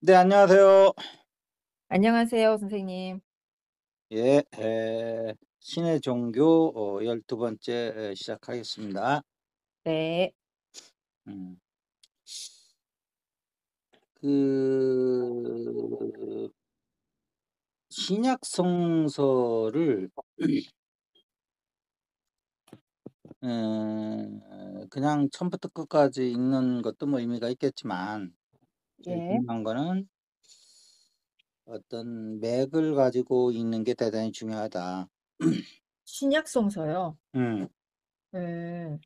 네, 안녕하세요. 안녕하세요, 선생님. 예, 신의 종교 12번째 시작하겠습니다. 네. 음. 그 신약 성서를 그냥 처음부터 끝까지 읽는 것도 뭐 의미가 있겠지만 제일 예. 중요한 거는 어떤 맥을 가지고 읽는 게 대단히 중요하다. 신약 성서요? 음. 예.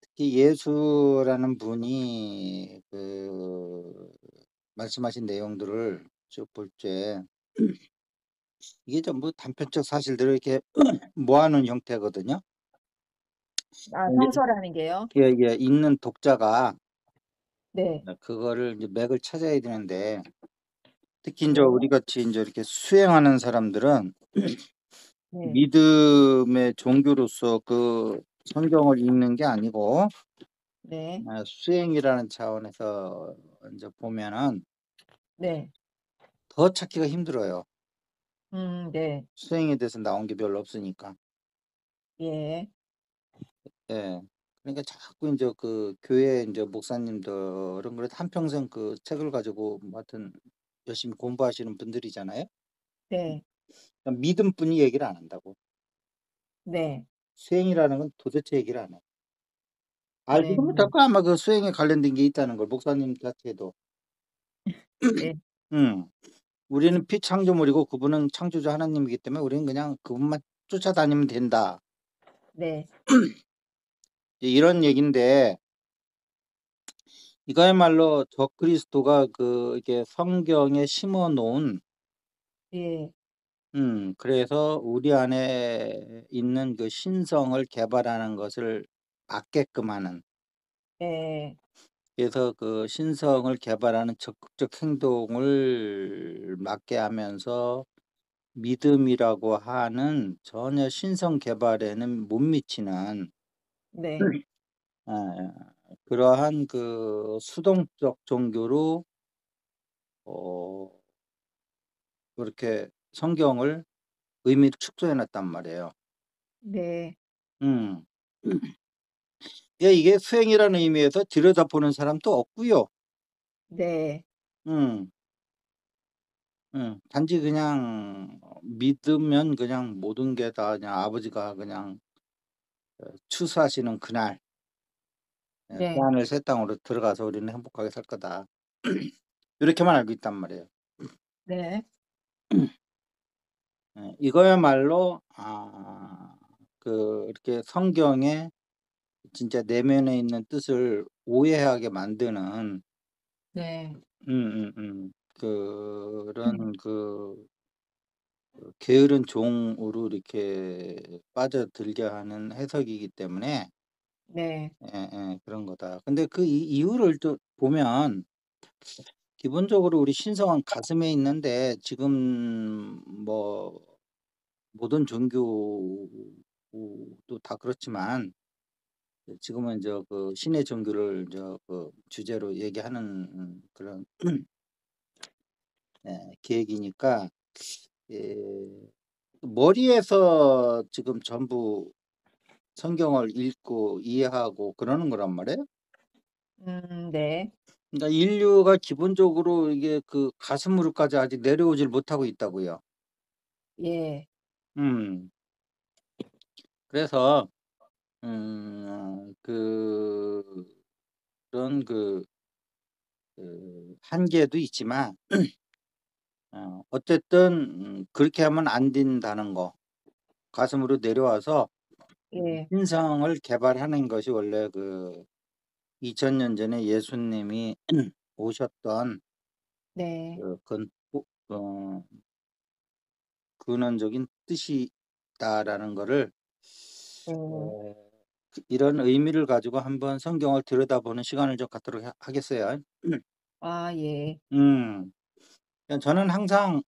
특히 예수라는 분이 말씀하신 내용들을 쭉 볼 때 이게 전부 단편적 사실들을 이렇게 모아 놓은 형태거든요. 아, 이제 성서라는 게요? 예예. 읽는 독자가 네. 그거를 이제 맥을 찾아야 되는데 특히 인제 네. 우리 같이 인제 이렇게 수행하는 사람들은 네. 믿음의 종교로서 그 성경을 읽는 게 아니고 네. 수행이라는 차원에서 인제 보면은 네. 더 찾기가 힘들어요. 네. 수행에 대해서 나온 게 별로 없으니까. 예. 예. 그러니까 자꾸 인제 그 교회 인제 목사님들은 그래도 한평생 그 책을 가지고 뭐 하여튼 열심히 공부하시는 분들이잖아요. 네. 그러니까 믿음뿐이 얘기를 안 한다고. 네. 수행이라는 건 도대체 얘기를 안 해요. 알지도 네. 못할 거야 아마 그 수행에 관련된 게 있다는 걸 목사님 자체도. 네. 음. 우리는 피창조물이고 그분은 창조주 하나님이기 때문에 우리는 그냥 그분만 쫓아다니면 된다. 네. 이제 이런 얘긴데 이거야말로 적그리스도가 이게 성경에 심어 놓은 예. 그래서 우리 안에 있는 그 신성을 개발하는 것을 막게끔 하는, 예. 그래서 그 신성을 개발하는 적극적 행동을 막게 하면서 믿음이라고 하는 전혀 신성 개발에는 못 미치는 네. 그러한 그 수동적 종교로 어 그렇게 성경을 의미를 축소해 놨단 말이에요. 네. 음. 예, 이게 수행이라는 의미에서 들여다보는 사람도 없고요. 네. 음. 단지 그냥 믿으면 그냥 모든 게 다 그냥 아버지가 그냥 추수하시는 그날 네. 새하늘 새 땅으로 들어가서 우리는 행복하게 살 거다. 이렇게만 알고 있단 말이에요. 네. 이거야말로 이렇게 성경의 진짜 내면에 있는 뜻을 오해하게 만드는 네. 그런 게으른 종으로 이렇게 빠져들게 하는 해석이기 때문에 네. 예예 그런 거다. 근데 그 이유를 또 보면 기본적으로 우리 신성한 가슴에 있는데 지금 뭐 모든 종교도 다 그렇지만 지금은 저 신의 종교를 주제로 얘기하는 그런 계획이니까 예 머리에서 지금 전부 성경을 읽고 이해하고 그러는 거란 말이에요. 네. 그러니까 인류가 기본적으로 이게 그 가슴으로까지 아직 내려오질 못하고 있다고요. 예. 음. 그래서 그런 한계도 있지만 어쨌든 그렇게 하면 안 된다는 거. 가슴으로 내려와서 예. 신성을 개발하는 것이 원래 2000년 전에 예수님이 오셨던 네. 그 근 어 근원적인 뜻이다라는 거를 네. 어 이런 의미를 가지고 한번 성경을 들여다보는 시간을 좀 갖도록 하겠어요. 아, 예. 음. 저는 항상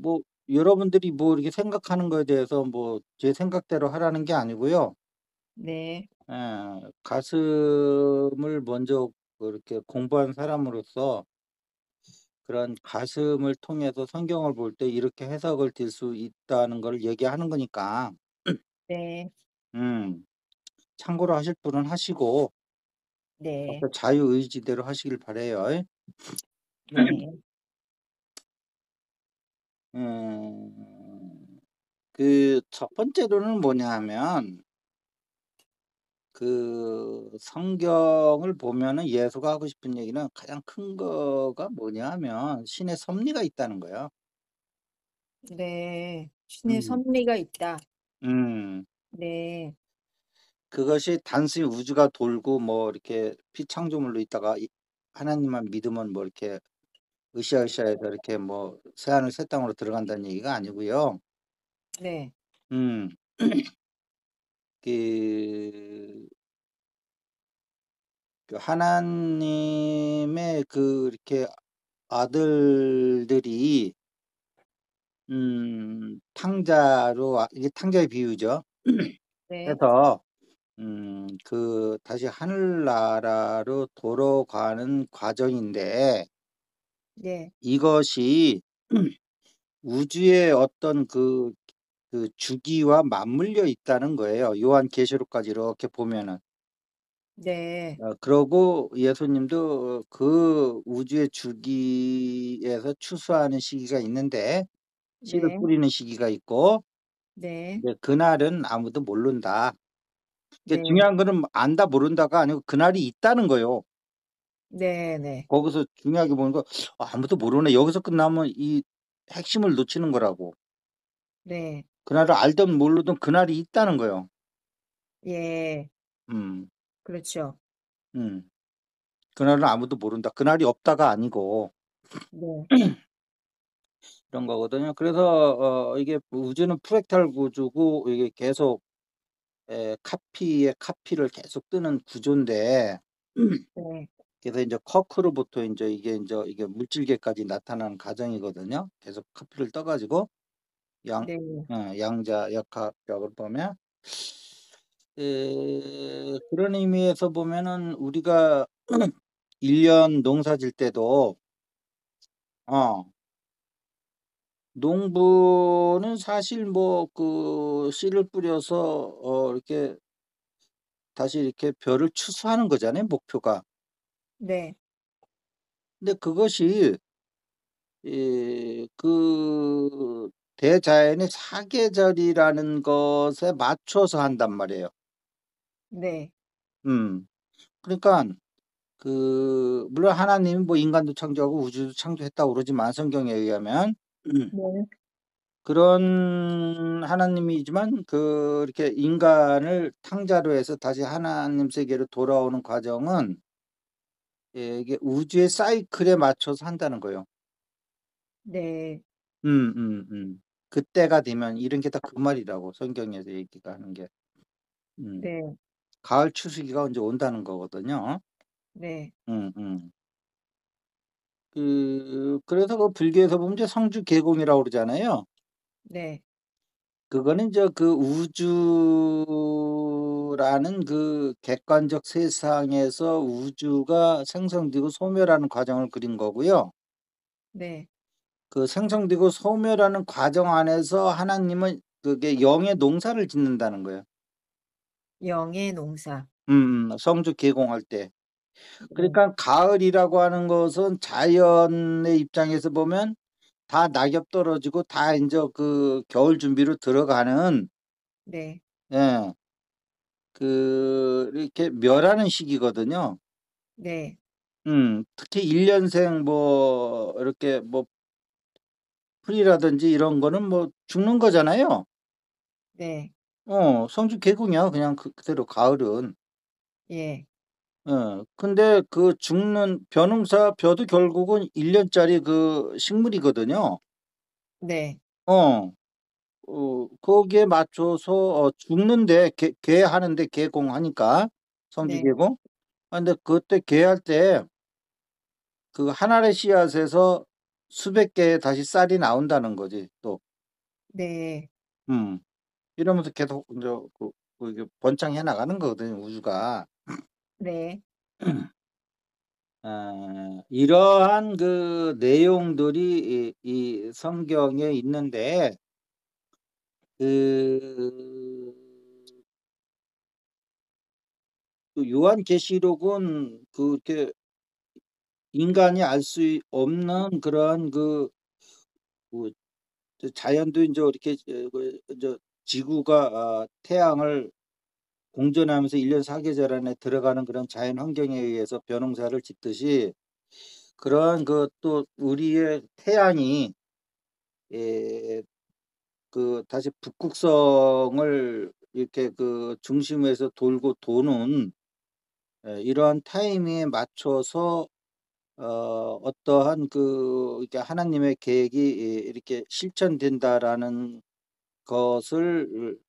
뭐 여러분들이 뭐 이렇게 생각하는 거에 대해서 뭐 제 생각대로 하라는 게 아니고요. 네. 가슴을 먼저 이렇게 공부한 사람으로서 그런 가슴을 통해서 성경을 볼 때 이렇게 해석을 될 수 있다는 걸 얘기하는 거니까 네. 음 참고로 하실 분은 하시고 네. 각자 자유의지대로 하시길 바라요. 네. 그 첫 번째로는 뭐냐 하면 그 성경을 보면은 예수가 하고 싶은 얘기는 가장 큰 거가 뭐냐 하면 신의 섭리가 있다는 거예요. 네. 신의 음. 섭리가 있다. 음. 네. 그것이 단순히 우주가 돌고 뭐 이렇게 피창조물로 있다가 이 하나님만 믿으면 뭐 이렇게 으쌰으쌰해서 이렇게 뭐 새하늘 새 땅으로 들어간다는 얘기가 아니고요. 네. 음. 그 하나님의 이렇게 아들들이 탕자로 이게 탕자의 비유죠. 네. 해서 다시 하늘나라로 돌아가는 과정인데 네. 이것이 우주의 어떤 주기와 맞물려 있다는 거예요, 요한계시록까지 이렇게 보면은. 네. 그러고 예수님도 그 우주의 주기에서 추수하는 시기가 있는데 씨를 네. 뿌리는 시기가 있고 네. 근데 그날은 아무도 모른다. 이게 네. 중요한 거는 안다 모른다가 아니고 그날이 있다는 거예요. 네네. 거기서 중요하게 보는 거 '아무도 모르네.' 여기서 끝나면 이 핵심을 놓치는 거라고. 네. 그날을 알든 모르든 그날이 있다는 거예요. 예. 음. 그렇죠. 음. 그날은 아무도 모른다. 그날이 없다가 아니고 네. 이런 거거든요. 그래서 이게 우주는 프랙탈 구조고 이게 계속 카피에 카피를 계속 뜨는 구조인데 네. 그래서 인제 커크로부터 이게 물질계까지 나타나는 과정이거든요. 계속 카피를 떠 가지고 양 네. 양자 역학적으로 보면 그런 의미에서 보면은 우리가 1년 농사 질 때도 어 농부는 사실 뭐 씨를 뿌려서 이렇게 다시 이렇게 벼를 추수하는 거잖아요, 목표가. 네. 근데 그것이 대자연의 사계절이라는 것에 맞춰서 한단 말이에요. 네. 음. 그러니깐 물론 하나님이 뭐 인간도 창조하고 우주도 창조했다고 그러지만 성경에 의하면 네. 그런 하나님이지만 이렇게 인간을 탕자로 해서 다시 하나님 세계로 돌아오는 과정은 이게 우주의 사이클에 맞춰서 한다는 거예요. 네. 그때가 되면 이런 게 다 그 말이라고 성경에서 얘기가 하는 게. 음. 네. 가을 추수기가 언제 온다는 거거든요. 네. 음음. 그래서 불교에서 보면 이제 성주개공이라고 그러잖아요. 네. 그거는 이제 우주라는 객관적 세상에서 우주가 생성되고 소멸하는 과정을 그린 거고요. 네. 그 생성되고 소멸하는 과정 안에서 하나님은 그게 영의 농사를 짓는다는 거예요. 영의 농사. 성주 개공할 때. 네. 그러니까 가을이라고 하는 것은 자연의 입장에서 보면 다 낙엽 떨어지고 다 인제 겨울 준비로 들어가는 네. 예 이렇게 멸하는 시기거든요. 네. 특히 1 년생 뭐 이렇게 뭐 풀이라든지 이런 거는 뭐 죽는 거잖아요. 네. 성주 개공이야 그냥 그대로 가을은. 예. 근데 죽는 벼농사 벼도 결국은 1 년짜리 식물이거든요. 네. 어. 거기에 맞춰서 죽는데 개하는데 개공하니까 네. 성주개공. 근데 그때 개할 때 한 알의 씨앗에서 수백 개의 다시 쌀이 나온다는 거지 또. 네. 음. 이러면서 계속 인제 이게 번창해 나가는 거거든요 우주가. 네. 이러한 그 내용들이 이 성경에 있는데 그 요한계시록은 그렇게 인간이 알 수 없는 그러한 그 자연도 인제 이렇게 지구가 태양을 공전하면서 1년 4 계절 안에 들어가는 그런 자연 환경에 의해서 벼농사를 짓듯이 그러한 또 우리의 태양이 예 다시 북극성을 이렇게 중심에서 돌고 도는 이러한 타이밍에 맞춰서 어떠한 이렇게 하나님의 계획이 이렇게 실천된다라는 것을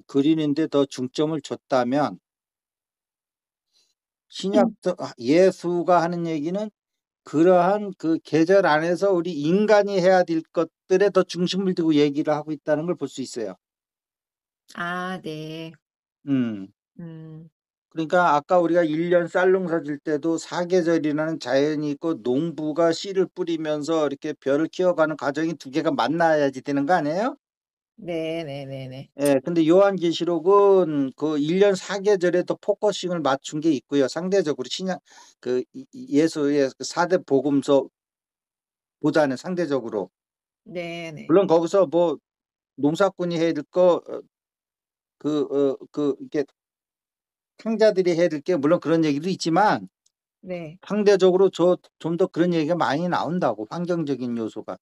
그리는 데 더 중점을 줬다면 예수가 하는 얘기는 그러한 그 계절 안에서 우리 인간이 해야 될 것들에 더 중심을 두고 얘기를 하고 있다는 걸 볼 수 있어요. 아 네. 음. 음. 그러니까 아까 우리가 1년 쌀농사 질 때도 사계절이라는 자연이 있고 농부가 씨를 뿌리면서 이렇게 벼를 키워가는 과정이 두 개가 만나야지 되는 거 아니에요? 네네네네. 예. 근데 요한계시록은 그 1년 사계절에 더 포커싱을 맞춘 게 있고요. 상대적으로 신약 예수의 그 4대 복음서보다는 상대적으로. 네네. 물론 거기서 뭐 농사꾼이 해야 될 거 이렇게 탕자들이 해야 될 게 물론 그런 얘기도 있지만 네. 상대적으로 좀 더 그런 얘기가 많이 나온다고, 환경적인 요소가.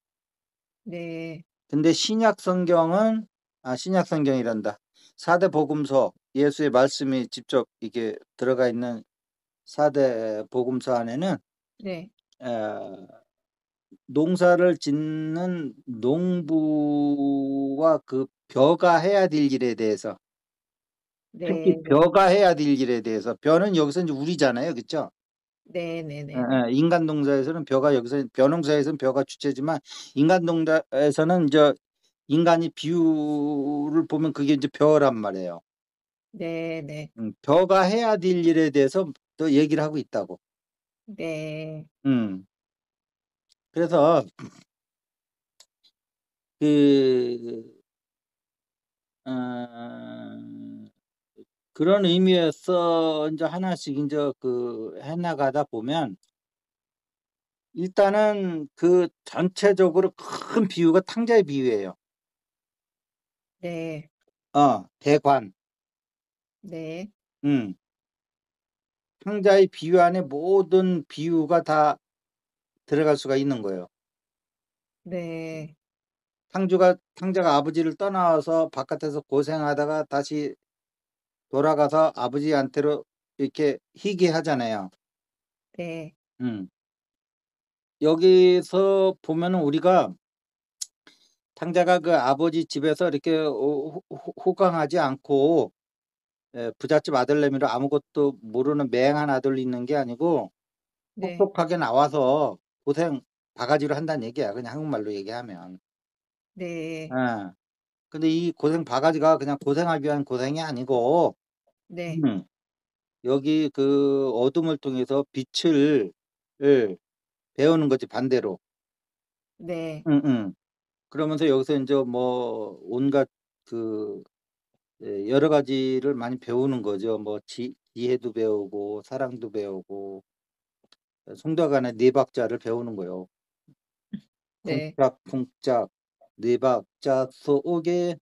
네. 근데 신약 성경이란다. 4대 복음서, 예수의 말씀이 직접 이게 들어가 있는 4대 복음서 안에는 네. 에 농사를 짓는 농부와 그 벼가 해야 될 일에 대해서, 특히 네네. 벼가 해야 될 일에 대해서, 벼는 여기서 인제 우리잖아요. 그쵸? 네네네네. 예예. 인간 농사에서는 벼가, 여기서 벼 농사에서는 벼가 주체지만 인간 농사에서는 인제 인간이 비유를 보면 그게 인제 벼란 말이에요. 네네. 벼가 해야 될 일에 대해서 또 얘기를 하고 있다고. 네. 음. 그래서 그 어 그런 의미에서 인제 하나씩 인제 해 나가다 보면 일단은 전체적으로 큰 비유가 탕자의 비유예요. 네. 대관. 네. 음. 탕자의 비유 안에 모든 비유가 다 들어갈 수가 있는 거예요. 네. 탕자가 아버지를 떠나서 바깥에서 고생하다가 다시 돌아가서 아버지한테로 이렇게 희귀하잖아요. 네. 음. 여기서 보면은 우리가 탕자가 그 아버지 집에서 이렇게 호강하지 않고 부잣집 아들내미로 아무것도 모르는 맹한 아들로 있는 게 아니고 네. 똑똑하게 나와서 고생 바가지로 한다는 얘기야, 그냥 한국말로 얘기하면. 네. 예. 근데 이 고생 바가지가 그냥 고생하기 위한 고생이 아니고 네. 음 여기 어둠을 통해서 빛을 배우는 거지, 반대로. 네. 음음. 그러면서 여기서 인제 뭐 온갖 여러 가지를 많이 배우는 거죠. 뭐 지혜도 배우고 사랑도 배우고 송도 간의 네 박자를 배우는 거예요. 네. 쿵짝쿵짝 네 박자 속에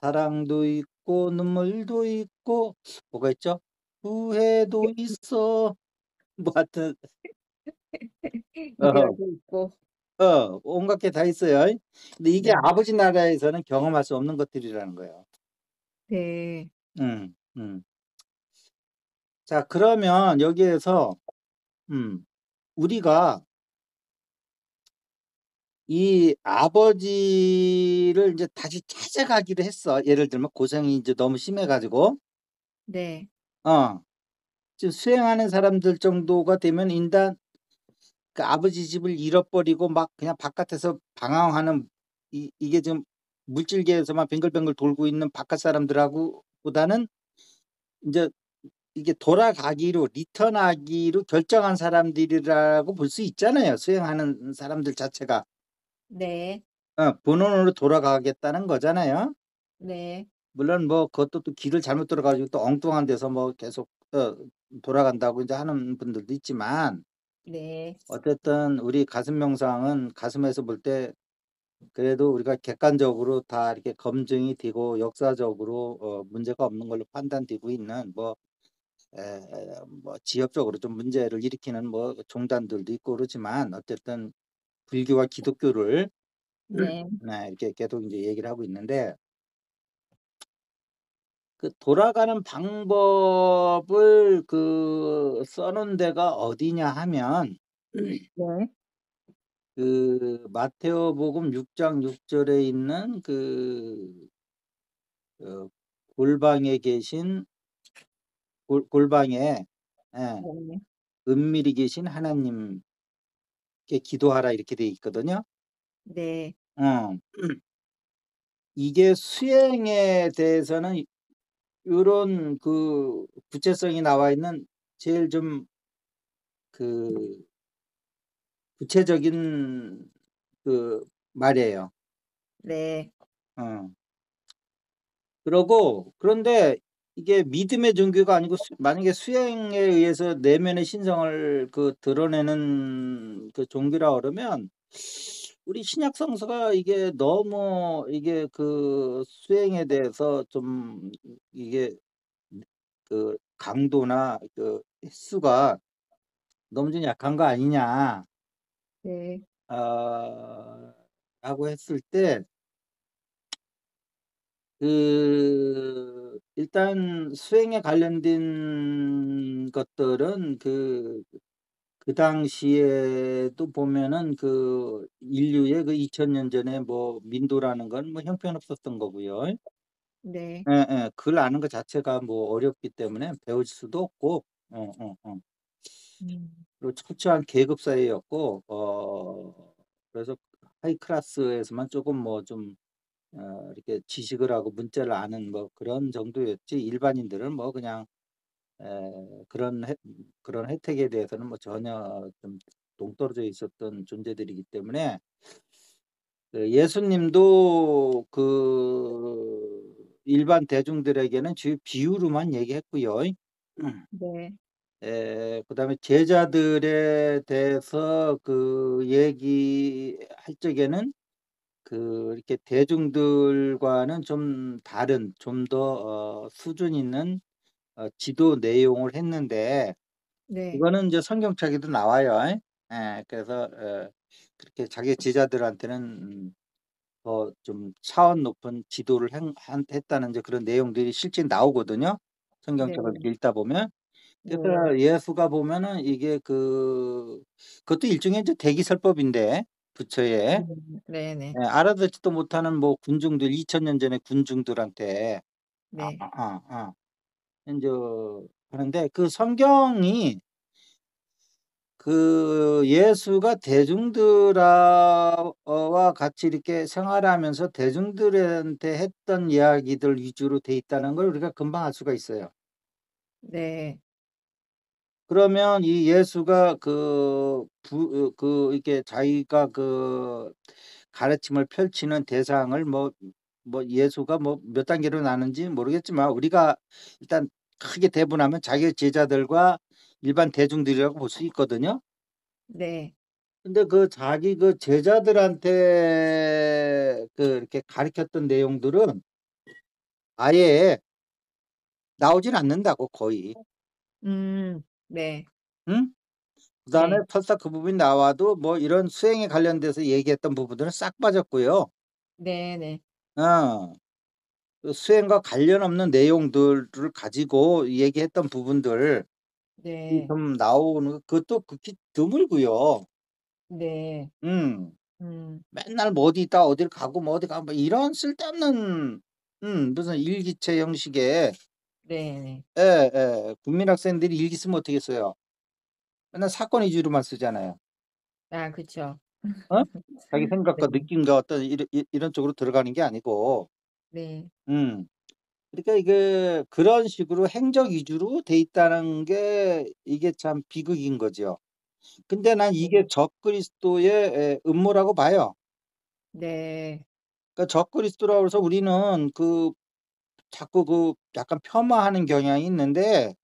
사랑도 있고 눈물도 있고 뭐가 있죠? 후회도 있어. 뭐 하여튼 어 이별도 있고. 온갖 게 다 있어요. 근데 이게 네. 아버지 나라에서는 경험할 수 없는 것들이라는 거예요. 네. 음. 자, 그러면 여기에서 음 우리가 이 아버지를 인제 다시 찾아가기로 했어. 예를 들면 고생이 인제 너무 심해 가지고 네. 어 지금 수행하는 사람들 정도가 되면 인단 아버지 집을 잃어버리고 막 그냥 바깥에서 방황하는 이게 지금 물질계에서만 뱅글뱅글 돌고 있는 바깥 사람들하고 보다는 인제 이게 돌아가기로 리턴하기로 결정한 사람들이라고 볼 수 있잖아요, 수행하는 사람들 자체가. 네. 본원으로 돌아가겠다는 거잖아요. 네. 물론 뭐 그것도 또 길을 잘못 들어 가지고 또 엉뚱한 데서 뭐 계속 돌아간다고 인제 하는 분들도 있지만 네. 어쨌든 우리 가슴 명상은 가슴에서 볼 때 그래도 우리가 객관적으로 다 이렇게 검증이 되고 역사적으로 문제가 없는 걸로 판단되고 있는 뭐 뭐 지역적으로 좀 문제를 일으키는 뭐 종단들도 있고 그러지만 어쨌든 불교와 기독교를 네. 네 이렇게 계속 인제 얘기를 하고 있는데 그 돌아가는 방법을 써 놓은 데가 어디냐 하면 네. 그 마테오복음 6장 6 절에 있는 어 골방에 계신 골방에 예 네. 은밀히 계신 하나님께 기도하라 이렇게 돼 있거든요. 네. 어. 이게 수행에 대해서는 요런 구체성이 나와 있는 제일 좀 그 구체적인 말이에요. 네. 어. 그런데 이게 믿음의 종교가 아니고 만약에 수행에 의해서 내면의 신성을 드러내는 종교라 그러면 우리 신약 성서가 이게 너무 이게 수행에 대해서 좀 이게 강도나 횟수가 너무 좀 약한 거 아니냐 네. 라고 했을 때 일단 수행에 관련된 것들은 그 당시에도 보면은 인류의 2000년 전에 뭐 민도라는 건 뭐 형편없었던 거고요. 네. 예예. 그걸 아는 것 자체가 뭐 어렵기 때문에 배울 수도 없고 음. 그리고 초췌한 계급 사회였고 그래서 하이 클래스에서만 쪼금 뭐좀 이렇게 지식을 하고 문자를 아는 뭐 그런 정도였지 일반인들은 뭐 그냥 그런 혜택에 대해서는 뭐 전혀 좀 동떨어져 있었던 존재들이기 때문에 예수님도 일반 대중들에게는 주요 비유로만 얘기했고요. 네. 그다음에 제자들에 대해서 얘기할 적에는 이렇게 대중들과는 좀 다른 좀 더 수준 있는 지도 내용을 했는데 네. 그거는 인제 성경책에도 나와요. 예. 그래서 그렇게 자기 제자들한테는 더 좀 차원 높은 지도를 행 한 했다는 이제 그런 내용들이 실제 나오거든요, 성경책을 네. 이렇게 읽다 보면. 네. 그래서 예수가 보면은 이게 그것도 일종의 이제 대기설법인데 부처의 네네. 알아듣지도 못하는 뭐 군중들 2000년 전의 군중들한테 네. 인제 하는데 그 성경이 예수가 와 같이 이렇게 생활하면서 대중들한테 했던 이야기들 위주로 돼 있다는 걸 우리가 금방 알 수가 있어요. 네. 그러면 이 예수가 이렇게 자기가 가르침을 펼치는 대상을 뭐 예수가 뭐 몇 단계로 나누는지 모르겠지만 우리가 일단 크게 대분하면 자기 제자들과 일반 대중들이라고 볼 수 있거든요. 네. 근데 자기 제자들한테 이렇게 가르쳤던 내용들은 아예 나오질 않는다고 거의. 네. 응? 그다음에 네. 설사 그 부분이 나와도 뭐 이런 수행에 관련돼서 얘기했던 부분들은 싹 빠졌고요. 네네. 어. 수행과 관련 없는 내용들을 가지고 얘기했던 부분들이 네. 좀 나오는 그것도 극히 드물고요. 네. 음. 음. 맨날 뭐 어디 있다 어딜 가고 뭐 어디 가고 뭐 이런 쓸데없는 무슨 일기체 형식의 네네. 국민 학생들이 일기 쓰면 어떻게 써요? 맨날 사건 위주로만 쓰잖아요. 아 그쵸. 어? 자기 생각과 네. 느낌과 어떤 이런 쪽으로 들어가는 게 아니고 네. 음. 그러니까 이게 그런 식으로 행적 위주로 돼 있다는 게 이게 참 비극인 거죠. 근데 난 네. 이게 적그리스도의 음모라고 봐요. 네. 그러니까 적그리스도라고 해서 우리는 자꾸 약간 폄하하는 경향이 있는데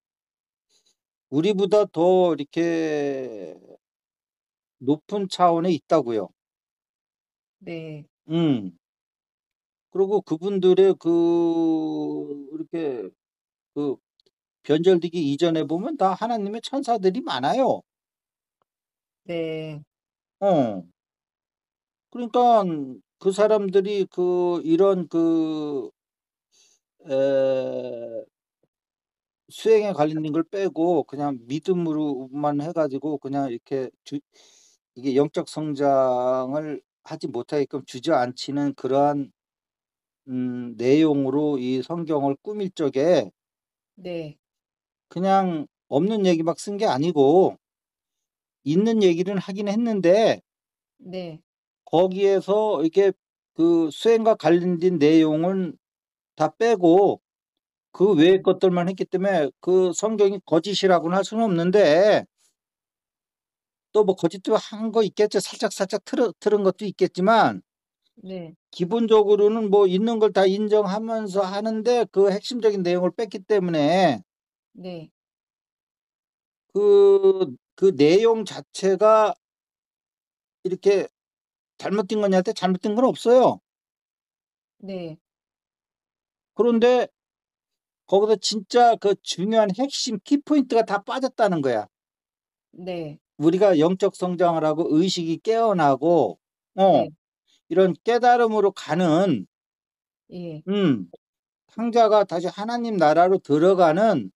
우리보다 더 이렇게 높은 차원에 있다고요. 네. 음. 그리고 그분들의 이렇게 그 변절되기 이전에 보면 다 하나님의 천사들이 많아요. 네. 어. 그러니깐 그 사람들이 이런 에 수행에 관련된 걸 빼고 그냥 믿음으로만 해 가지고 그냥 이렇게 이게 영적 성장을 하지 못하게끔 주저앉히는 그러한 내용으로 이 성경을 꾸밀 적에 네. 그냥 없는 얘기 막 쓴 게 아니고 있는 얘기를 하긴 했는데 네. 거기에서 이렇게 수행과 관련된 내용은 다 빼고 그 외의 네. 것들만 했기 때문에 그 성경이 거짓이라고는 할 수는 없는데 또 뭐 거짓도 한 거 있겠죠. 살짝살짝 틀은 것도 있겠지만 네. 기본적으로는 뭐 있는 걸 다 인정하면서 하는데 그 핵심적인 내용을 뺐기 때문에 네. 그 내용 자체가 이렇게 잘못된 거냐 할 때 잘못된 건 없어요. 네. 그런데 거기서 진짜 그 중요한 핵심 키포인트가 다 빠졌다는 거야. 네. 우리가 영적 성장을 하고 의식이 깨어나고 어 네. 이런 깨달음으로 가는 예. 상자가 다시 하나님 나라로 들어가는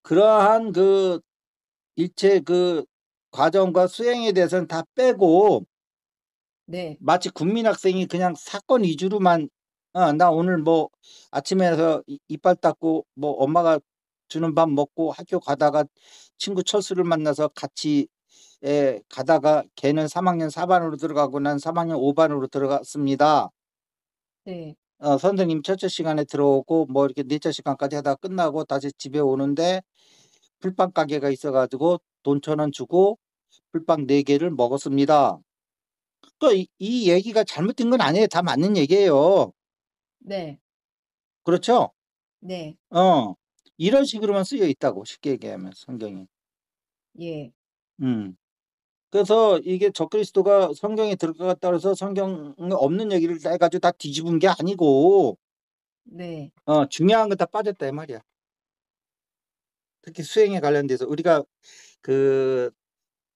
그러한 일체 과정과 수행에 대해서는 다 빼고 네. 마치 국민학생이 그냥 사건 위주로만 나 오늘 뭐 아침에서 이빨 닦고 뭐 엄마가 주는 밥 먹고 학교 가다가 친구 철수를 만나서 같이 가다가 걔는 3학년 4반으로 들어가고 난 3학년 5반으로 들어갔습니다. 네. 선생님 첫째 시간에 들어오고 뭐 이렇게 넷째 시간까지 하다가 끝나고 다시 집에 오는데 풀빵 가게가 있어 가지고 돈 1,000원 주고 풀빵 4 개를 먹었습니다. 이 얘기가 잘못된 건 아니에요. 다 맞는 얘기예요. 네. 그렇죠? 네. 어. 이런 식으로만 쓰여 있다고 쉽게 얘기하면 성경이. 예. 음. 그래서 이게 적그리스도가 성경에 들어갔다 그래서 성경에 없는 얘기를 해 가지고 다 뒤집은 게 아니고 네. 중요한 건 다 빠졌다 이 말이야. 특히 수행에 관련돼서 그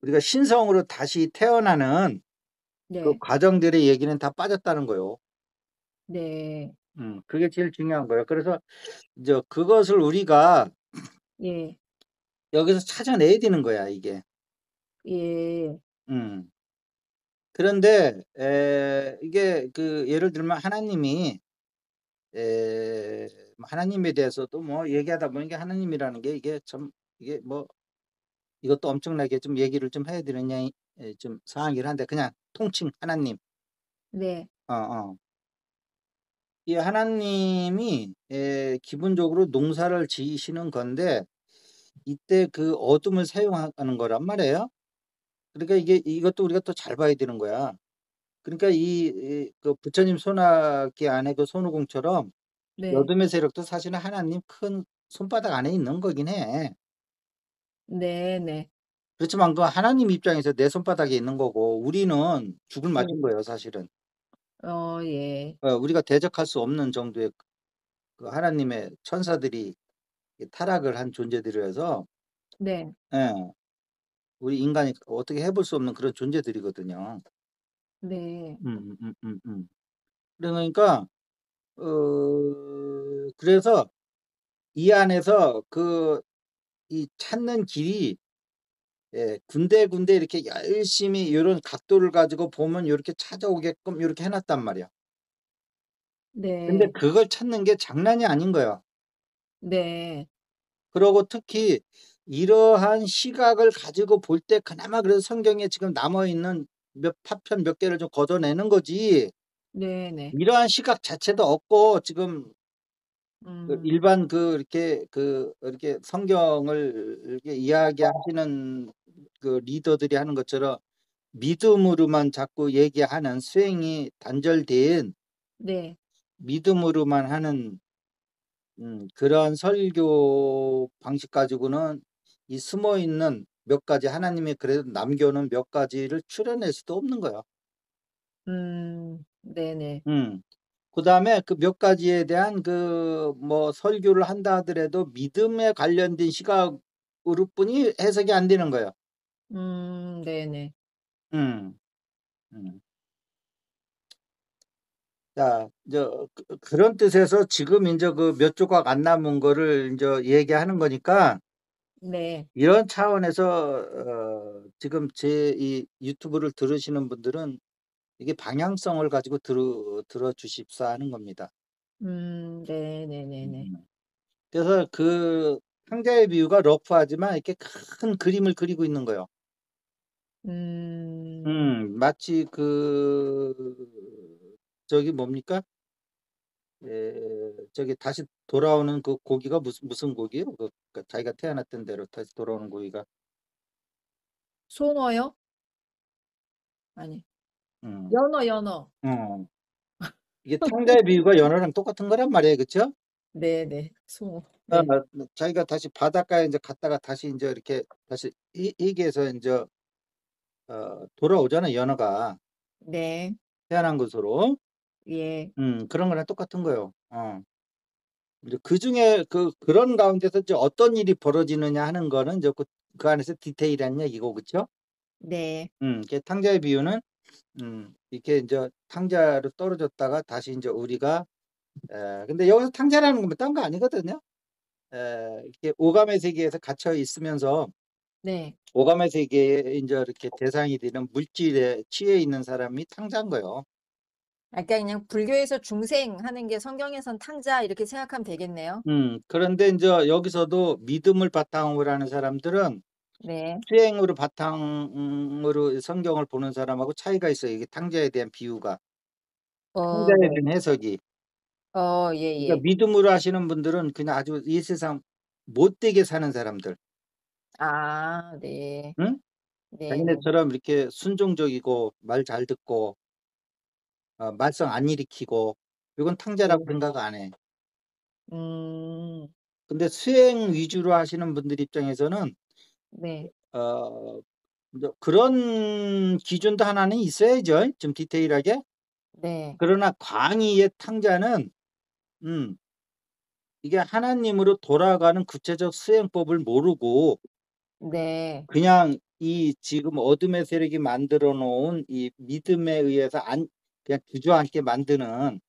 우리가 신성으로 다시 태어나는 그 네. 과정들의 얘기는 다 빠졌다는 거요. 네. 그게 제일 중요한 거예요. 그래서 이제 그것을 우리가 예. 여기서 찾아내야 되는 거야 이게. 예. 음. 그런데 이게 예를 들면 하나님이 하나님에 대해서도 뭐 얘기하다 보니까 하나님이라는 게 이게 참 이게 뭐 이것도 엄청나게 좀 얘기를 좀 해야 되느냐 좀 상하긴 한데 그냥 통칭 하나님. 네. 어어. 이 하나님이 기본적으로 농사를 지으시는 건데 이때 그 어둠을 사용하는 거란 말이에요. 그러니까 이것도 우리가 또 잘 봐야 되는 거야. 그러니까 부처님 손아귀 안에 그 손오공처럼 이 네. 어둠의 세력도 사실은 하나님 큰 손바닥 안에 있는 거긴 해. 네네. 그렇지만 그 하나님 입장에서 내 손바닥에 있는 거고 우리는 죽을 네. 맛인 거예요 사실은. 예. 우리가 대적할 수 없는 정도의 그 하나님의 천사들이 타락을 한 존재들이라서 네. 예 우리 인간이 어떻게 해볼 수 없는 그런 존재들이거든요. 네. 그러니까 그래서 이 안에서 이 찾는 길이 군데군데 이렇게 열심히 요런 각도를 가지고 보면 요렇게 찾아오게끔 요렇게 해 놨단 말이야. 근데 네. 그걸 찾는 게 장난이 아닌 거야. 네. 그러고 특히 이러한 시각을 가지고 볼 때 그나마 그래도 성경에 지금 남아 있는 파편 몇 개를 좀 걷어내는 거지 네네. 이러한 시각 자체도 없고 지금 그 음. 일반 이렇게 성경을 이렇게 이야기하시는 그 리더들이 하는 것처럼 믿음으로만 자꾸 얘기하는 수행이 단절된 네. 믿음으로만 하는 그러한 설교 방식 가지고는 이 숨어 있는 몇 가지 하나님이 그래도 남겨 놓은 몇 가지를 추려낼 수도 없는 거야. 네네. 그다음에 그 몇 가지에 대한 뭐 설교를 한다 하더라도 믿음에 관련된 시각으로 뿐이 해석이 안 되는 거예요. 네네. 음. 음. 자, 그런 뜻에서 지금 인제 그 몇 조각 안 남은 거를 인제 얘기하는 거니까 네. 이런 차원에서 지금 제 이 유튜브를 들으시는 분들은 이게 방향성을 가지고 들어 주십사 하는 겁니다. 네네네네. 음. 그래서 그 상자의 비유가 러프하지만 이렇게 큰 그림을 그리고 있는 거예요. 음. 마치 저기 뭡니까? 저기 다시 돌아오는 그 고기가 무슨 고기예요? 자기가 태어났던 대로 다시 돌아오는 고기가. 송어요? 아니. 음. 연어, 연어. 어. 이게 탕자의 비유가 연어랑 똑같은 거란 말이에요. 그쵸? 네네. 송어. 어 네. 자기가 다시 바닷가에 인제 갔다가 다시 인제 이렇게 다시 희귀해서 인제 돌아오잖아요, 연어가 네. 태어난 곳으로. 예. 그런 거랑 똑같은 거예요. 이제 그중에 그런 가운데서 이제 어떤 일이 벌어지느냐 하는 거는 이제 그 안에서 디테일한 얘기고 그쵸? 네. 그 탕자의 비유는 이렇게 인제 탕자로 떨어졌다가 다시 인제 우리가 근데 여기서 탕자라는 건 뭐 딴 거 아니거든요. 이렇게 오감의 세계에서 갇혀 있으면서 네. 오감의 세계에 인제 이렇게 대상이 되는 물질에 취해 있는 사람이 탕자인 거예요. 그러니까 그냥 불교에서 중생하는 게 성경에선 탕자 이렇게 생각하면 되겠네요. 그런데 인제 여기서도 믿음을 바탕으로 하는 사람들은 네. 수행으로 바탕으로 성경을 보는 사람하고 차이가 있어요. 이게 탕자에 대한 비유가. 탕자에 네. 대한 해석이. 그러니까 예예. 믿음으로 하시는 분들은 그냥 아주 이 세상 못되게 사는 사람들. 아 네. 응? 네네. 자기네처럼 이렇게 순종적이고 말 잘 듣고 말썽 안 일으키고 이건 탕자라고 네. 생각 안 해. 음. 근데 수행 위주로 하시는 분들 입장에서는 네. 어 인제 그런 기준도 하나는 있어야죠, 좀 디테일하게. 네. 그러나 광의의 탕자는 음 이게 하나님으로 돌아가는 구체적 수행법을 모르고 네. 그냥 이 지금 어둠의 세력이 만들어 놓은 이 믿음에 의해서 그냥 주저앉게 만드는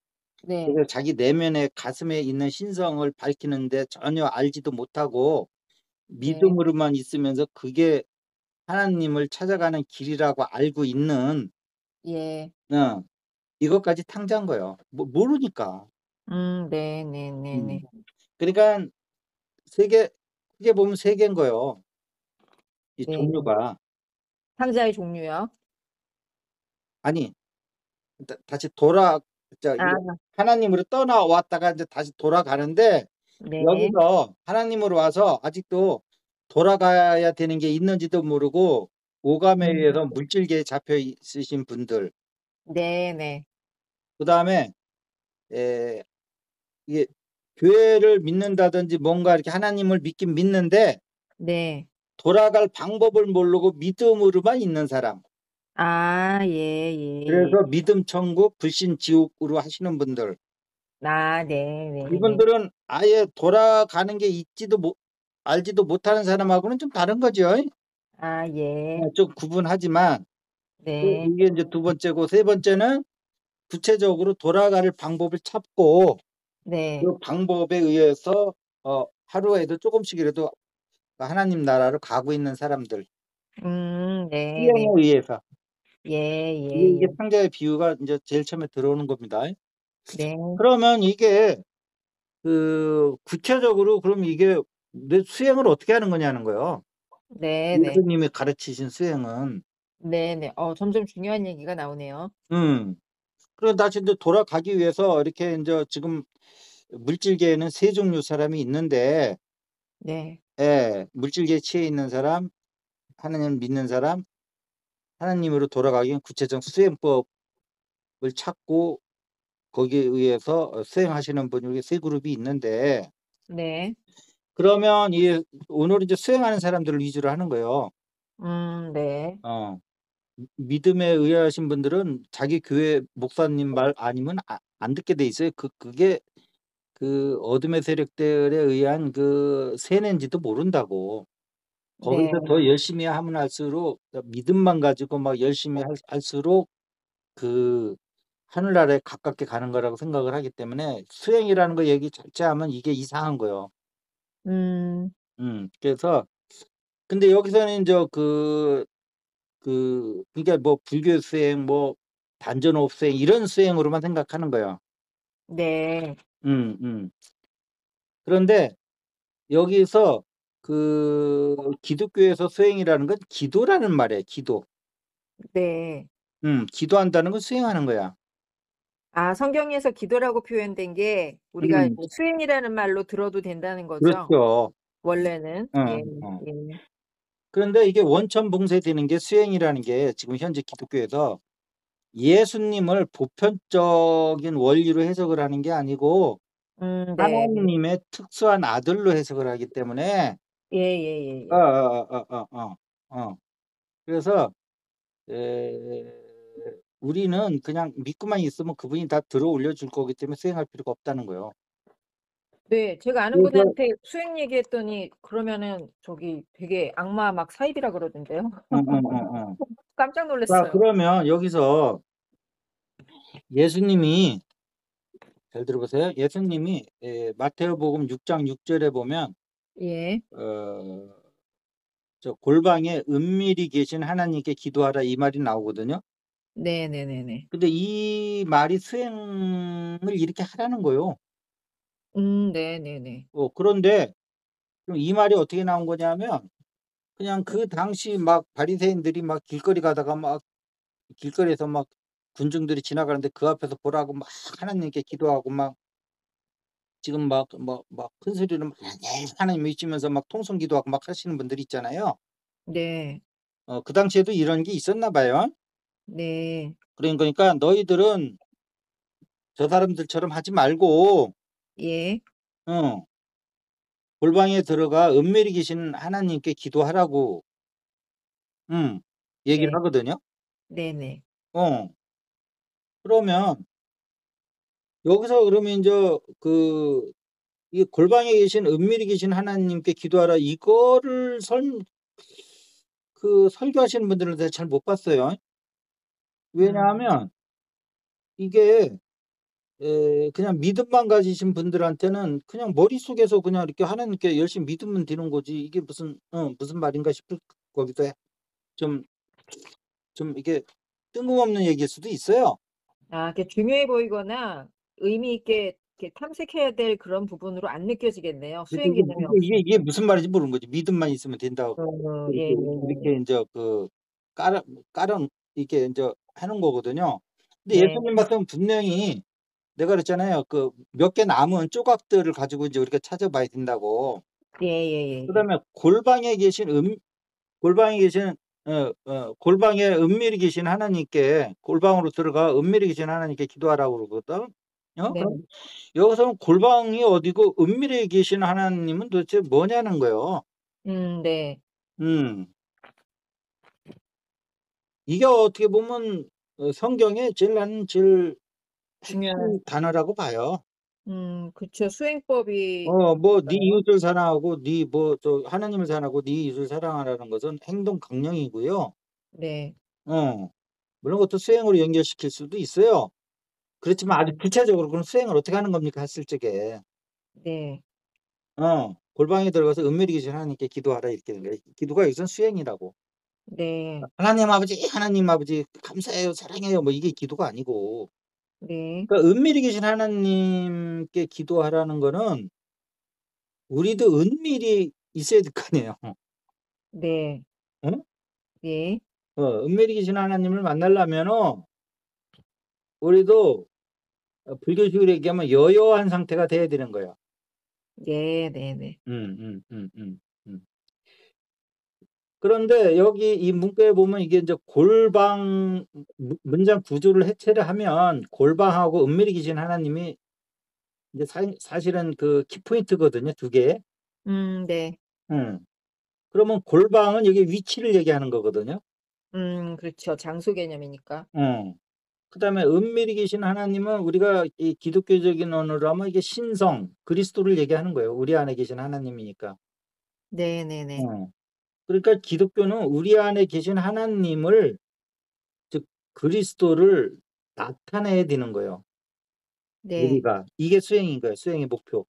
네. 그래서 자기 내면의 가슴에 있는 신성을 밝히는데 전혀 알지도 못하고 네. 믿음으로만 있으면서 그게 하나님을 찾아가는 길이라고 알고 있는 예. 어 이것까지 탕자인 거예요. 모르니까. 음. 네네네네. 그러니깐 세 개 크게 보면 세 개인 거예요, 이 네. 종류가. 탕자의 종류요? 아니 다시 돌아 이게 아 하나님으로 떠나왔다가 인제 다시 돌아가는데 네. 여기서 하나님으로 와서 아직도 돌아가야 되는 게 있는지도 모르고 오감에 음. 의해서 물질계에 잡혀 있으신 분들. 네네. 그다음에 에 이게 교회를 믿는다든지 뭔가 이렇게 하나님을 믿긴 믿는데 네. 돌아갈 방법을 모르고 믿음으로만 있는 사람. 아 예예예. 그래서 믿음 천국 불신 지옥으로 하시는 분들. 아 네네네. 이분들은 아예 돌아가는 게 있지도 알지도 못하는 사람하고는 좀 다른 거죠. 아 예. 좀 구분하지만 네. 이게 인제 두 번째고 세 번째는 구체적으로 돌아갈 방법을 찾고 네. 그 방법에 의해서 하루에도 쪼금씩이라도 하나님 나라로 가고 있는 사람들. 수행에 네네. 의해서. 이게 예예예. 탕자의 비유가 인제 제일 처음에 들어오는 겁니다. 네. 그러면 이게 구체적으로 그럼 이게 내 수행을 어떻게 하는 거냐는 거예요. 네네. 예수님이 가르치신 수행은. 네네. 점점 중요한 얘기가 나오네요. 음. 그래 다시 인제 돌아가기 위해서 이렇게 인제 지금 물질계에는 세 종류 사람이 있는데 네. 예. 물질계에 취해 있는 사람, 하나님을 믿는 사람, 하나님으로 돌아가기 위한 구체적 수행법을 찾고 거기에 의해서 수행하시는 분이 이렇게 세 그룹이 있는데 네. 그러면 오늘은 이제 수행하는 사람들을 위주로 하는 거예요. 네. 어. 믿음에 의하신 분들은 자기 교회 목사님 말 아니면 안 듣게 돼 있어요. 그게 그 어둠의 세력들에 의한 그 세뇌인지도 모른다고. 네. 거기서 더 열심히 하면 할수록 믿음만 가지고 막 열심히 할수록 그 하늘나라에 가깝게 가는 거라고 생각을 하기 때문에 수행이라는 거 얘기 자체하면 이게 이상한 거예요. 음. 그래서 근데 여기서는 인제 그러니까 뭐 불교 수행 뭐 단전호흡 수행 이런 수행으로만 생각하는 거예요. 네. 음 음. 그런데 여기서 그 기독교에서 수행이라는 건 기도라는 말이에요, 기도. 네. 기도한다는 건 수행하는 거야. 아, 성경에서 기도라고 표현된 게 우리가 음 이제 수행이라는 말로 들어도 된다는 거죠? 그렇죠. 원래는. 예. 어. 예. 그런데 이게 원천봉쇄되는 게 수행이라는 게 지금 현재 기독교에서 예수님을 보편적인 원리로 해석을 하는 게 아니고 네. 하나님의 특수한 아들로 해석을 하기 때문에 예예예예. 그래서 에 우리는 그냥 믿고만 있으면 그분이 다 들어 올려 줄 거기 때문에 수행할 필요가 없다는 거예요. 네. 제가 아는 그래서 분한테 수행 얘기했더니 그러면은 저기 되게 악마 막 사입이라 그러던데요. 어어어어. 깜짝 자 놀랐어요. 그러면 여기서 예수님이 잘 들어보세요. 예수님이 마태복음 6장 6 절에 보면 예. 어 골방에 은밀히 계신 하나님께 기도하라 이 말이 나오거든요. 네네네네. 근데 이 말이 수행을 이렇게 하라는 거예요. 네네네. 그런데 그럼 이 말이 어떻게 나온 거냐면 그냥 그 당시 막 바리새인들이 막 길거리 가다가 막 길거리에서 막 군중들이 지나가는데 그 앞에서 보라고 막 하나님께 기도하고 막 지금 막 큰 소리로 막 하나님 외치면서 막 통성 기도하고 막 하시는 분들이 있잖아요. 네. 그 당시에도 이런 게 있었나 봐요. 네. 그러니까 "너희들은 저 사람들처럼 하지 말고 예. 어 골방에 들어가 은밀히 계신 하나님께 기도하라."고 얘기를 네. 하거든요. 네네. 어 그러면 여기서 그러면 인제 이 골방에 계신 은밀히 계신 하나님께 기도하라 이거를 설교하시는 분들은 제가 잘 못 봤어요. 음. 왜냐하면 이게 그냥 믿음만 가지신 분들한테는 그냥 머릿속에서 그냥 이렇게 하나님께 열심히 믿으면 되는 거지 이게 무슨 말인가 싶을 거기도 해. 좀 이게 뜬금없는 얘기일 수도 있어요. 아, 그게 중요해 보이거나 의미 있게 이렇게 탐색해야 될 그런 부분으로 안 느껴지겠네요, 그러니까 수행 기능이 이게 없으면. 무슨 말인지 모르는 거지. 믿음만 있으면 된다고 이렇게 예예예. 인제 깔아 이렇게 인제 하는 거거든요. 근데 네. 예수님 말씀은 분명히 내가 그랬잖아요. 몇 개 남은 조각들을 가지고 이제 우리가 찾아봐야 된다고. 예예예예. 그다음에 골방에 계신 골방에 은밀히 계신 하나님께 골방으로 들어가 은밀히 계신 하나님께 기도하라고 그러거든. 네. 그럼 여기서는 골방이 어디고 은밀히 계신 하나님은 도대체 뭐냐는 거예요. 네. 음. 이게 어떻게 보면 성경의 나는 제일 중요한 핵심 단어라고 봐요. 그쵸. 수행법이 뭐 네 있어요. 이웃을 사랑하고 네 하나님을 사랑하고 네 이웃을 사랑하라는 것은 행동 강령이고요. 네. 어 물론 그것도 수행으로 연결시킬 수도 있어요. 그렇지만 아주 구체적으로 그럼 수행을 어떻게 하는 겁니까 했을 적에. 네. 골방에 들어가서 은밀히 계신 하나님께 기도하라 이렇게 된 거예요. 기도가 여기서는 수행이라고. 네. 하나님 아버지, 하나님 아버지 감사해요. 사랑해요. 뭐 이게 기도가 아니고. 네. 그러니까 은밀히 계신 하나님께 기도하라는 거는 우리도 은밀히 있어야 될 거 아니에요. 네. 응? 예. 은밀히 계신 하나님을 만나려면은 우리도 불교식으로 얘기하면 여여한 상태가 돼야 되는 거예요. 예, 네네. 음, 음, 음, 음, 음. 그런데 여기 이 문구에 보면 이게 이제 골방 문장 구조를 해체를 하면 골방하고 은밀히 계신 하나님이 이제 사실은 그 키포인트거든요, 두 개. 네. 그러면 골방은 여기 위치를 얘기하는 거거든요. 그렇죠. 장소 개념이니까. 그다음에 은밀히 계신 하나님은 우리가 이 기독교적인 언어로 하면 이게 신성, 그리스도를 얘기하는 거예요. 우리 안에 계신 하나님이니까. 네네네. 그러니까 기독교는 우리 안에 계신 하나님을, 즉 그리스도를 나타내야 되는 거예요. 네. 우리가. 이게 수행인 거예요. 수행의 목표.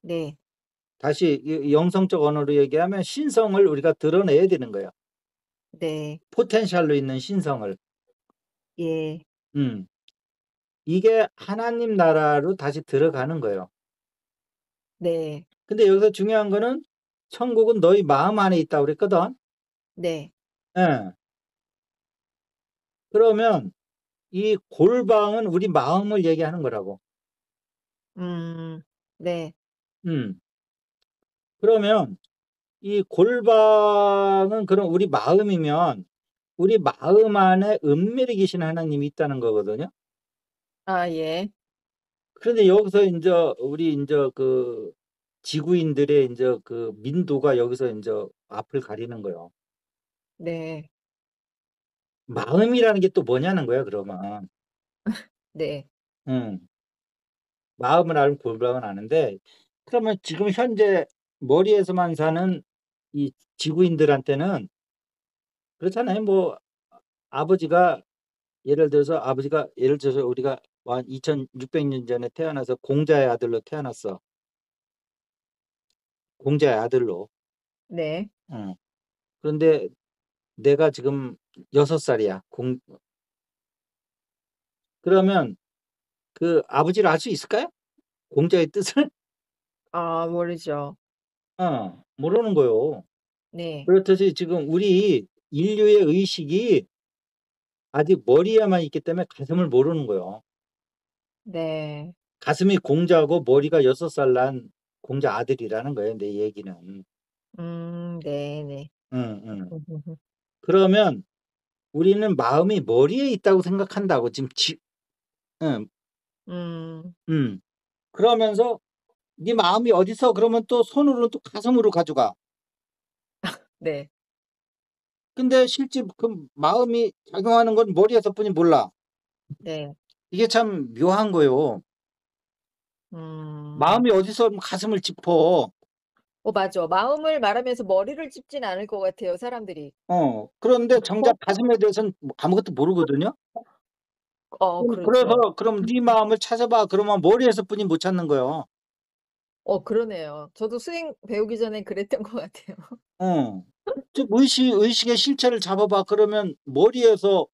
네. 다시 영성적 언어로 얘기하면 신성을 우리가 드러내야 되는 거예요. 네. 포텐셜로 있는 신성을. 예. 음. 이게 하나님 나라로 다시 들어가는 거예요. 네. 근데 여기서 중요한 거는 천국은 너희 마음 안에 있다고 그랬거든. 네. 예. 그러면 이 골방은 우리 마음을 얘기하는 거라고. 네. 음. 그러면 이 골방은 그럼 우리 마음이면 우리 마음 안에 은밀히 계신 하나님이 있다는 거거든요. 아, 예. 그런데 여기서 인제 우리 인제 그 지구인들의 인제 그 민도가 여기서 인제 앞을 가리는 거예요. 네. 마음이라는 게 또 뭐냐는 거야 그러면. 네. 음. 마음을 알면 골방은 아는데, 그러면 지금 현재 머리에서만 사는 이 지구인들한테는 그렇잖아요. 뭐 아버지가 예를 들어서 우리가 한 2,600년 전에 태어나서 공자의 아들로 태어났어. 공자의 아들로. 네. 어. 그런데 내가 지금 6살이야. 그러면 그 아버지를 알 수 있을까요? 공자의 뜻을? 아, 모르죠. 모르는 거요. 네. 그렇듯이 지금 우리 인류의 의식이 아직 머리에만 있기 때문에 가슴을 모르는 거예요. 네. 가슴이 공자고 머리가 6살 난 공자 아들이라는 거예요, 내 얘기는. 네네. 응. 그러면 우리는 마음이 머리에 있다고 생각한다고 지금 응. 음 그러면서 네 마음이 어디서 그러면 또 손으로 또 가슴으로 가져가. 네. 근데 실제 그 마음이 작용하는 건 머리에서뿐이 몰라. 네. 이게 참 묘한 거요. 음. 마음이 어디서 가슴을 짚어. 맞아. 마음을 말하면서 머리를 짚진 않을 것 같아요, 사람들이. 그런데 정작 가슴에 대해서는 뭐 아무것도 모르거든요. 그렇죠. 그래서 "그럼 네 마음을 찾아봐." 그러면 머리에서뿐이 못 찾는 거예요. 그러네요. 저도 수행 배우기 전엔 그랬던 것 같아요. 어. 즉 의식의 실체를 잡아봐. 그러면 머리에서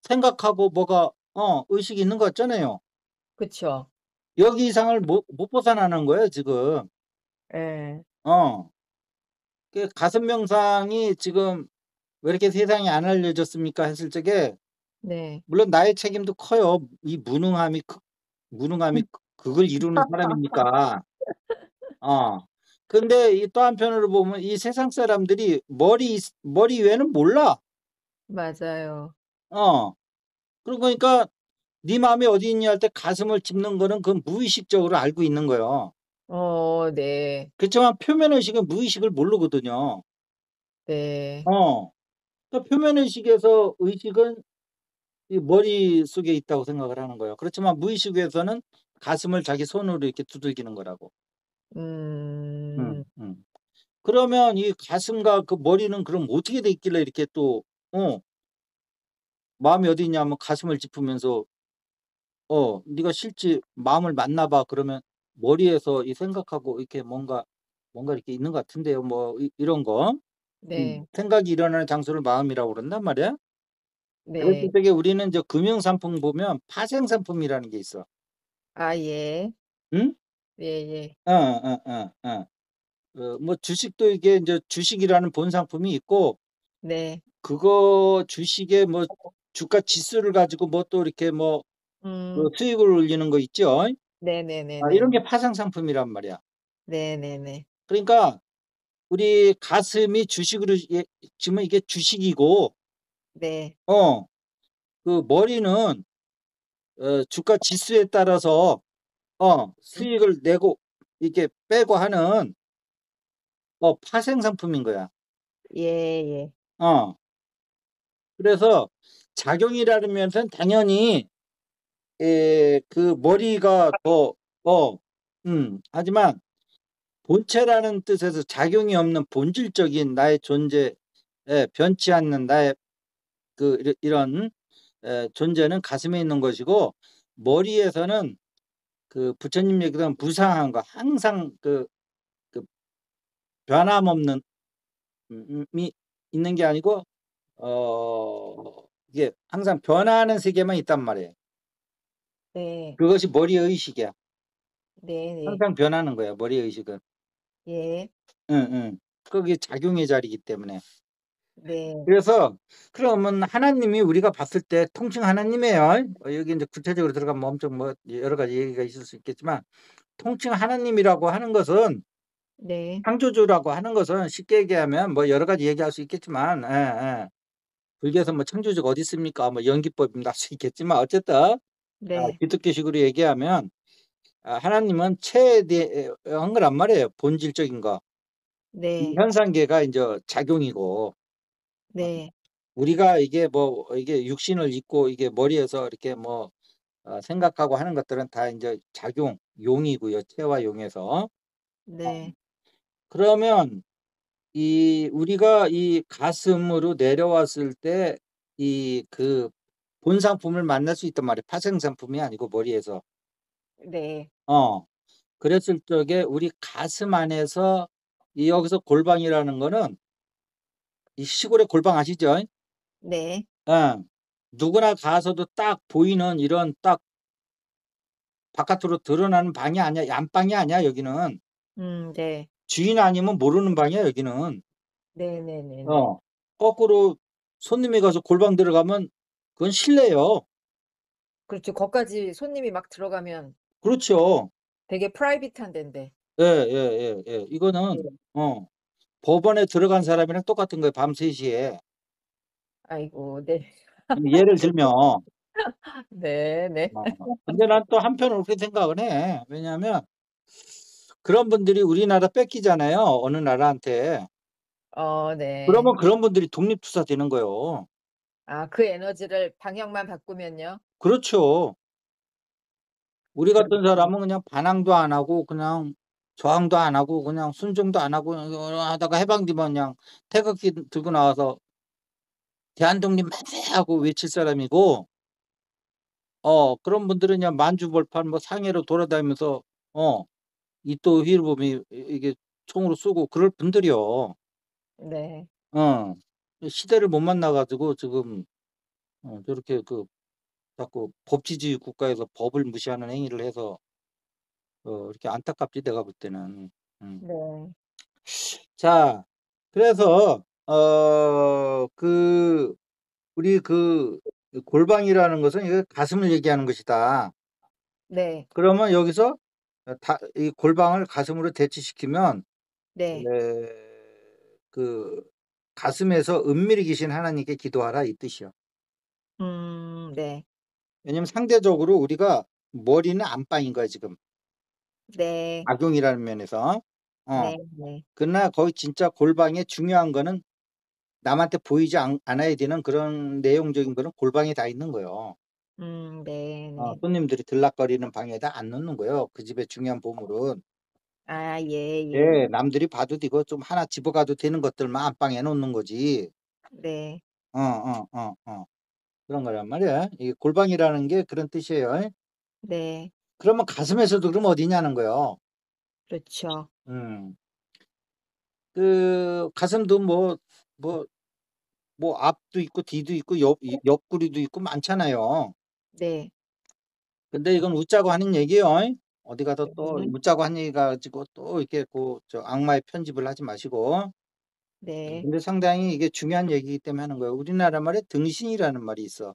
생각하고 뭐가 의식이 있는 것 같잖아요. 그쵸. 여기 이상을 못 벗어나는 거예요 지금. 예. 어. 그 가슴 명상이 지금 '왜 이렇게 세상에 안 알려졌습니까?' 했을 적에 네. 물론 나의 책임도 커요. 이 무능함이 극을 이루는 사람이니까. 어. 근데 이 또 한편으로 보면 이 세상 사람들이 머리 외에는 몰라. 맞아요. 어. 그러니까 "네 마음이 어디 있냐." 할 때 가슴을 짚는 거는 그건 무의식적으로 알고 있는 거예요. 네. 그렇지만 표면 의식은 무의식을 모르거든요. 네. 어. 그러니까 표면 의식에서 의식은 이 머릿속에 있다고 생각을 하는 거예요. 그렇지만 무의식에서는 가슴을 자기 손으로 이렇게 두들기는 거라고. 음. 그러면 이 가슴과 그 머리는 그럼 어떻게 돼 있길래 이렇게 또 어 마음이 어디 있냐면 가슴을 짚으면서 "네가 실제 마음을 만나 봐." 그러면 머리에서 이 생각하고 이렇게 뭔가 이렇게 있는 것 같은데요. 뭐 이런 거. 네. 생각이 일어나는 장소를 마음이라고 그런단 말이야. 그랬을 네. 적에 우리는 이제 금융 상품 보면 파생 상품이라는 게 있어. 아, 예. 응? 예예. 뭐 주식도 이게 인제 주식이라는 본 상품이 있고 네. 그거 주식의 뭐 주가 지수를 가지고 뭐 또 이렇게 뭐 그 음. 수익을 올리는 거 있죠? 이런 네네네네. 게 파생 상품이란 말이야. 네네네. 그러니까 우리 가슴이 주식으로 지금 이게 주식이고 네. 어 그 머리는 주가 지수에 따라서 음. 수익을 내고 이렇게 빼고 하는 파생 상품인 거야. 예예. 어. 그래서 작용이라는 면에서는 당연히 그 머리가 더 하지만 본체라는 뜻에서 작용이 없는 본질적인 나의 존재에 변치 않는 나의 그 이런 존재는 가슴에 있는 것이고 머리에서는 그 부처님 얘기던 무상한 거 항상 그 변함없는 이 있는 게 아니고 이게 항상 변화하는 세계만 있단 말이에요. 네. 그것이 머리 의식이야. 네네. 항상 변하는 거야, 머리 의식은. 예. 응응. 그게 작용의 자리이기 때문에. 네. 그래서 그러면 하나님이 우리가 봤을 때 통칭 하나님이에요. 여기 이제 구체적으로 들어가면 엄청 뭐 여러 가지 얘기가 있을 수 있겠지만 통칭 하나님이라고 하는 것은 네. 창조주라고 하는 것은 쉽게 얘기하면 뭐 여러 가지 얘기할 수 있겠지만 불교에서 뭐 창조주가 어디 있습니까? 뭐 연기법이 날 수 있겠지만 어쨌든 네. 기독교식으로 얘기하면 하나님은 최대한 거란 말이에요. 본질적인 거. 이 네. 현상계가 인제 작용이고 네. 우리가 이게 뭐 이게 육신을 입고 이게 머리에서 이렇게 뭐 생각하고 하는 것들은 다 인제 작용, 용이고요. 체와 용에서. 어 네. 그러면 우리가 이 가슴으로 내려왔을 때 그 본상품을 만날 수 있단 말이에요. 파생상품이 아니고 머리에서. 네. 어. 그랬을 적에 우리 가슴 안에서 여기서 골방이라는 거는 이 시골의 골방 아시죠? 네. 예. 누구나 가서도 딱 보이는 이런 딱 바깥으로 드러나는 방이 아니야. 안방이 아니야 여기는. 네. 주인 아니면 모르는 방이야 여기는. 네네네네. 어. 거꾸로 손님이 가서 골방 들어가면 그건 실내요. 그렇죠. 거기까지 손님이 막 들어가면 그렇죠. 되게 프라이빗한 데인데. 예예예예. 이거는 네. 어 법원에 들어간 사람이랑 똑같은 거예요 밤 3 시에. 아이고 네. 예를 들면 네네. 근데 난 또 한편으로 그렇게 생각을 해. 왜냐하면 그런 분들이 우리나라 뺏기잖아요, 어느 나라한테. 네. 그러면 그런 분들이 독립투사 되는 거예요. 아 그 에너지를 방향만 바꾸면요? 그렇죠. 우리 같은 그렇죠. 사람은 그냥 반항도 안 하고 그냥 저항도 안 하고 그냥 순종도 안 하고 하다가 해방되면 그냥 태극기 들고 나와서 "대한독립 만세!" 하고 외칠 사람이고 그런 분들은 그냥 만주벌판 뭐 상해로 돌아다니면서 이또 휘르범이 이게 총으로 쏘고 그럴 분들이요. 네. 어. 시대를 못 만나 가지고 지금 저렇게 자꾸 법치주의 국가에서 법을 무시하는 행위를 해서 이렇게 안타깝지 내가 볼 때는. 음. 네. 자 그래서 우리 골방이라는 것은 이게 가슴을 얘기하는 것이다. 네. 그러면 여기서 이 골방을 가슴으로 대치시키면 네. 그 가슴에서 은밀히 계신 하나님께 기도하라 이 뜻이요. 네. 왜냐면 상대적으로 우리가 머리는 안방인 거야 지금. 네. 악용이라는 면에서. 어. 네 네. 그러나 거기 진짜 골방의 중요한 거는 남한테 보이지 않아야 되는 그런 내용적인 거는 골방에 다 있는 거예요. 네네. 손님들이 들락거리는 방에다 안 놓는 거예요, 그 집의 중요한 보물은. 아 예예. 예. 남들이 봐도 되고 좀 하나 집어 가도 되는 것들만 안방에 놓는 거지. 네. 그런 거란 말이야. 이 골방이라는 게 그런 뜻이에요. 네. 그러면 가슴에서도 그럼 어디냐는 거예요. 그렇죠. 음. 그 가슴도 뭐 앞도 있고 뒤도 있고 옆구리도 있고 많잖아요. 네. 근데 이건 웃자고 하는 얘기예요. 어디 가서 또 네. 웃자고 한 얘기 가지고 또 이렇게 악마의 편집을 하지 마시고. 네. 근데 상당히 이게 중요한 얘기이기 때문에 하는 거예요. 우리나라 말에 등신이라는 말이 있어.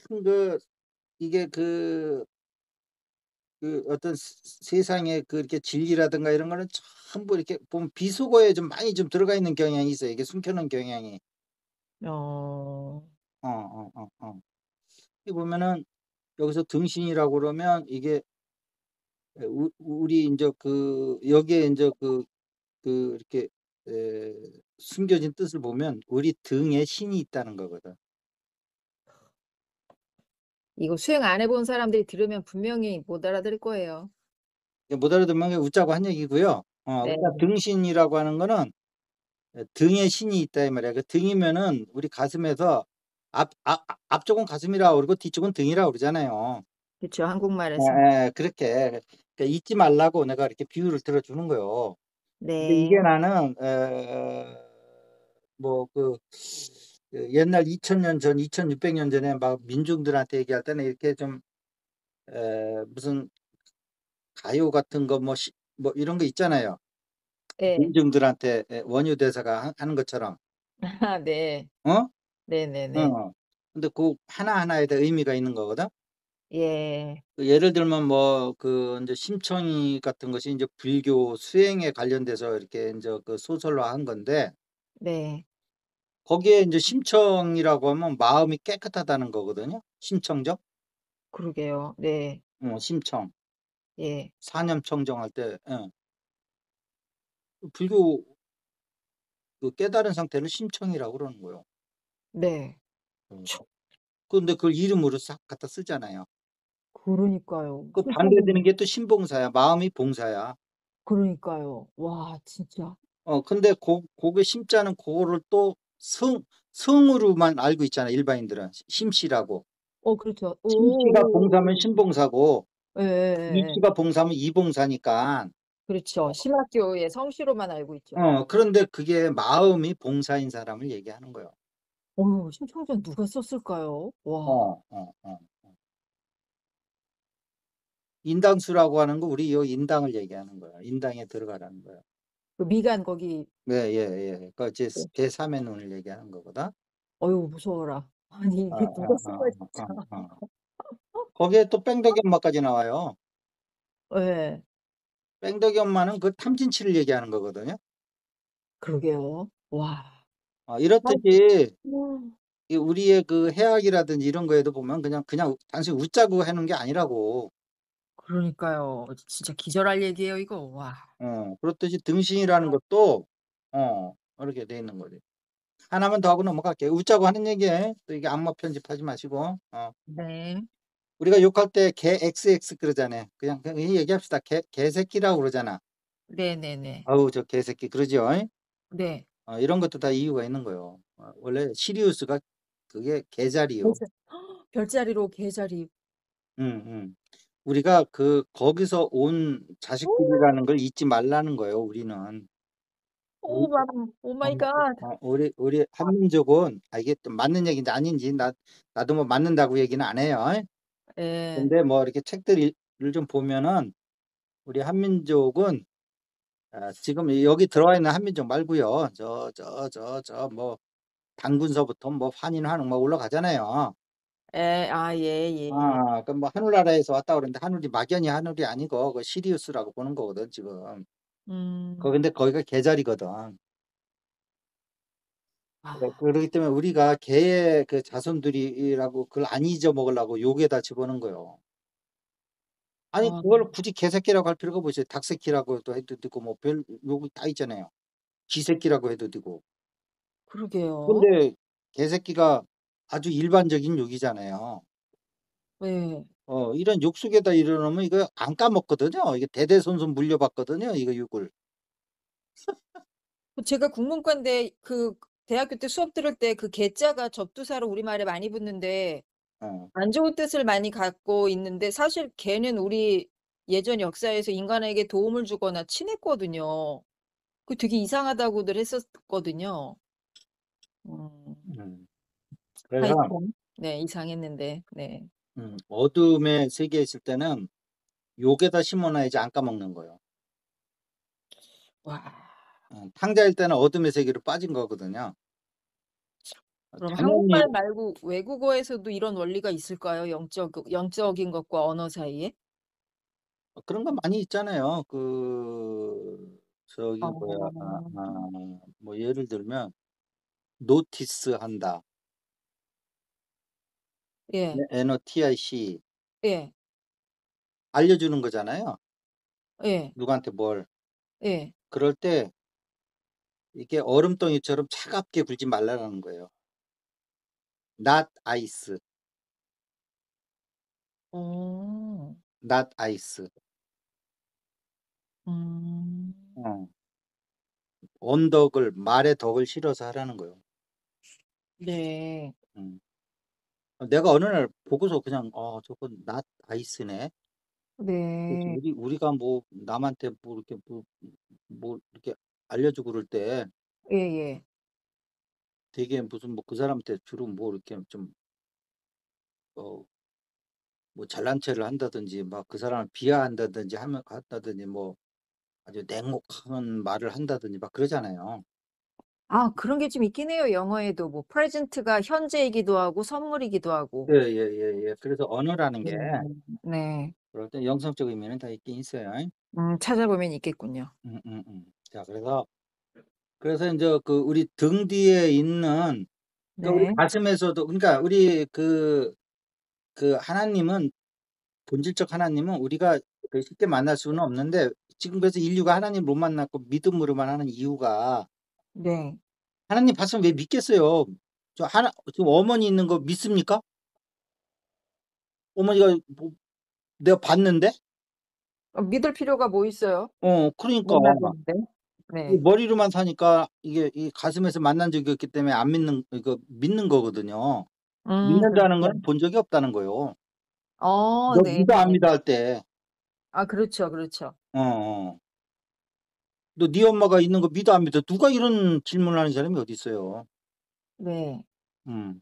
이게 어떤 세상의 이렇게 진리라든가 이런 거는 전부 이렇게 보면 비속어에 좀 많이 좀 들어가 있는 경향이 있어요. 이게 숨겨 놓은 경향이. 어. 이 보면은 여기서 등신이라고 그러면 이게 우 우리 인제 여기에 인제 이렇게 에 숨겨진 뜻을 보면 우리 등에 신이 있다는 거거든. 이거 수행 안 해본 사람들이 들으면 분명히 못 알아들을 거예요. 이게 못 알아들으면 그냥 웃자고 한 얘기고요. 네. 그러니까 등신이라고 하는 거는 등에 신이 있다 이 말이야. 그 등이면은 우리 가슴에서 앞쪽은 가슴이라고 그러고 뒤쪽은 등이라고 그러잖아요. 그쵸. 한국말에서. 예예. 그렇게 그러니까 잊지 말라고 내가 이렇게 비유를 들어 주는 거예요. 근데 이게 네. 나는 뭐 옛날 2000년 전 2600년 전에 막 민중들한테 얘기할 때는 이렇게 좀 무슨 가요 같은 거 뭐 이런 거 있잖아요. 예. 민중들한테 원효 대사가 하는 것처럼. 아 네. 어? 네네네. 어. 근데 하나하나에다 의미가 있는 거거든. 예. 예를 들면 뭐 인제 심청이 같은 것이 인제 불교 수행에 관련돼서 이렇게 인제 소설화한 건데 네. 거기에 인제 심청이라고 하면 마음이 깨끗하다는 거거든요. 심청정? 그러게요. 네. 심청. 예. 사념청정할 때 불교 깨달은 상태를 심청이라고 그러는 거예요. 네. 음. 근데 그걸 이름으로 싹 갖다 쓰잖아요. 그러니까요. 반대되는 심청정 게 또 신봉사야. 마음이 봉사야. 그러니까요. 와 진짜. 근데 고게 심자는 고거를 또 성으로만 알고 있잖아 일반인들은. 심씨라고. 그렇죠. 심씨가 봉사면 오오오오. 신봉사고 예예예예. 이씨가 봉사면 이봉사니까. 그렇죠. 심학교의 성씨로만 알고 있죠. 그런데 그게 마음이 봉사인 사람을 얘기하는 거예요. 심청전 누가 썼을까요? 어 와. 어 어. 인당수라고 하는 거 우리 요 인당을 얘기하는 거야. 인당에 들어가라는 거야. 그 미간 거기 네 예예. 네. 제3의 눈을 얘기하는 거거든. 어유 무서워라. 아니 이게 누가 쓴 거야 진짜. 거기에 또 뺑덕이 엄마까지 나와요. 예. 뺑덕이 엄마는 탐진치를 얘기하는 거거든요. 그러게요. 와. 아 이렇듯이 음. 이 우리의 해악이라든지 이런 거에도 보면 그냥 단순히 웃자고 하는 게 아니라고. 그러니까요. 진짜 기절할 얘기예요 이거. 와. 그렇듯이 등신이라는 것도 이렇게 돼 있는 거지. 하나만 더 하고 넘어갈게요. 웃자고 하는 얘기에 또 이게 악마 편집하지 마시고. 네. 우리가 욕할 때 개 XX 그러잖아요. 그냥 이 얘기합시다. 개새끼라고 그러잖아. 네네네. "아우 저 개새끼." 그러죠. 네. 이런 것도 다 이유가 있는 거예요. 원래 시리우스가 그게 개자리요. 별자 별자리로 개자리. 음음. 우리가 거기서 온 오. 자식들이라는 걸 잊지 말라는 거예요 우리는. 우리 오 어 마이 갓. 우리 한민족은 이게 또 맞는 얘기인지 아닌지 나도 뭐 맞는다고 얘기는 안 해요. 예. 근데 뭐 이렇게 책들 을 좀 보면은 우리 한민족은 지금 여기 들어와 있는 한민족 말고요. 뭐 단군서부터 뭐 환인, 환웅 뭐 올라가잖아요. 예. 아 예예예. 뭐 하늘나라에서 왔다 그러는데 하늘이 막연히 하늘이 아니고 시리우스라고 보는 거거든 지금. 음. 근데 거기가 계자리거든. 아 그러기 때문에 우리가 개의 자손들이라고 그걸 안 잊어먹으려고 욕에다 집어넣은 거예요. 아니 아 그걸 굳이 개새끼라고 할 필요가 뭐 있어요. 닭새끼라고도 해도 되고 뭐 별 욕이 다 있잖아요. 쥐새끼라고 해도 되고. 그러게요. 근데 개새끼가 아주 일반적인 욕이잖아요. 예. 이런 욕 속에다 이래 놓으면 이거 안 까먹거든요. 이게 대대손손 물려받거든요, 이거 욕을. 제가 국문과인데 그 대학교 때 수업 들을 때 그 계자가 접두사로 우리말에 많이 붙는데 어. 안 좋은 뜻을 많이 갖고 있는데 사실 개는 우리 예전 역사에서 인간에게 도움을 주거나 친했거든요. 그 되게 이상하다고들 했었거든요. 음. 음. 그래서 하여튼 네 이상했는데 네. 어둠의 세계에 있을 때는 욕에다 심어 놔야지 안 까먹는 거예요. 와. 탕자일 때는 어둠의 세계로 빠진 거거든요. 그럼 당연히 한국말 말고 외국어에서도 이런 원리가 있을까요? 영적인 것과 언어 사이에? 그런 거 많이 있잖아요. 그 저기 뭐야 어. 뭐 예를 들면 노티스한다. 예. NOTIC 예. 알려주는 거잖아요. 예. 누구한테 뭘. 예. 그럴 때 이게 얼음덩이처럼 차갑게 굴지 말라는 거예요. Not ice, 어. not ice. 음. 어. 언덕을 말의 덕을 실어서 하라는 거예요. 네. 음. 내가 어느 날 보고서 그냥 저건 not ice네. 그래서 네. 우리가 뭐 남한테 뭐 이렇게 뭐 이렇게 알려주고 그럴 때 예예. 되게 무슨 뭐 그 사람한테 주로 뭐 이렇게 좀 어 뭐 잘난 체를 한다든지 막 그 사람을 비하한다든지 하면 한다든지 뭐 아주 냉혹한 말을 한다든지 막 그러잖아요. 아 그런 게 좀 있긴 해요. 영어에도 뭐 프레젠트가 현재이기도 하고 선물이기도 하고. 예예예예. 그래서 언어라는 게 네. 그럴 때 영성적 의미는 다 있긴 있어요. 찾아보면 있겠군요. 자 그래서 인제 그 우리 등 뒤에 있는 그러니까 우리 네. 가슴에서도 그러니까 우리 그 하나님은 본질적 하나님은 우리가 그 쉽게 만날 수는 없는데 지금 그래서 인류가 하나님을 못 만났고 믿음으로만 하는 이유가 네. 하나님 봤으면 왜 믿겠어요. 지금 어머니 있는 거 믿습니까? 어머니가 뭐 내가 봤는데? 믿을 필요가 뭐 있어요? 그러니까. 만나뵀는데. 이 네. 머리로만 사니까 이게 이 가슴에서 만난 적이 없기 때문에 안 믿는 이거 믿는 거거든요. 믿는다는 그렇죠. 건 본 적이 없다는 거예요. "너 네. 믿어 안 믿어?" 할 때. 아 그렇죠, 그렇죠. 어어. "너 네 엄마가 있는 거 믿어 안 믿어?" 누가 이런 질문을 하는 사람이 어디 있어요. 네. 음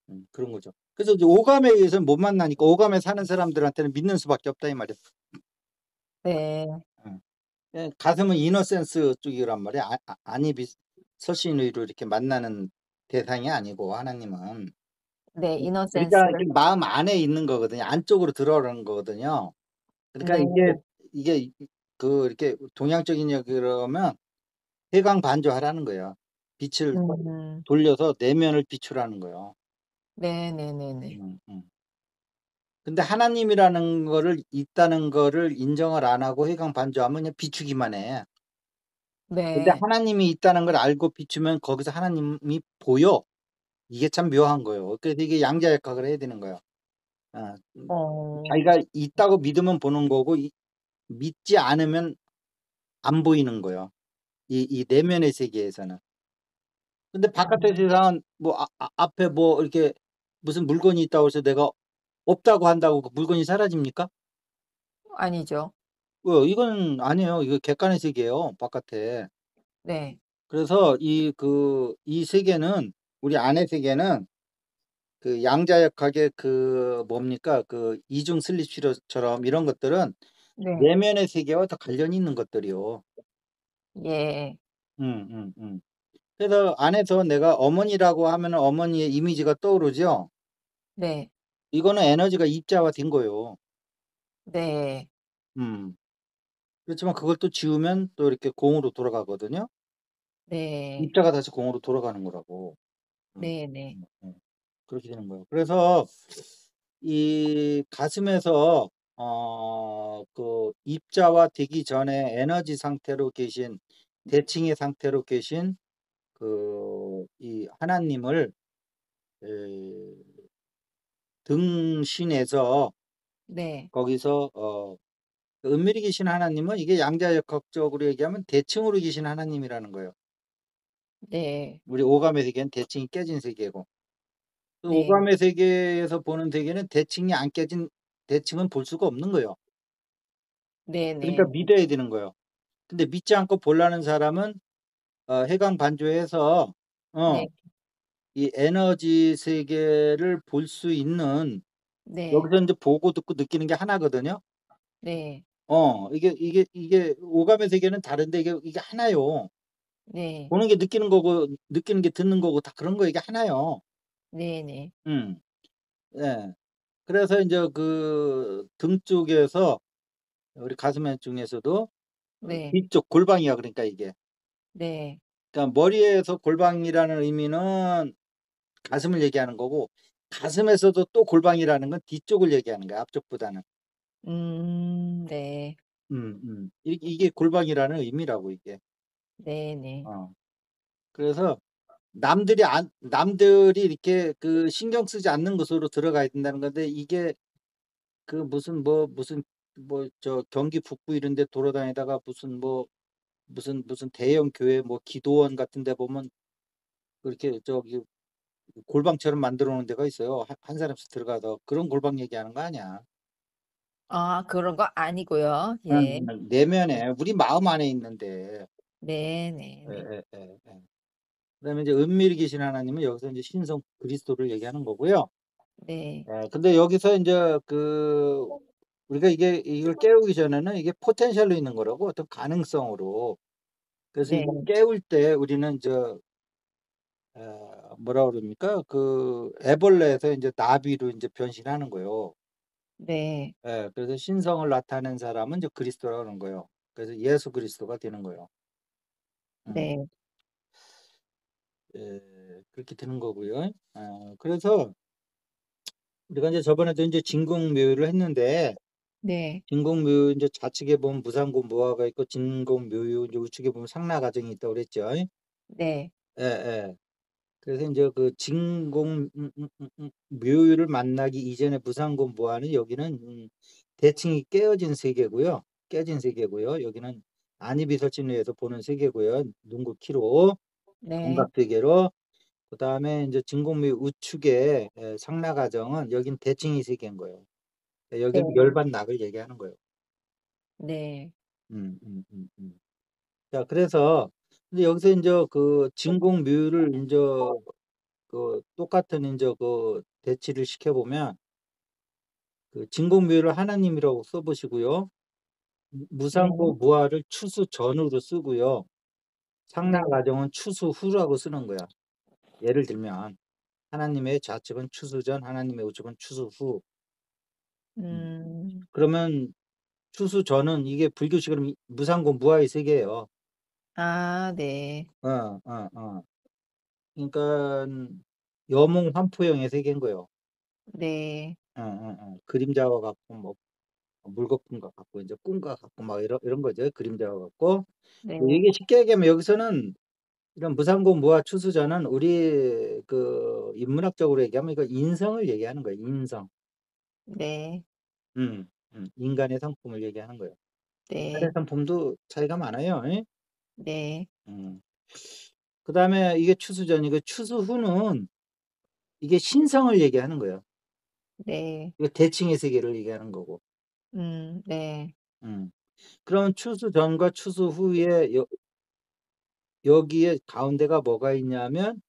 음 그런 거죠. 그래서 이제 오감에 의해서는 못 만나니까 오감에 사는 사람들한테는 믿는 수밖에 없다 이 말이에요. 네. 음. 예 가슴은 이너센스 쪽이란 말이에요. 안입이 설신의로 이렇게 만나는 대상이 아니고 하나님은. 네. 그러니까 이너센스를. 이렇게 마음 안에 있는 거거든요. 안쪽으로 들어가는 거거든요. 그러니까 네. 이게 이렇게 동양적인 그러면 회광반조하라는 거예요. 빛을 음. 돌려서 내면을 비추라는 거예요. 네네네네. 음. 근데 하나님이라는 거를 있다는 거를 인정을 안 하고 회광반조하면 그냥 비추기만 해. 근데 네. 하나님이 있다는 걸 알고 비추면 거기서 하나님이 보여. 이게 참 묘한 거예요. 그래서 이게 양자역학을 해야 되는 거예요. 어. 어. 자기가 있다고 믿으면 보는 거고 믿지 않으면 안 보이는 거예요. 이 내면의 세계에서는. 근데 바깥의 음. 세상은 뭐 앞에 뭐 이렇게 무슨 물건이 있다고 해서 내가 없다고 한다고 그 물건이 사라집니까? 아니죠. 이건 아니에요. 이거 객관의 세계예요, 바깥에. 네. 그래서 이 세계는 우리 안의 세계는 그 양자역학의 그 뭡니까? 그 이중 슬립시러처럼 이런 것들은 네. 내면의 세계와 더 관련이 있는 것들이요. 예. 음. 그래서 안에서 내가 어머니라고 하면은 어머니의 이미지가 떠오르죠. 네. 이거는 에너지가 입자화된 거예요. 네. 음. 그렇지만 그걸 또 지우면 또 이렇게 공으로 돌아가거든요. 네. 입자가 다시 공으로 돌아가는 거라고. 음. 네네. 그렇게 되는 거예요. 그래서 이 가슴에서 그 입자화되기 전에 에너지 상태로 계신 대칭의 상태로 계신 이 하나님을 에 등신해서 네. 거기서 은밀히 계신 하나님은 이게 양자역학적으로 얘기하면 대칭으로 계신 하나님이라는 거예요. 네. 우리 오감의 세계는 대칭이 깨진 세계고, 그 네. 오감의 세계에서 보는 세계는 대칭이 안 깨진, 대칭은 볼 수가 없는 거예요. 그러니까 네네. 믿어야 되는 거예요. 근데 믿지 않고 보려는 사람은 해강 반조해서 네. 이 에너지 세계를 볼 수 있는, 네. 여기서 이제 보고 듣고 느끼는 게 하나거든요. 네. 이게 오감의 세계는 다른데 이게 하나요. 네. 보는 게 느끼는 거고 느끼는 게 듣는 거고 다 그런 거, 이게 하나요. 네네. 음. 예. 그래서 인제 그 등 쪽에서 우리 가슴 중에서도 네. 뒤쪽 골방이야, 그러니까 이게. 네. 그러니까 머리에서 골방이라는 의미는 가슴을 얘기하는 거고, 가슴에서도 또 골방이라는 건 뒤쪽을 얘기하는 거야, 앞쪽보다는. 네. 이게 골방이라는 의미라고, 이게. 네네. 어. 그래서 남들이 이렇게 그 신경 쓰지 않는 곳으로 들어가야 된다는 건데, 이게 그 무슨 저 경기 북부 이런 데 돌아다니다가 무슨 대형 교회 기도원 같은 데 보면 그렇게 저기 골방처럼 만들어 놓은 데가 있어요. 한 사람씩 들어가서. 그런 골방 얘기하는 거 아니야. 아 그런 거 아니고요. 예. 네. 내면에 우리 마음 안에 있는데. 네네네. 예예예. 그다음에 이제 은밀히 계신 하나님은 여기서 이제 신성 그리스도를 얘기하는 거고요. 네. 예. 근데 여기서 인제 우리가 이걸 깨우기 전에는 이게 포텐셜로 있는 거라고, 어떤 가능성으로. 그래서 네. 이걸 깨울 때 우리는 뭐라 그럽니까? 애벌레에서 인제 나비로 인제 변신하는 거예요. 네. 예. 그래서 신성을 나타낸 사람은 이제 그리스도라 그러는 거예요. 그래서 예수 그리스도가 되는 거예요. 음. 네. 그렇게 되는 거고요. 그래서 우리가 인제 저번에도 인제 진공묘유를 했는데, 네. 진공묘유 인제 좌측에 보면 무상고 무아가 있고, 진공묘유 인제 우측에 보면 상나과정이 있다고 그랬죠. 네. 예예. 그래서 인제 그 묘유를 만나기 이전의 무상고 무아는, 여기는 대칭이 깨어진 세계고요. 깨진 세계고요. 여기는 안이비설진에 의해서 보는 세계고요. 눈과 키로 네. 감각 세계로. 그다음에 인제 진공묘유 우측에 상나과정은, 여긴 대칭이 세계인 거예요. 여기는 네. 열반 낙을 얘기하는 거예요. 네. 자, 그래서 근데 여기서 인제 그 진공묘유를 인제 똑같은 인제 대치를 시켜 보면, 그 진공묘유를 하나님이라고 써 보시고요. 네. 무상고 무아를 추수전으로 쓰고요. 네. 상나과정은 추수후라고 쓰는 거야. 예를 들면 하나님의 좌측은 추수전, 하나님의 우측은 추수후. 음. 음. 그러면 추수전은 이게 불교식으로 무상고 무아의 세계예요. 아 네. 어 어 어. 그러니깐 여몽환포형의 세계인 거예요. 네. 그림자와 같고 물거품과 같고 인제 꿈과 같고 막 이런 거죠. 그림자와 같고. 네. 얘기 쉽게 얘기하면 여기서는 이런 무상고 무아 추수자는 우리 인문학적으로 얘기하면 이거 인성을 얘기하는 거예요, 인성. 네. 인간의 성품을 얘기하는 거예요. 인간의 네. 성품도 차이가 많아요. 예? 네. 음. 그다음에 이게 추수전이고, 추수후는 이게 신성을 얘기하는 거예요. 네. 이거 대칭의 세계를 얘기하는 거고. 네. 음. 그럼 추수전과 추수후에 여기에 가운데가 뭐가 있냐면,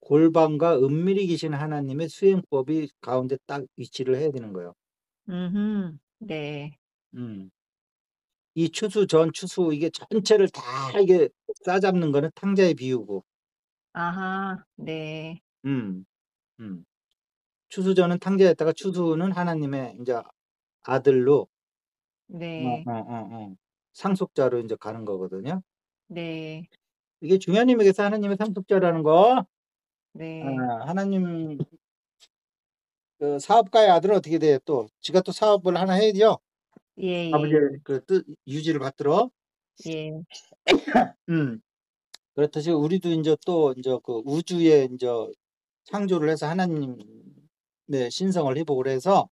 골방과 은밀히 계신 하나님의 수행법이 가운데 딱 위치를 해야 되는 거예요. 네. 음. 이 추수 전 추수 이게 전체를 다 이게 싸잡는 거는 탕자의 비유고. 아하. 네. 음. 음. 추수전은 탕자였다가 추수는 하나님의 인제 아들로 네. 상속자로 인제 가는 거거든요. 네. 이게 중요한 의미에서 하나님의 상속자라는 거. 네. 하나님 사업가의 아들은 어떻게 돼요 또? 지가 또 사업을 하나 해야죠. 예예예. 아버지의 그 뜻 유지를 받들어. 예. 음. 그렇듯이 우리도 인제 그 우주에 인제 창조를 해서 하나님의 신성을 회복을 해서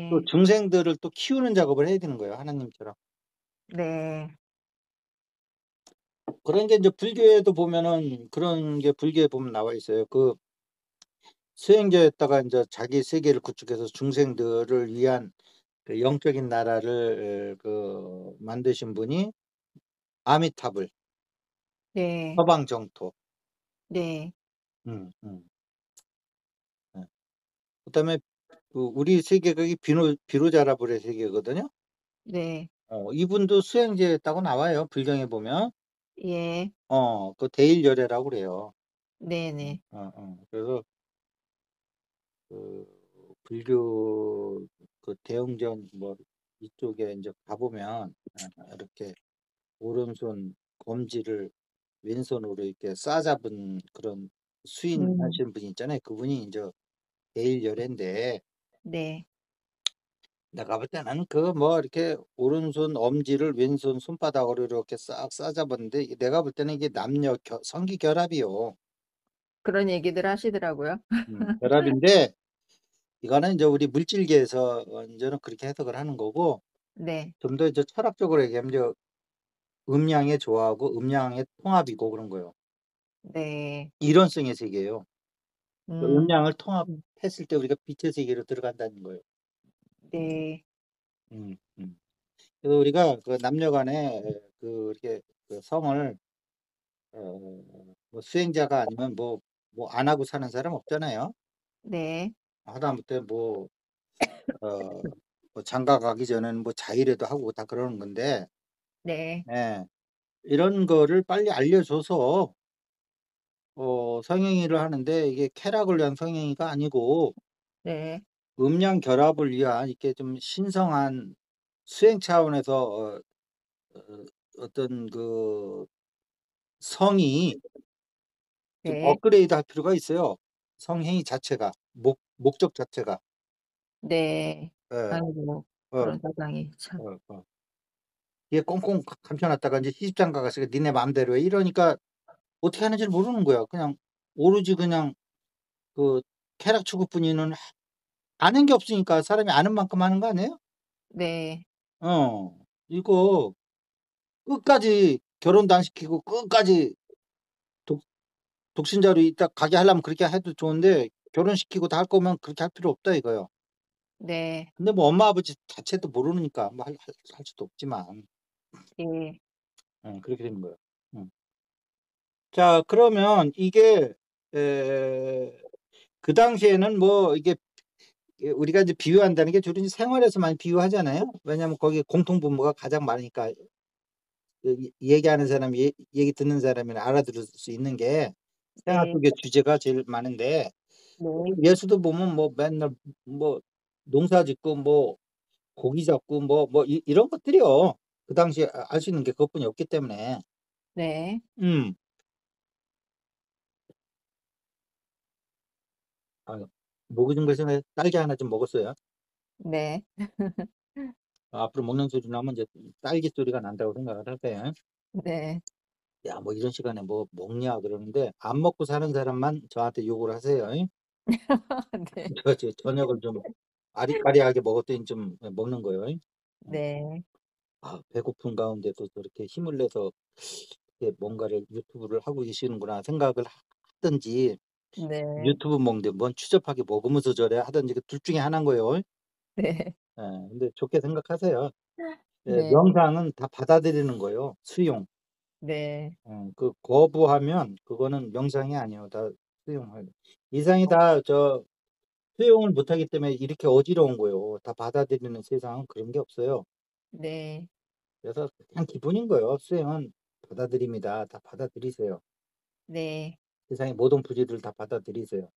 또 네. 중생들을 또 키우는 작업을 해야 되는 거예요, 하나님처럼. 네. 그런 게 인제 불교에도 보면은 그런 게 불교에 보면 나와 있어요. 그 수행자였다가 인제 자기 세계를 구축해서 중생들을 위한 그 영적인 나라를 만드신 분이 아미타불, 네. 서방 정토. 네. 음 음. 예. 그다음에 우리 세계가 이 비로자라불의 세계거든요. 네. 이분도 수행자였다고 나와요, 불경에 보면. 예. 그 대일열애라고 그래요. 네네. 그래서 그 불교 그 대웅전 뭐 이쪽에 인제 가 보면 이렇게 오른손 검지를 왼손으로 이렇게 싸잡은 그런 음. 수인하시는 분이 있잖아요. 그분이 인제 대일열애인데 네. 내가 볼 때는 그 뭐 이렇게 오른손 엄지를 왼손 손바닥으로 이렇게 싹 싸잡았는데 내가 볼 때는 이게 남녀 성기 결합이요. 그런 얘기들 하시더라고요. 결합인데 이거는 인제 우리 물질계에서 인제는 그렇게 해석을 하는 거고 네. 좀 더 이제 철학적으로 얘기하면 이제 음양의 조화하고 음양의 통합이고 그런 거예요. 네. 이론성의 세계예요. 그 음. 음양을 통합했을 때 우리가 빛의 세계로 들어간다는 거예요. 네. 음 음. 그래서 우리가 그 남녀 간에 이렇게 그 성을 뭐 수행자가 아니면 뭐 안 하고 사는 사람 없잖아요. 네. 하다못해 어 뭐 장가 가기 전에는 뭐 자의례도 하고 다 그러는 건데 네. 예. 이런 거를 빨리 알려줘서 성행위를 하는데 이게 쾌락을 위한 성행위가 아니고 네. 음양 결합을 위한 이렇게 좀 신성한 수행 차원에서 어 어떤 그 성이 좀 네. 업그레이드할 필요가 있어요. 성행위 자체가 목적 자체가. 네. 예. 아이고 어 그런 세상이 참. 어. 얘 꽁꽁 감춰 놨다가 인제 시집장가 가서 "니네 맘대로 해." 이러니까 어떻게 하는지를 모르는 거야. 그냥 오로지 그냥 그 쾌락 추구뿐이는 아는 게 없으니까 사람이 아는 만큼 하는 거 아니에요? 네. 어. 이거 끝까지 결혼도 안 시키고 끝까지 독 독신자로 있다 가게 하려면 그렇게 해도 좋은데 결혼시키고 다 할 거면 그렇게 할 필요 없다 이거예요. 네. 근데 뭐 엄마 아버지 자체도 모르니까 뭐 할 수도 없지만 예. 그렇게 되는 거예요. 음. 자 그러면 이게 에 그 당시에는 뭐 이게 우리가 이제 비유한다는 게 주로 이제 생활에서 많이 비유하잖아요. 왜냐하면 거기에 공통분모가 가장 많으니까 얘기하는 사람이 얘기 듣는 사람이나 알아들을 수 있는 게 생활 네. 속의 주제가 제일 많은데 네. 예수도 보면 뭐 맨날 뭐 농사 짓고 뭐 고기 잡고 뭐 이런 것들이요. 그 당시에 알 수 있는 게 그것뿐이 없기 때문에. 네. 음. 아유 목이 좀 그래서 딸기 하나 좀 먹었어요. 네. 앞으로 먹는 소리 나면 이제 딸기 소리가 난다고 생각을 하세요. 네. "야 뭐 이런 시간에 뭐 먹냐." 그러는데 안 먹고 사는 사람만 저한테 욕을 하세요. 네. 저 저녁을 좀 아리까리하게 먹었더니 좀 먹는 거예요. 음. 네. 배고픈 가운데도 저렇게 힘을 내서 이렇게 뭔가를 '유튜브를 하고 계시는구나.' 생각을 하든지 네. '유튜브 먹는데 뭔 추잡하게 먹으면서 저래.' 하든지 그 둘 중에 하나인 거예요. 네. 예. 근데 좋게 생각하세요. 예 네. 명상은 다 받아들이는 거예요, 수용. 네. 그 거부하면 그거는 명상이 아니에요. 다 수용하는. 이상이 어 다 수용을 못하기 때문에 이렇게 어지러운 거예요. 다 받아들이는 세상은 그런 게 없어요. 네. 그래서 그냥 기본인 거예요. 수행은 받아들입니다. 다 받아들이세요. 네. 세상의 모든 부지를 다 받아들이세요.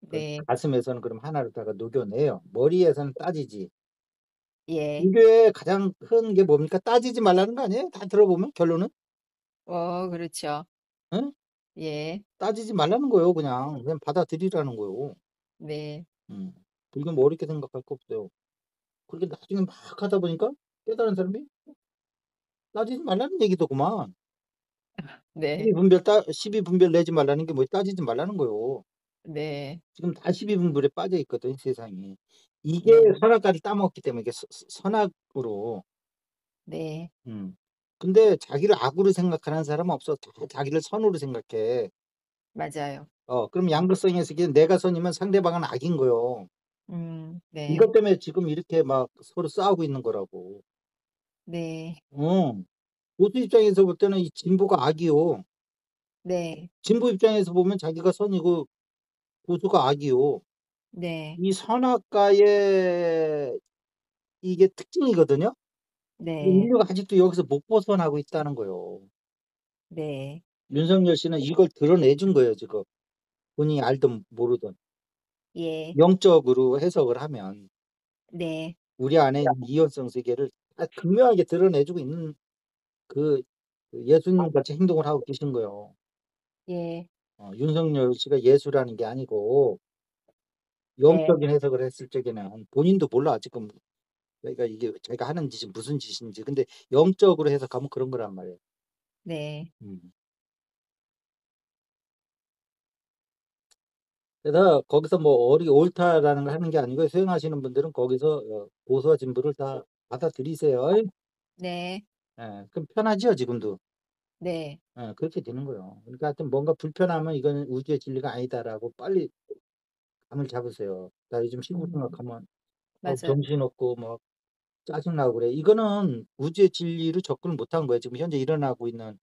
그 네. 가슴에서는 그럼 하나를 다가 녹여내요. 머리에서는 따지지. 예. 이게 가장 큰 게 뭡니까? 따지지 말라는 거 아니에요? 다 들어보면 결론은? 그렇죠. 응? 예. 따지지 말라는 거예요 그냥. 그냥 받아들이라는 거예요. 네. 음. 이게 뭐 어렵게 생각할 거 없어요. 그렇게 나중에 막 하다 보니까 깨달은 사람이 따지지 말라는 얘기더구만. 네. 시비 분별 내지 말라는 게 뭐 따지지 말라는 거예요. 네. 지금 다 시비 분별에 빠져 있거든 세상이. 이게 네. 선악과를 따먹기 때문에 이게 선악으로. 네. 음. 근데 자기를 악으로 생각하는 사람은 없어. 다 자기를 선으로 생각해. 맞아요. 그럼 양극성에서 이게 내가 선이면 상대방은 악인 거요. 네. 이것 때문에 지금 이렇게 막 서로 싸우고 있는 거라고. 네. 어. 보수 입장에서 볼 때는 이 진보가 악이요. 네. 진보 입장에서 보면 자기가 선이고 보수가 악이요. 네. 이 선악과의 이게 특징이거든요. 근데 네. 인류가 아직도 여기서 못 벗어나고 있다는 거요. 네. 윤석열 씨는 이걸 드러내 준 거예요 지금. 본인이 알든 모르든. 예. 영적으로 해석을 하면 네. 우리 안에 있는 이원성 세계를 다 극명하게 드러내 주고 있는 그 예수님 같이 행동을 하고 계신 거예요. 예. 윤석열 씨가 예수라는 게 아니고 네. 영적인 해석을 했을 적에는 본인도 몰라 지금 그러니까 이게 자기가 하는 짓이 무슨 짓인지. 근데 영적으로 해석하면 그런 거란 말이에요. 네. 음. 그래서 거기서 뭐 옳다라는 걸 하는 게 아니고 수행하시는 분들은 거기서 보수와 진보를 다 받아들이세요. 네. 예. 그럼 편하지요 지금도. 네. 예. 그렇게 되는 거예요. 그러니까 하여튼 뭔가 불편하면 '이거는 우주의 진리가 아니다.'라고 빨리 감을 잡으세요. 나 요즘 시국 음. 생각하면 맞아요. 정신없고 막 짜증나고 그래. 이거는 우주의 진리로 접근을 못한 거예요. 지금 현재 일어나고 있는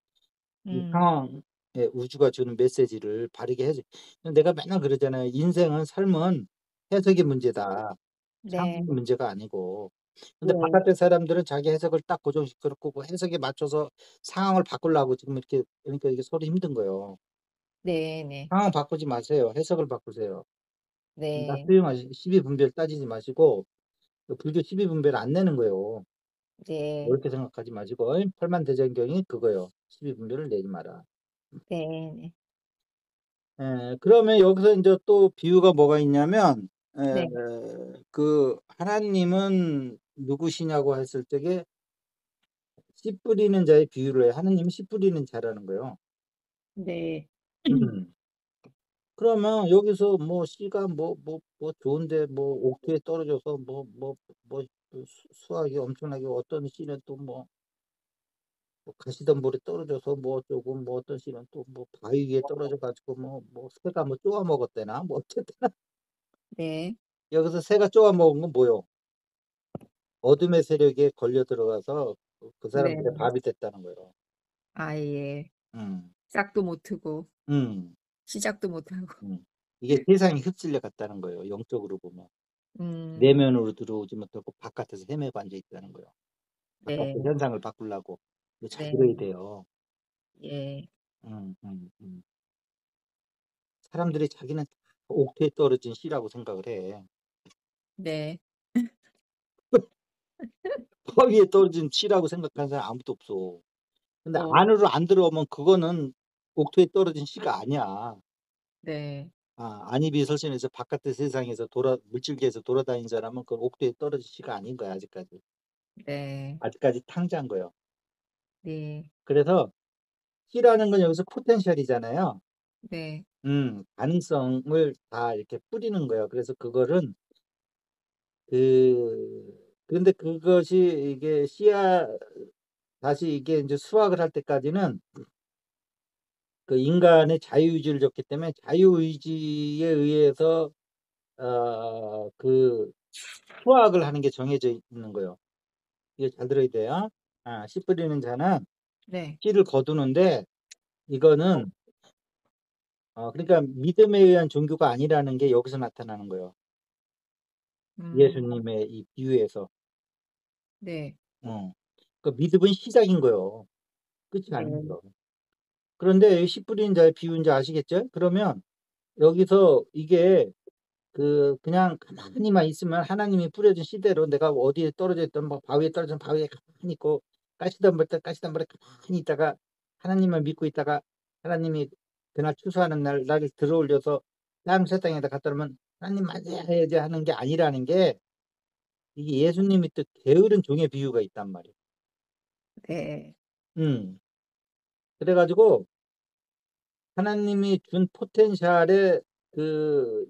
이 음. 상황에 우주가 주는 메시지를 바르게 해줘. 내가 맨날 그러잖아요. 인생은 삶은 해석의 문제다. 네. 상황의 문제가 아니고. 근데 네. 바깥의 사람들은 자기 해석을 딱 고정시켜 놓고 그 해석에 맞춰서 상황을 바꾸려고 지금 이렇게 그러니까 이게 서로 힘든 거예요. 네네. 상황 바꾸지 마세요. 해석을 바꾸세요. 나 네. 수용하시 시비분별 따지지 마시고 그 불교 시비분별 안 내는 거예요. 네. 옳게 생각하지 마시고 팔만대장경이 그거예요. 시비분별을 내지 마라. 네네. 예. 그러면 여기서 인제 또 비유가 뭐가 있냐면 네. 그 하나님은 누구시냐고 했을 적에 씨 뿌리는 자의 비유를 해요. 하나님은 씨 뿌리는 자라는 거예요. 네. 음. 그러면 여기서 뭐 씨가 좋은데 뭐 옥토에 떨어져서 그 수확이 엄청나게 어떤 씨는 또 가시덤불에 떨어져서 뭐 어쩌고 뭐 어떤 씨는 또 뭐 바위 위에 떨어져 가지고 새가 쪼아 먹었대나 뭐 어쨌든 네. 여기서 새가 쪼아 먹은 건 뭐요? 어둠의 세력에 걸려 들어가서 그 사람들의 네. 밥이 됐다는 거예요. 아예 음. 싹도 못 트고 음. 시작도 못 하고. 음. 이게 세상에 휩쓸려 갔다는 거예요, 영적으로 보면. 음. 내면으로 들어오지 못하고 바깥에서 헤매고 앉아 있다는 거예요. 바깥의 네. 현상을 바꾸려고. 이거 잘 들어야 네. 돼요. 예. 음 음 음. 사람들이 자기는 옥토에 떨어진 씨라고 생각을 해. 네. 바위에 떨어진 씨라고 생각하는 사람 아무도 없어. 근데 어. 안으로 안 들어오면 그거는 옥토에 떨어진 씨가 아니야. 네. 안입이 설신해서 바깥의 세상에서 물질계에서 돌아다닌 사람은 그 옥토에 떨어진 씨가 아닌 거야 아직까지. 네. 아직까지 탕자인 거예요. 네. 그래서 씨라는 건 여기서 포텐셜이잖아요. 네. 가능성을 다 이렇게 뿌리는 거예요. 그래서 그거는 그런데 그것이 이게 씨앗 다시 이게 인제 수확을 할 때까지는 그 인간의 자유의지를 줬기 때문에 자유의지에 의해서 그 수확을 하는 게 정해져 있는 거예요. 이게 잘 들어야 돼요. 씨 뿌리는 자는 네. 씨를 거두는데 이거는 그러니까 믿음에 의한 종교가 아니라는 게 여기서 나타나는 거예요. 음. 예수님의 이 비유에서. 네. 어. 그 믿음은 시작인 거예요. 끝이 아닌 네. 거죠. 그런데 씨 뿌리는 자의 비유인지 아시겠죠? 그러면 여기서 이게 그냥 가만히만 있으면 하나님이 뿌려준 씨대로 내가 어디에 떨어져 있든 바위에 떨어진 바위에 가만히 있고 가시덤불 때 가시덤불에 가만히 있다가 하나님을 믿고 있다가 하나님이 그날 추수하는 날 나를 들어올려서 다른 세상에다 갖다 놓으면 '하나님 맞이해야지.' 하는 게 아니라는 게 이게 예수님이 또 게으른 종의 비유가 있단 말이에요. 네. 음. 그래 가지고 하나님이 준 포텐셜에 그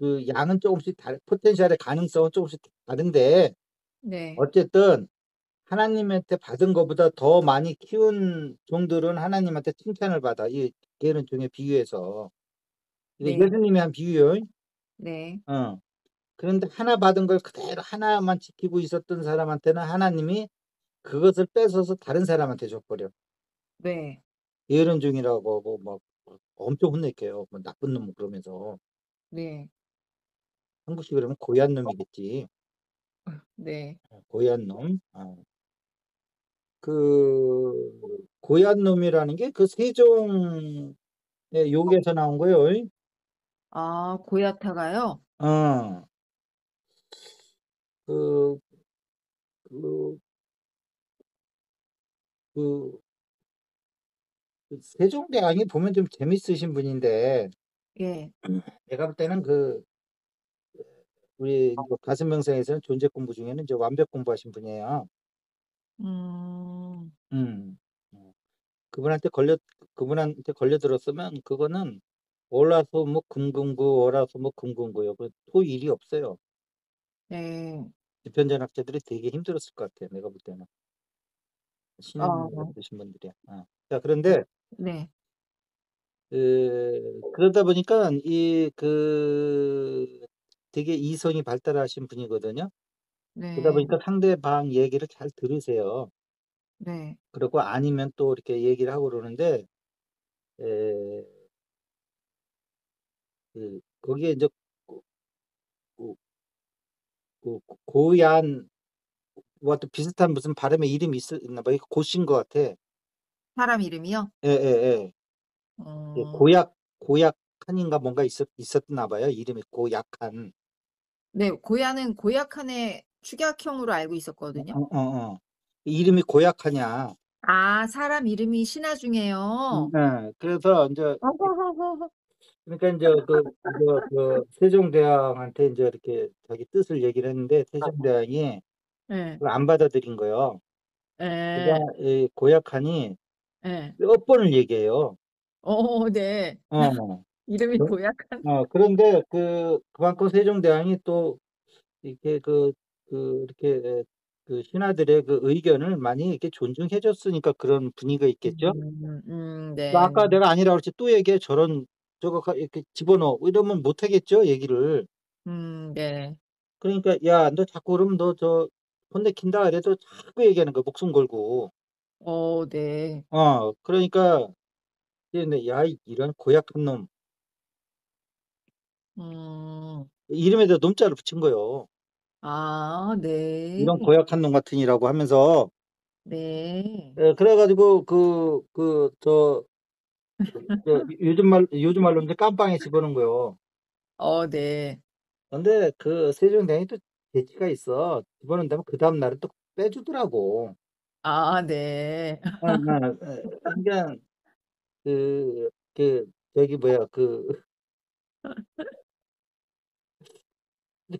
그 양은 조금씩 포텐셜의 가능성은 조금씩 다른데 네. 어쨌든 하나님한테 받은 것보다 더 많이 키운 종들은 하나님한테 칭찬을 받아. 이 게으른 종에 비유해서. 이거 네. 예수님이 한 비유요. 네. 어. 그런데 하나 받은 걸 그대로 하나만 지키고 있었던 사람한테는 하나님이 그것을 뺏어서 다른 사람한테 줘버려. 네. 게으른 종이라고 뭐 엄청 혼낼게요. 뭐 나쁜 놈 그러면서. 네. 한국식 그러면 고얀 놈이겠지. 네. 고얀 놈. 그 고얀 놈이라는 게 그 세종의 욕에서 나온 거예요. 아, 고야타가요? 어. 그 그 그 세종대왕이 보면 좀 재밌으신 분인데 예. 내가 볼 때는 그 우리 가슴명상에서는 존재 공부 중에는 이제 완벽 공부하신 분이에요. 음. 음. 어. 그분한테 걸려들었으면 그거는 월화수목 금금고 월화수목 금금고요. 그 토일이 없어요. 네. 집현전학자들이 되게 힘들었을 것 같아요. 내가 볼 때는. 신인을 어. 드신 분들이야. 자, 그런데 네. 그러다 보니까 되게 이성이 발달하신 분이거든요. 그러다 네. 보니까 상대방 얘기를 잘 들으세요. 네. 그리고 아니면 또 이렇게 얘기를 하고 그러는데 에, 거기에 이제 고, 고, 고얀 뭐 또 비슷한 무슨 발음의 이름이 있나 봐요. 고신 것 같아. 사람 이름이요? 예, 예, 예. 예, 어. 고약한인가 뭔가 있었나 봐요. 이름이 고약한. 네. 고야는 고약한의 축약형으로 알고 있었거든요. 이름이 고약하냐. 아, 사람 이름이 신화 중에요? 예. 그래서 이제 어허허허허. 그러니까 이제 그 세종대왕한테 이제 이렇게 자기 뜻을 얘기를 했는데 세종대왕이 예. 그걸 안 받아들인 거예요. 예. 그러니까 이 고약한이 예. 몇 번을 얘기해요. 네. 어. 이름이 그 고약한. 그런데 그만큼 세종대왕이 또 이렇게 이렇게 그 신하들의 그 의견을 많이 이렇게 존중해 줬으니까 그런 분위기가 있겠죠? 그 네. 아까 내가 아니라고 그랬지 또 얘기해. 저거 이렇게 집어넣어. 이러면 못 하겠죠, 얘기를. 네. 그러니까 야, 너 자꾸 그러면 너 혼내킨다 그래도 자꾸 얘기하는 거야, 목숨 걸고. 네. 그러니까 근데 야, 이런 고약한 놈. 음. 이름에다 놈자를 붙인 거예요. 아, 네. 이런 고약한 놈 같으니라고 하면서 네. 그래가지고 요즘 말로 이제 깜빵에 집어넣은 거요. 네. 근데 그 세종대왕이 또 재치가 있어. 집어넣는다면 그 다음 날은 또 빼주더라고. 아, 네. 그러니까 저기 뭐야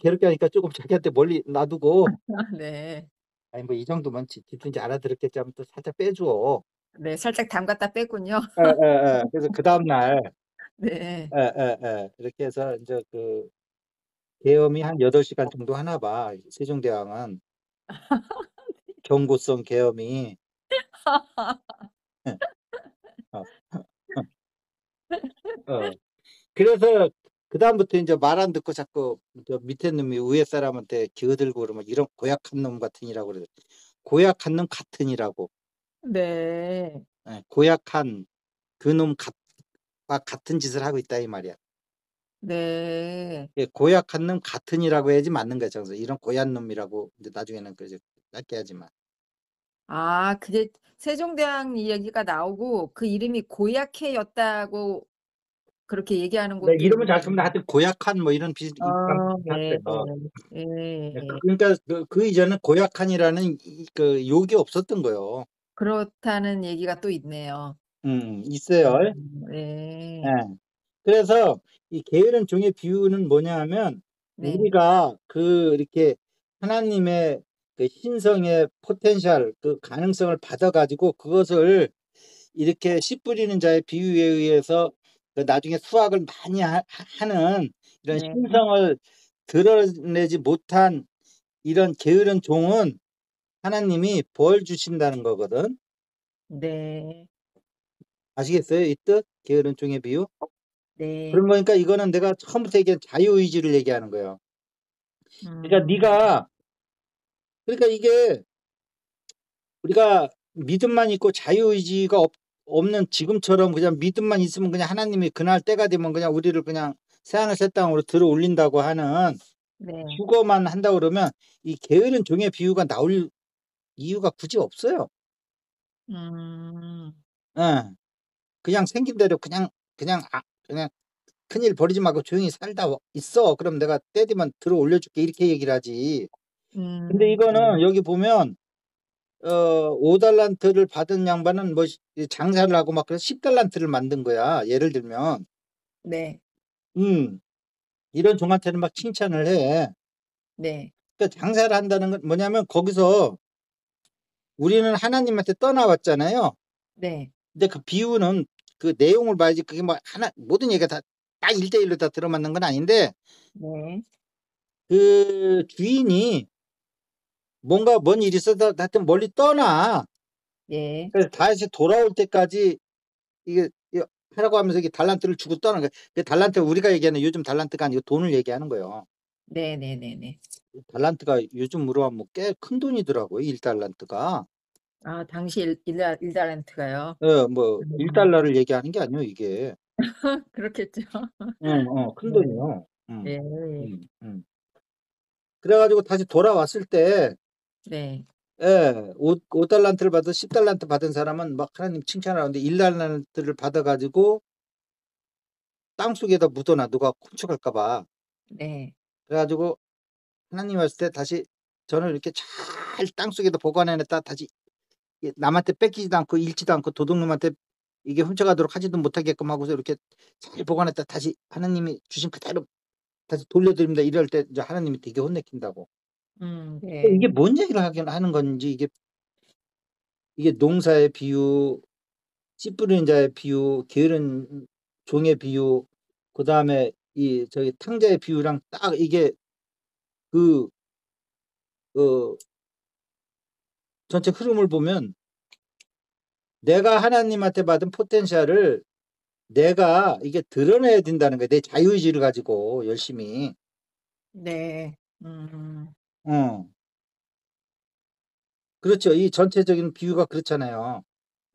괴롭게 하니까 조금 자기한테 멀리 놔두고 네. 아니 뭐 이 정도면 집든지 알아들었겠지 하면 또 살짝 빼줘. 네. 살짝 담갔다 뺐군요. 그래서 그 다음 날 네. 이렇게 해서 이제 계엄이 한 8시간 정도 하나 봐. 세종대왕은 경고성 계엄이. 어, 어. 그래서 그다음부터 이제 말 안 듣고 자꾸 저 밑에 놈이 위에 사람한테 기어들고 그러면 이런 고약한 놈 같으니라고 그래요. 고약한 놈 같으니라고. 네. 고약한 그놈 같은 짓을 하고 있다 이 말이야. 네. 예, 고약한 놈 같으니라고 해야지 맞는 거죠. 그래서 이런 고얀 놈이라고 이제 나중에는 그저 짧게 하지만. 아, 그게 세종대왕 이야기가 나오고 그 이름이 고약해였다고 그렇게 얘기하는 근데 것도 이름은 잘 있네요. 쓰면 하여튼 고약한 뭐 이런 이름이랑 네. 비슷하대요. 예. 그러니까 그 이전에 고약한이라는 그 욕이 없었던 거요. 그렇다는 얘기가 또 있네요. 있어요. 예. 네. 그래서 이 게으른 종의 비유는 뭐냐 하면 네. 우리가 이렇게 하나님의 그 신성의 포텐셜 그 가능성을 받아 가지고 그것을 이렇게 씨 뿌리는 자의 비유에 의해서 그 나중에 수확을 많이 하는 이런 네. 신성을 드러내지 못한 이런 게으른 종은 하나님이 벌 주신다는 거거든. 네. 아시겠어요? 이 뜻? 게으른 종의 비유? 네. 그런 거니까 이거는 내가 처음부터 얘기한 자유의지를 얘기하는 거예요. 그러니까 음. 네가 그러니까 이게 우리가 믿음만 있고 자유의지가 없는 지금처럼 그냥 믿음만 있으면 그냥 하나님이 그날 때가 되면 그냥 우리를 그냥 새하늘 새 땅으로 들어 올린다고 하는 네. 휴거만 한다고 그러면 이 게으른 종의 비유가 나올 이유가 굳이 없어요. 음. 예. 그냥 생긴 대로 그냥 큰일 벌이지 말고 조용히 살다 있어. 그럼 내가 때 되면 들어 올려줄게. 이렇게 얘기를 하지. 근데 네. 이거는 여기 보면 5달란트를 받은 양반은 뭐 장사를 하고 막 그래서 10달란트를 만든 거야. 예를 들면. 네. 이런 종한테는 막 칭찬을 해. 네. 그러니까 장사를 한다는 건 뭐냐면 거기서 우리는 하나님한테 떠나왔잖아요. 네. 근데 그 비유는 그 내용을 봐야지 그게 뭐 모든 얘기가 다 딱 1대1로 다 들어맞는 건 아닌데 네. 그 주인이 뭔가 뭔 일이 있어서 하여튼 멀리 떠나. 네. 그래서 다시 돌아올 때까지 이게 하라고 하면서 이게 달란트를 주고 떠나는 거예요. 그 달란트 우리가 얘기하는 요즘 달란트가 아니고 돈을 얘기하는 거예요. 네네네네. 달란트가 요즘으로 하면 꽤 큰 돈이더라고요. 1달란트가. 아, 당시 1달란트가요? 예, 뭐 음. 1달러를 얘기하는 게 아니에요, 이게. 그렇겠죠. 큰 네. 돈이요. 예. 음, 음. 그래가지고 다시 돌아왔을 때, 네. 예, 5달란트를 받아 10달란트 받은 사람은 막 하나님 칭찬하는데 1달란트를 받아가지고 땅 속에다 묻어놔. 누가 훔쳐갈까봐. 네. 그래가지고 하나님 왔을 때 다시 저는 이렇게 잘 땅 속에다 보관해놨다 다시 남한테 뺏기지도 않고 잃지도 않고 도둑놈한테 이게 훔쳐가도록 하지도 못하게끔 하고서 이렇게 잘 보관했다 다시 하나님이 주신 그대로 다시 돌려드립니다. 이럴 때 이제 하나님이 되게 혼내킨다고. 이게 네. 뭔 얘기를 하는 건지 이게 농사의 비유, 씨 뿌리는 자의 비유, 게으른 종의 비유, 그 다음에 이 저기 탕자의 비유랑 딱 이게 그 전체 흐름을 보면 내가 하나님한테 받은 포텐셜을 내가 이게 드러내야 된다는 거야. 내 자유의지를 가지고 열심히. 네. 음. 어. 그렇죠. 이 전체적인 비유가 그렇잖아요.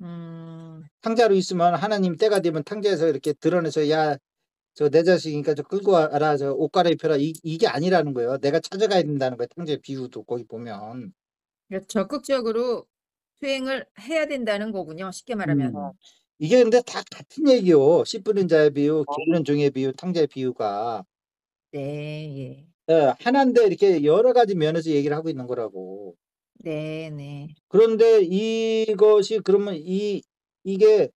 음. 탕자로 있으면 하나님 때가 되면 탕자에서 이렇게 드러내서 야, 저 내 자식이니까 저 끌고 와라, 저 옷 갈아입혀라. 이게 아니라는 거예요. 내가 찾아가야 된다는 거예요. 탕자의 비유도 거기 보면. 그러니까 적극적으로 수행을 해야 된다는 거군요, 쉽게 말하면. 이게 근데 다 같은 얘기요. 씨 뿌린 자의 비유, 게으른 종의 비유, 탕자의 비유가. 네. 예. 예, 하나인데 이렇게 여러 가지 면에서 얘기를 하고 있는 거라고. 네네. 그런데 이것이 그러면 이게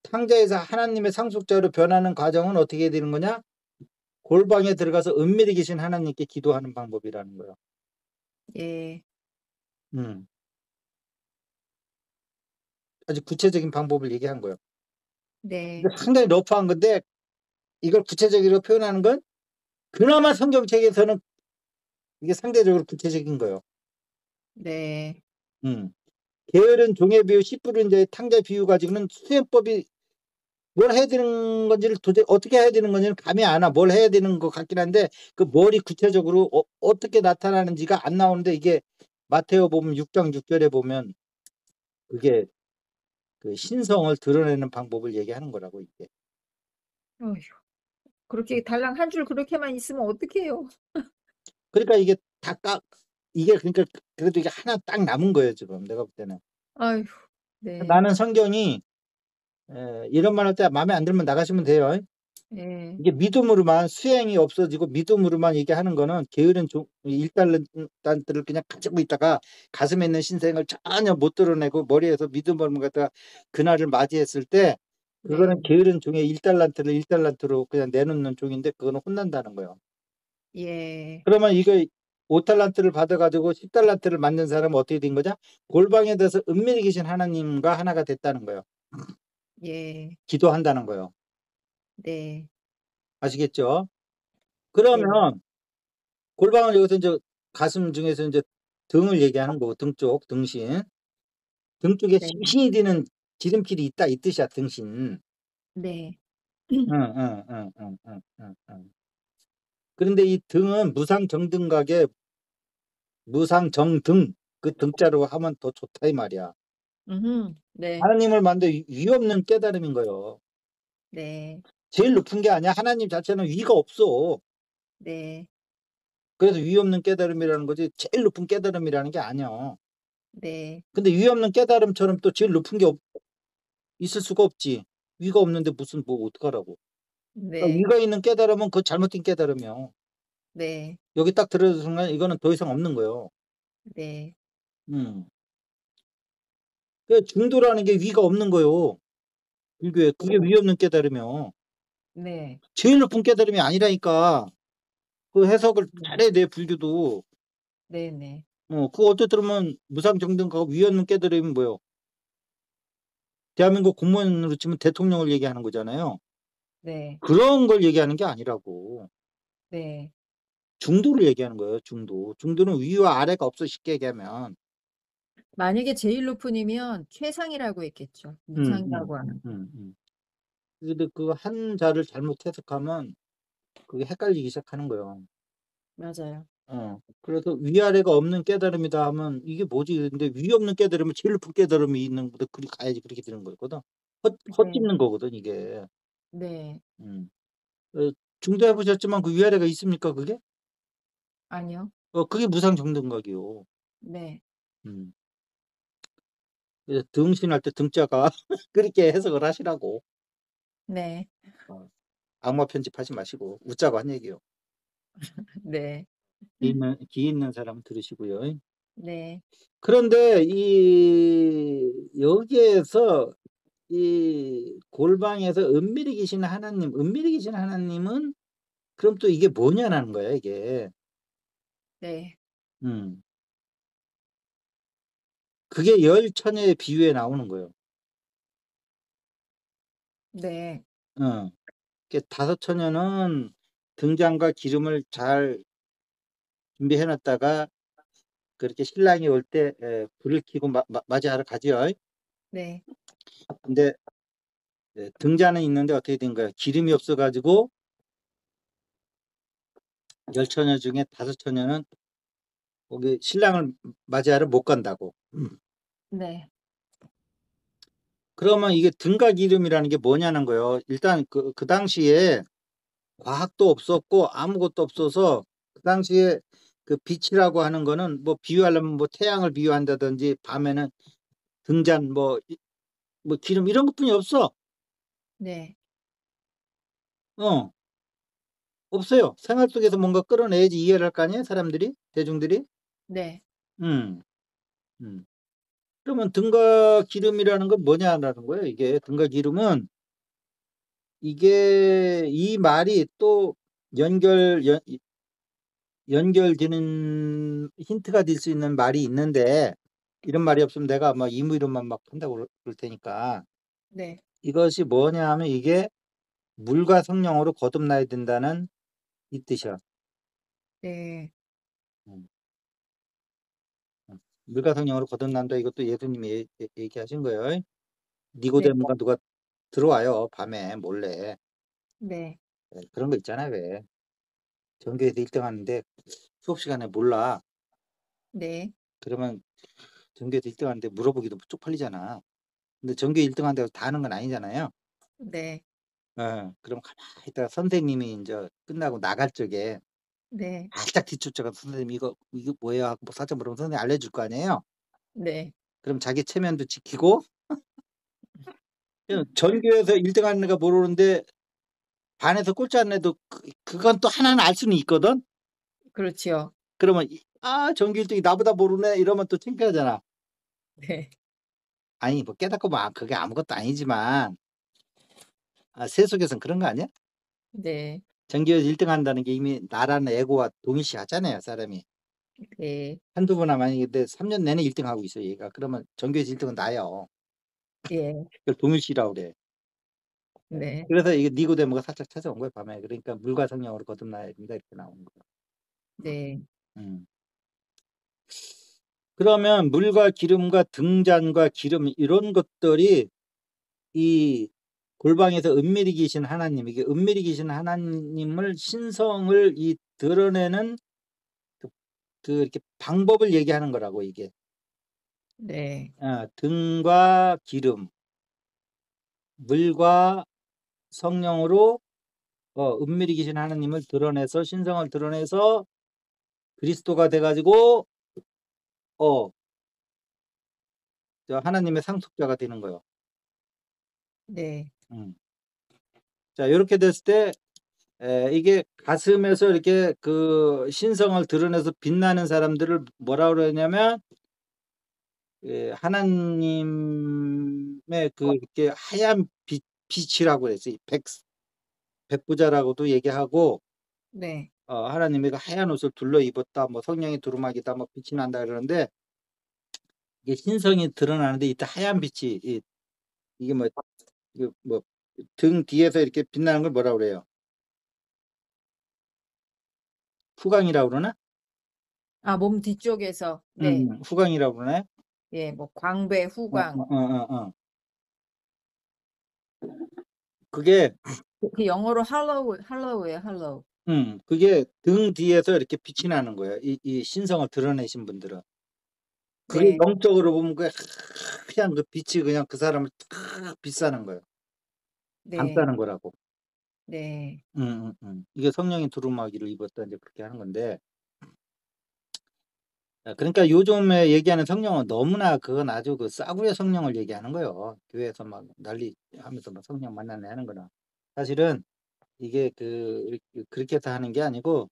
탕자에서 하나님의 상속자로 변하는 과정은 어떻게 되는 거냐? 골방에 들어가서 은밀히 계신 하나님께 기도하는 방법이라는 거예요. 예. 음. 아주 구체적인 방법을 얘기한 거예요. 네. 근데 상당히 러프한 건데 이걸 구체적으로 표현하는 건 그나마 성경책에서는 이게 상대적으로 구체적인 거예요. 네. 음. 게으른 종의 비유, 씨 뿌린 자의 탕자 비유 가지고는 수행법이 뭘 해야 되는 건지를 도대체 어떻게 해야 되는 건지는 감이 안 와. 뭘 해야 되는 것 같긴 한데 그 뭘이 구체적으로 어떻게 나타나는지가 안 나오는데 이게 마테오 보면 6장 6절에 보면 그게 그 신성을 드러내는 방법을 얘기하는 거라고 이게. 어휴. 그렇게 달랑 한 줄 그렇게만 있으면 어떡해요. 그러니까 이게 이게 그러니까 그래도 이게 하나 딱 남은 거예요 지금 내가 볼 때는. 아휴. 네. 나는 성경이 이런 말 할 때 마음에 안 들면 나가시면 돼요. 예. 이게 믿음으로만 수행이 없어지고 믿음으로만 얘기하는 거는 게으른 일달란트를 그냥 가지고 있다가 가슴에 있는 신생을 전혀 못 드러내고 머리에서 믿음으로 갖다가 그날을 맞이했을 때 네. 그거는 게으른 종의 일달란트를 일달란트로 그냥 내놓는 종인데 그거는 혼난다는 거예요. 예. 그러면 이거 5달란트를 받아가지고 10달란트를 만든 사람은 어떻게 된 거죠? 골방에 대해서 은밀히 계신 하나님과 하나가 됐다는 거예요. 예. 기도한다는 거예요. 네. 아시겠죠? 네. 그러면 골반은 여기서 인제 가슴 중에서 인제 등을 얘기하는 거고 등 쪽, 등신. 등 쪽에 네. 심신이 드는 지름길이 있다 이 뜻이야 등신. 네. 응응응응응응응. 그런데 이 등은 무상정등각에 무상정등 그 등자로 하면 더 좋다 이 말이야. 네. 하나님을 만든 위 없는 깨달음인 거예요. 네. 제일 높은 게 아니야. 하나님 자체는 위가 없어. 네. 그래서 위 없는 깨달음이라는 거지 제일 높은 깨달음이라는 게 아니야. 네. 근데 위 없는 깨달음처럼 또 제일 높은 게 있을 수가 없지. 위가 없는데 무슨 뭐 어떡하라고. 그러니까 네. 위가 있는 깨달음은 그거 잘못된 깨달음이야. 네. 여기 딱 들어서 순간 이거는 더 이상 없는 거예요. 네. 음. 그 중도라는 게 위가 없는 거예요. 불교에. 그게 위 없는 깨달음이요. 네. 제일 높은 깨달음이 아니라니까. 그 해석을 네. 잘해야 돼 불교도. 네네. 그거 어떻게 들으면 무상정등하고 위 없는 깨달음이 뭐예요? 대한민국 공무원으로 치면 대통령을 얘기하는 거잖아요. 네. 그런 걸 얘기하는 게 아니라고. 네. 중도를 얘기하는 거예요 중도. 중도는 위와 아래가 없어 쉽게 얘기하면. 만약에 제일 높은이면 최상이라고 했겠죠. 무상이라고 하는 거. 근데 그 한 자를 잘못 해석하면 그게 헷갈리기 시작하는 거예요. 맞아요. 그래서 위아래가 없는 깨달음이다 하면 이게 뭐지? 근데 위 없는 깨달음은 제일 높은 깨달음이 있는 거다. 그리 가야지 그렇게 되는 거거든. 네. 헛짓는 거거든 이게. 네. 음. 어 중도해 보셨지만 그 위아래가 있습니까 그게? 아니요. 그게 무상정등각이요. 네. 음. 그래서 등신할 때 등자가 그렇게 해석을 하시라고. 네. 어. 악마 편집하지 마시고 웃자고 한 얘기예요. 네. 귀 있는 사람은 들으시고요. 네. 그런데 이 여기에서 이 골방에서 은밀히 계신 하나님은 그럼 또 이게 뭐냐라는 거야 이게. 네. 음. 그게 열 처녀의 비유에 나오는 거예요. 네. 어. 그 다섯 처녀는 등잔과 기름을 잘 준비해 놨다가 그렇게 신랑이 올 때 불을 켜고 맞이하러 가지요. 네. 근데 등잔은 있는데 어떻게 된 거야? 기름이 없어 가지고 열 처녀 중에 다섯 처녀는 거기 신랑을 맞이하러 못 간다고. 네. 그러면 이게 등과 기름이라는 게 뭐냐는 거예요. 일단 그 당시에 과학도 없었고 아무것도 없어서 그 당시에 그 빛이라고 하는 거는 뭐 비유하려면 뭐 태양을 비유한다든지 밤에는 등잔 뭐 기름 이런 것뿐이 없어. 네. 어. 없어요. 생활 속에서 뭔가 끌어내야지 이해를 할 거 아니에요, 사람들이, 대중들이. 네. 음. 음. 그러면 등과 기름이라는 건 뭐냐라는 거예요. 이게 등과 기름은 이게 이 말이 또 연결 연 연결되는 힌트가 될 수 있는 말이 있는데 이런 말이 없으면 내가 막 이무이름만 막 한다고 그럴 테니까. 네. 이것이 뭐냐 하면 이게 물과 성령으로 거듭나야 된다는 이 뜻이야. 네. 음. 물과 성령으로 거듭난다 이것도 예수님이 얘기하신 거예요. 네. 니고데모가 누가 들어와요, 밤에 몰래. 네. 그런 거 있잖아요, 왜. 전교에서 1등 하는데 수업 시간에 몰라. 네. 그러면 전교에서 1등 하는데 물어보기도 쪽팔리잖아. 근데 전교 1등 한다고 다 아는 건 아니잖아요. 네. 그럼 가만히 있다가 선생님이 인제 끝나고 나갈 적에 네. 살짝 뒤쫓아가서 "선생님 이거 뭐예요?" 하고 뭐 살짝 물으면 선생님이 알려줄 거 아니에요. 네. 그럼 자기 체면도 지키고 그냥 전교에서 1등 하는 애가 모르는데 반에서 꼴찌하는 애도 그건 또 하나는 알 수는 있거든. 그렇지요. 그러면 '아 전교 1등이 나보다 모르네.' 이러면 또 창피하잖아. 네. 아니 뭐 깨닫고 뭐 그게 아무것도 아니지만 세속에선 그런 거 아니야? 네. 전교에서 1등 한다는 게 이미 나라는 에고와 동일시하잖아요, 사람이. 네. 한두 번 하면 근데 3년 내내 1등 하고 있어 얘가. 그러면 전교에서 1 등은 나예요. 예. 그걸 동일시라고 그래. 네. 그래서 이게 니고데모가 살짝 찾아온 거예요, 밤에. 그러니까 물과 성령으로 거듭나야 된다 이렇게 나오는 거예요. 네. 음. 그러면 물과 기름과 등잔과 기름 이런 것들이 이 골방에서 은밀히 계신 하나님, 이게 은밀히 계신 하나님을 신성을 이 드러내는 이렇게 방법을 얘기하는 거라고 이게. 네. 등과 기름, 물과 성령으로 은밀히 계신 하나님을 드러내서 신성을 드러내서 그리스도가 돼가지고 하나님의 상속자가 되는 거예요. 네. 자, 이렇게 됐을 때 이게 가슴에서 이렇게 그 신성을 드러내서 빛나는 사람들을 뭐라 그러냐면 하나님의 그 이렇게 하얀 빛이라고 그랬어요. 백부자라고도 얘기하고 네. 하나님의 그 하얀 옷을 둘러 입었다, 뭐 성령의 두루마기다, 뭐 빛이 난다 그러는데 이게 신성이 드러나는데 이때 하얀 빛이 이게 뭐 등 뒤에서 이렇게 빛나는 걸 뭐라 그래요? 후광이라고 그러나? 몸 뒤쪽에서. 네. 후광이라고 그러나요? 예, 뭐 광배, 후광. 그게 그 영어로 hallow예요, hallow. 그게 등 뒤에서 이렇게 빛이 나는 거예요. 이 신성을 드러내신 분들은. 그게 네. 영적으로 보면 그 하얀 그 빛이 그냥 그 사람을 탁 비싸는 거예요. 네. 감싸는 거라고. 네. 이게 성령의 두루마기를 입었다 이제 그렇게 하는 건데. 그러니까 요즘에 얘기하는 성령은 너무나 그건 아주 그 싸구려 성령을 얘기하는 거예요. 교회에서 막 난리 하면서 막 성령 만나네 하는 거나. 사실은 이게 그렇게 해서 하는 게 아니고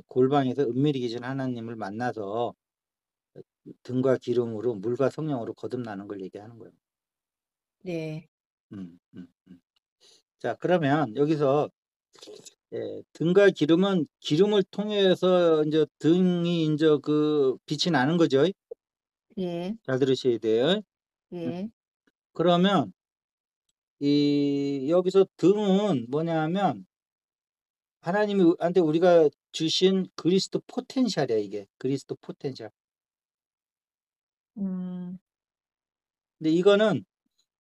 골방에서 은밀히 계신 하나님을 만나서 등과 기름으로 물과 성령으로 거듭나는 걸 얘기하는 거예요. 네. 자, 그러면 여기서 등과 기름은 기름을 통해서 이제 등이 이제 그 빛이 나는 거죠. 예. 잘 들으셔야 돼요. 예. 그러면 여기서 등은 뭐냐면 하나님한테 우리가 주신 그리스도 포텐셜이야, 이게. 그리스도 포텐셜. 음. 근데 이거는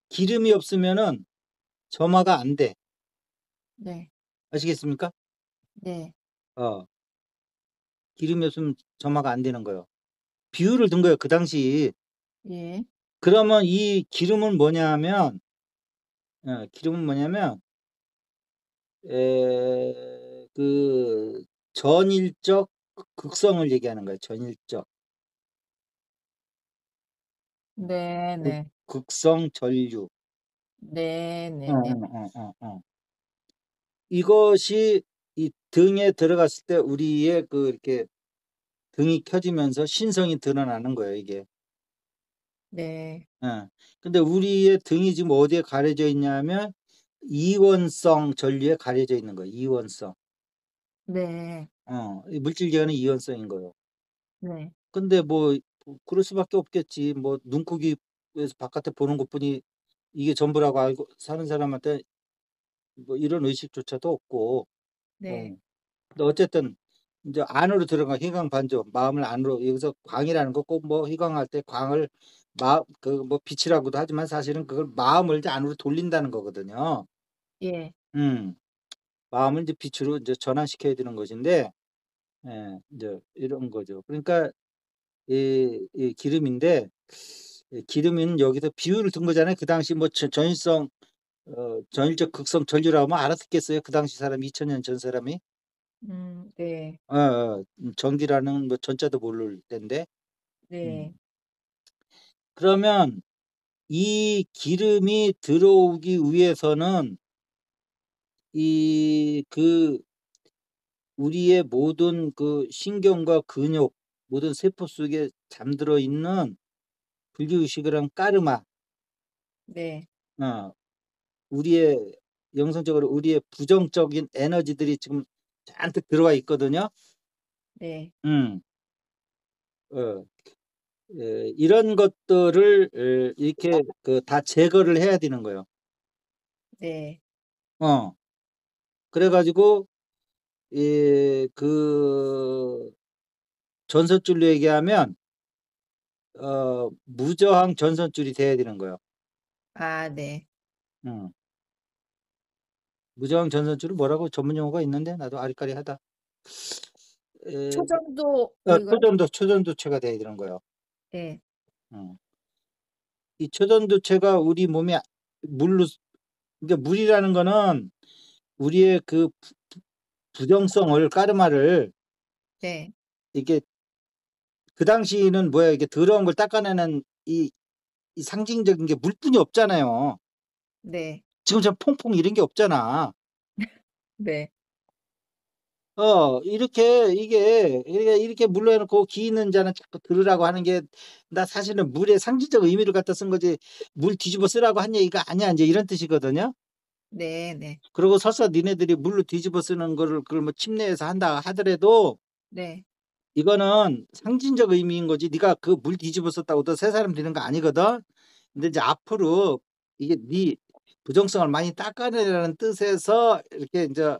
기름이 없으면은 점화가 안 돼. 네. 아시겠습니까? 네. 기름이 없으면 점화가 안 되는 거예요. 비유를 든 거예요, 그 당시. 예. 그러면 이 기름은 뭐냐면 그 전일적 극성을 얘기하는 거예요. 전일적 네, 네. 극성 전류. 네, 어, 네, 네. 어, 어, 어. 이것이 이 등에 들어갔을 때 우리의 이렇게 등이 켜지면서 신성이 드러나는 거예요, 이게. 네. 근데 우리의 등이 지금 어디에 가려져 있냐면 이원성 전류에 가려져 있는 거예요. 이원성. 네. 이 물질 기화는 이원성인 거예요. 네. 근데 뭐 그럴 수밖에 없겠지. 뭐 눈코기에서 바깥에 보는 것뿐이 이게 전부라고 알고 사는 사람한테 뭐 이런 의식조차도 없고. 네. 근데 어쨌든 이제 안으로 들어가 희광 반조, 마음을 안으로 여기서 광이라는 거 꼭 뭐 희광할 때 광을 뭐 빛이라고도 하지만 사실은 그걸 마음을 이제 안으로 돌린다는 거거든요. 예. 마음을 이제 빛으로 이제 전환시켜야 되는 것인데, 이제 이런 거죠. 그러니까 이 기름인데, 기름은 여기서 비유를 둔 거잖아요. 그 당시 뭐 전일성, 전일적 극성 전류라고 하면 알아듣겠어요. 그 당시 사람 2000년 전 사람이. 네. 전기라는 뭐 전자도 모를 때인데. 네. 그러면 이 기름이 들어오기 위해서는 우리의 모든 그 신경과 근육, 모든 세포 속에 잠들어 있는 불교의식을 한 까르마, 네. 우리의 영성적으로 우리의 부정적인 에너지들이 지금 잔뜩 들어와 있거든요. 네. 음, 어, 이런 것들을 이렇게 다 제거를 해야 되는 거예요. 네. 어. 그래 가지고 그 전선줄로 얘기하면 무저항 전선줄이 돼야 되는 거예요. 아 네. 음. 무저항 전선줄은 뭐라고 전문 용어가 있는데 나도 아리까리하다. 에 초전도인가요? 초전도체가 돼야 되는 거예요. 네. 음. 이 초전도체가 우리 몸에 물로 그러니까 물이라는 거는 우리의 그 부정성을 까르마를 네. 이게 그 당시에는 뭐야 이게 더러운 걸 닦아내는 이 상징적인 게 물뿐이 없잖아요. 네. 지금처럼 퐁퐁 이런 게 없잖아. 네. 이렇게 물로 해 놓고 기 있는 자는 자꾸 들으라고 하는 게 나 사실은 물의 상징적 의미를 갖다 쓴 거지 물 뒤집어 쓰라고 한 얘기가 아니야 인제 이런 뜻이거든요. 네 네. 그리고 설사 니네들이 물로 뒤집어 쓰는 거를 그걸 뭐 침례에서 한다 하더라도 네. 이거는 상징적 의미인 거지 네가 그 물 뒤집어 썼다고 너 새 사람 되는 거 아니거든. 근데 이제 앞으로 이게 네 부정성을 많이 닦아내라는 뜻에서 이렇게 인제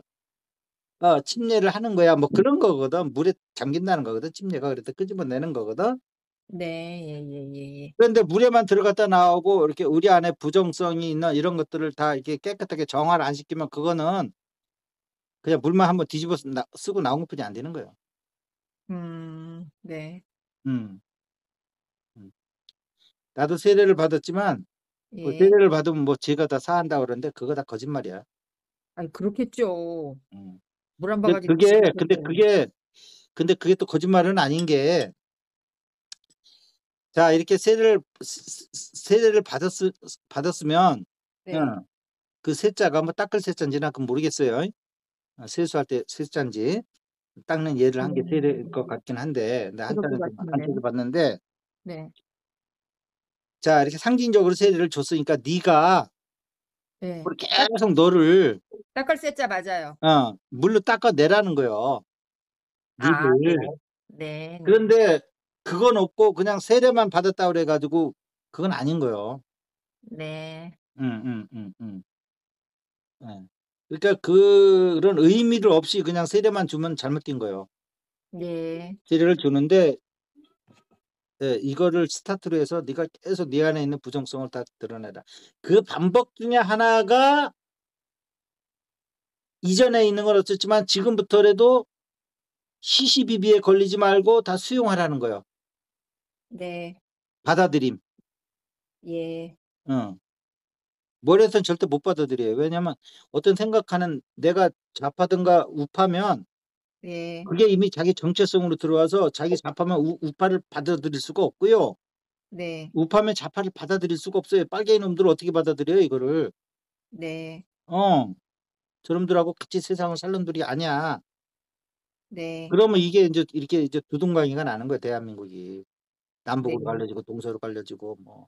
침례를 하는 거야. 뭐 그런 거거든. 물에 잠긴다는 거거든 침례가. 그래서 끄집어내는 거거든. 네. 예예예예. 그런데 물에만 들어갔다 나오고 이렇게 우리 안에 부정성이 있는 이런 것들을 다 이렇게 깨끗하게 정화를 안 시키면 그거는 그냥 물만 한번 뒤집어 쓰고 나온 것뿐이 안 되는 거예요. 네. 음. 음. 나도 세례를 받았지만 뭐 예. 세례를 받으면 뭐 죄가 다 사한다고 그러는데 그거 다 거짓말이야. 아이 그렇겠죠. 음. 물 한 근데 바가지 넣지 그게 근데 못해도. 그게 근데 그게 또 거짓말은 아닌 게 자 이렇게 세례를 받았으면 네. 어 그 세자가 뭐 닦을 세자인지 난 그건 모르겠어요. 세수할 때 세자인지 닦는 예를 한 게 세례일 것 음. 같긴 한데 근데 그럴 것 한자는 좀 안 같은데. 찾아봤는데 네. 자 이렇게 상징적으로 세례를 줬으니까 네가 예. 앞으로 계속 너를 닦을 세자 맞아요. 물로 닦아내라는 거예요, 아 네. 니를. 네네. 그런데 그건 없고 그냥 세례만 받았다 그래 가지고 그건 아닌 거예요. 네. 예. 그러니까 그런 의미를 없이 그냥 세례만 주면 잘못된 거예요. 네. 세례를 주는데 이거를 스타트로 해서 네가 계속 네 안에 있는 부정성을 다 드러내라. 그 반복 중에 하나가 이전에 있는 건 어쨌지만 지금부터라도 시시비비에 걸리지 말고 다 수용하라는 거예요. 네. 받아들임. 예. 어. 머리에서는 절대 못 받아들여요. 왜냐면 어떤 생각하는 내가 좌파든가 우파면 예. 그게 이미 자기 정체성으로 들어와서 자기 좌파면 우파를 받아들일 수가 없고요. 네. 우파면 좌파를 받아들일 수가 없어요. 빨갱이 놈들을 어떻게 받아들여요 이거를. 네. 어. 저놈들하고 같이 세상을 살 놈들이 아니야. 네. 그러면 이게 인제 이렇게 이제 두둥강이가 나는 거야 대한민국이. 네. 남북으로 갈라지고 동서로 갈라지고 뭐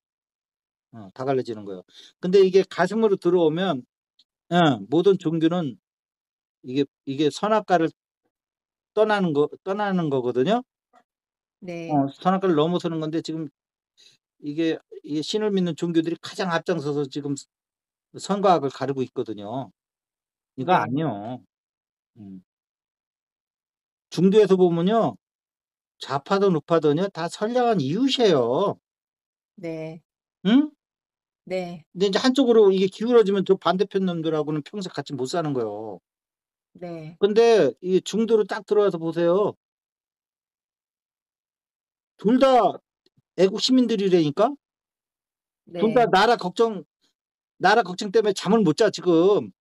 다 갈라지는 거예요. 근데 이게 가슴으로 들어오면 모든 종교는 이게 선악과를 떠나는 거거든요. 네. 선악과를 넘어서는 건데 지금 이게 신을 믿는 종교들이 가장 앞장서서 지금 선과 악을 가르고 있거든요. 이거 네. 아니요. 음. 중도에서 보면요. 좌파든 우파든요 다 선량한 이웃이에요. 네. 응? 네. 근데 인제 한쪽으로 이게 기울어지면 저 반대편 놈들하고는 평생 같이 못 사는 거예요. 네. 근데 이 중도로 딱 들어와서 보세요. 둘 다 애국 시민들이라니까? 둘 다 네. 나라 걱정 때문에 잠을 못 자 지금.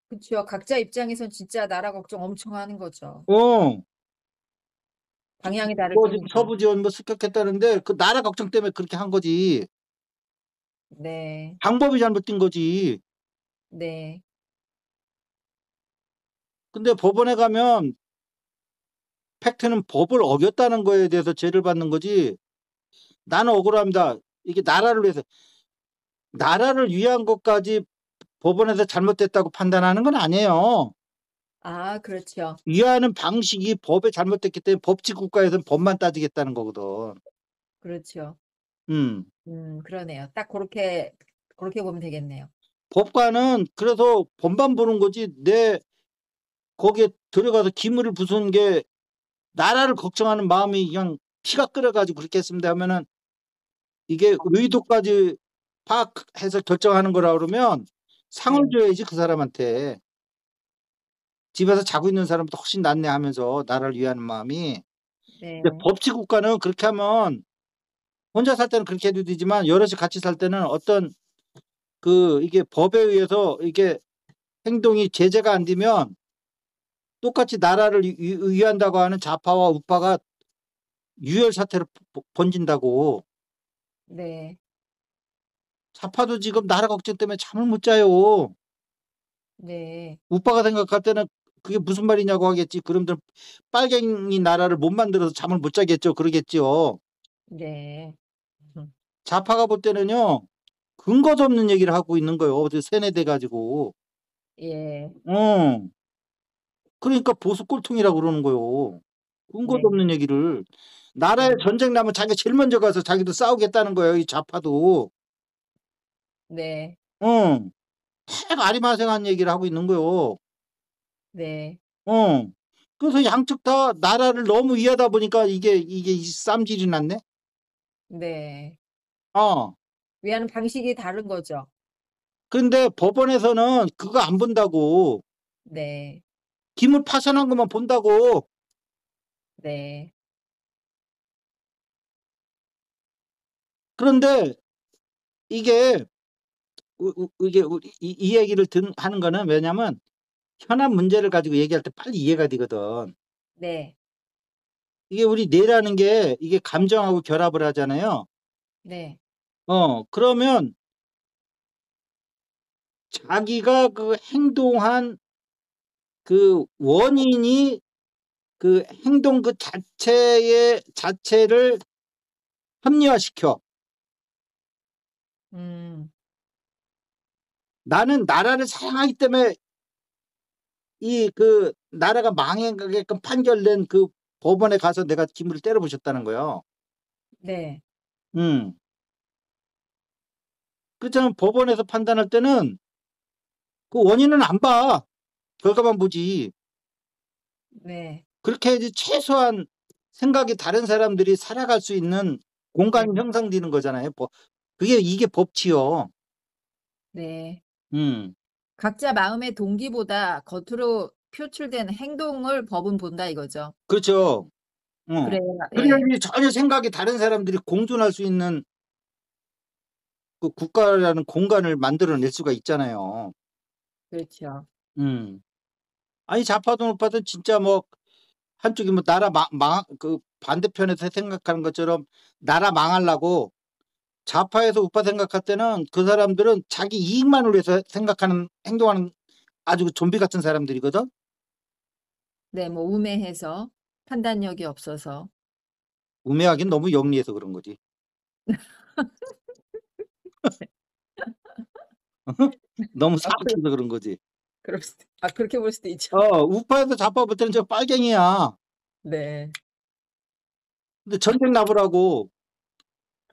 그쵸. 각자 입장에선 진짜 나라 걱정 엄청 하는 거죠. 어. 방향이 다를 뭐 지금 테니까. 서부 지원 뭐 습격했다는데 그 나라 걱정 때문에 그렇게 한 거지. 네. 방법이 잘못된 거지. 네. 근데 법원에 가면 팩트는 법을 어겼다는 거에 대해서 죄를 받는 거지 나는 억울합니다. 이게 나라를 위한 것까지 법원에서 잘못됐다고 판단하는 건 아니에요. 아 그렇죠. 위하는 방식이 법에 잘못됐기 때문에 법치 국가에서는 법만 따지겠다는 거거든. 그렇죠. 음. 그러네요. 딱 고렇게 보면 되겠네요. 법관은 그래서 법만 보는 거지 거기에 들어가서 기물을 부수는 게 나라를 걱정하는 마음이 그냥 피가 끓어가지고 그렇게 했습니다 하면은 이게 의도까지 파악해서 결정하는 거라 그러면 상을 네. 줘야지 그 사람한테. 집에서 자고 있는 사람보다 훨씬 낫네 하면서 나라를 위하는 마음이. 네. 근데 법치 국가는 그렇게 하면 혼자 살 때는 그렇게 해도 되지만 여럿이 같이 살 때는 어떤 이게 법에 의해서 이게 행동이 제재가 안 되면 똑같이 나라를 위한다고 하는 좌파와 우파가 유혈 사태로 번진다고. 네. 좌파도 지금 나라 걱정 때문에 잠을 못 자요. 네. 우파가 생각할 때는 그게 무슨 말이냐고 하겠지. 그럼들 빨갱이 나라를 못 만들어서 잠을 못 자겠죠. 그러겠죠. 네. 좌파가 볼 때는요. 근거도 없는 얘기를 하고 있는 거예요. 어디 세뇌돼 가지고. 예. 그러니까 보수 꼴통이라고 그러는 거예요. 근거도 네. 없는 얘기를. 나라에 네. 전쟁 나면 자기가 제일 먼저 가서 자기도 싸우겠다는 거예요. 이 좌파도. 네. 어. 딱 아리마생한 얘기를 하고 있는 거예요. 네. 그래서 양측 다 나라를 너무 위하다 보니까 이게 쌈질이 났네. 네. 어. 위하는 방식이 다른 거죠. 근데 법원에서는 그거 안 본다고. 네. 기물 파손한 것만 본다고. 네. 그런데 이게 이게 우리 이 얘기를 하는 거는 왜냐면 현안 문제를 가지고 얘기할 때 빨리 이해가 되거든. 네. 이게 우리 뇌라는 게 이게 감정하고 결합을 하잖아요. 네. 그러면 자기가 그 행동한 그 원인이 그 행동 그 자체를 합리화시켜. 음. 나는 나라를 사랑하기 때문에 나라가 망해가게끔 판결된 그 법원에 가서 내가 기물을 때려 부셨다는 거예요. 네. 음. 그렇잖아. 법원에서 판단할 때는 그 원인은 안 봐. 결과만 보지. 네. 그렇게 해야지 최소한 생각이 다른 사람들이 살아갈 수 있는 공간이 네. 형성되는 거잖아요. 이게 법치요. 네. 음. 각자 마음의 동기보다 겉으로 표출된 행동을 법은 본다 이거죠. 그렇죠. 그래야 예. 그래야지 전혀 생각이 다른 사람들이 공존할 수 있는 그 국가라는 공간을 만들어낼 수가 있잖아요. 그렇죠. 아니 좌파든 우파든 진짜 뭐 한쪽이 뭐 나라 그 반대편에서 생각하는 것처럼 나라 망하려고 좌파에서 우파 생각할 때는 그 사람들은 자기 이익만을 위해서 행동하는 아주 좀비 같은 사람들이거든. 네. 뭐 우매해서 판단력이 없어서. 우매하긴 너무 영리해서 그런 거지. 너무 아 그 사악해서 그런 거지. 그렇게 볼 수도 있죠. 우파에서 좌파 볼 때는 저 빨갱이야. 네. 근데 전쟁 나보라고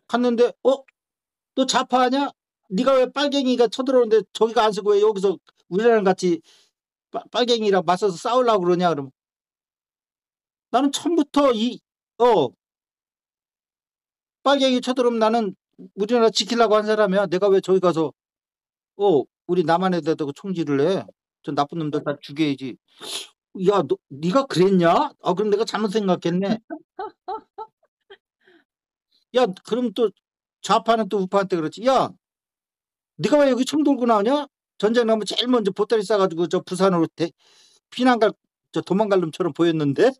갔는데 너 좌파냐? 네가 왜 빨갱이가 쳐들어오는데 저기가 안 쓰고 왜 여기서 우리랑 같이 빨갱이랑 맞서서 싸우려고 그러냐? 그러면 나는 처음부터 빨갱이 쳐들어오면 나는 우리나라 지키려고 한 사람이야. 내가 왜 저기 가서 우리 남한에다 대고 총질을 해? 저 나쁜 놈들 다 죽여야지. 야, 네가 그랬냐? 그럼 내가 잘못 생각했네. 야, 그럼 또 좌파는 또 우파한테 그렇지. 야, 네가 왜 여기 총 들고 나오냐? 전쟁 나면 제일 먼저 보따리 싸가지고 저 부산으로 도망갈 놈처럼 보였는데.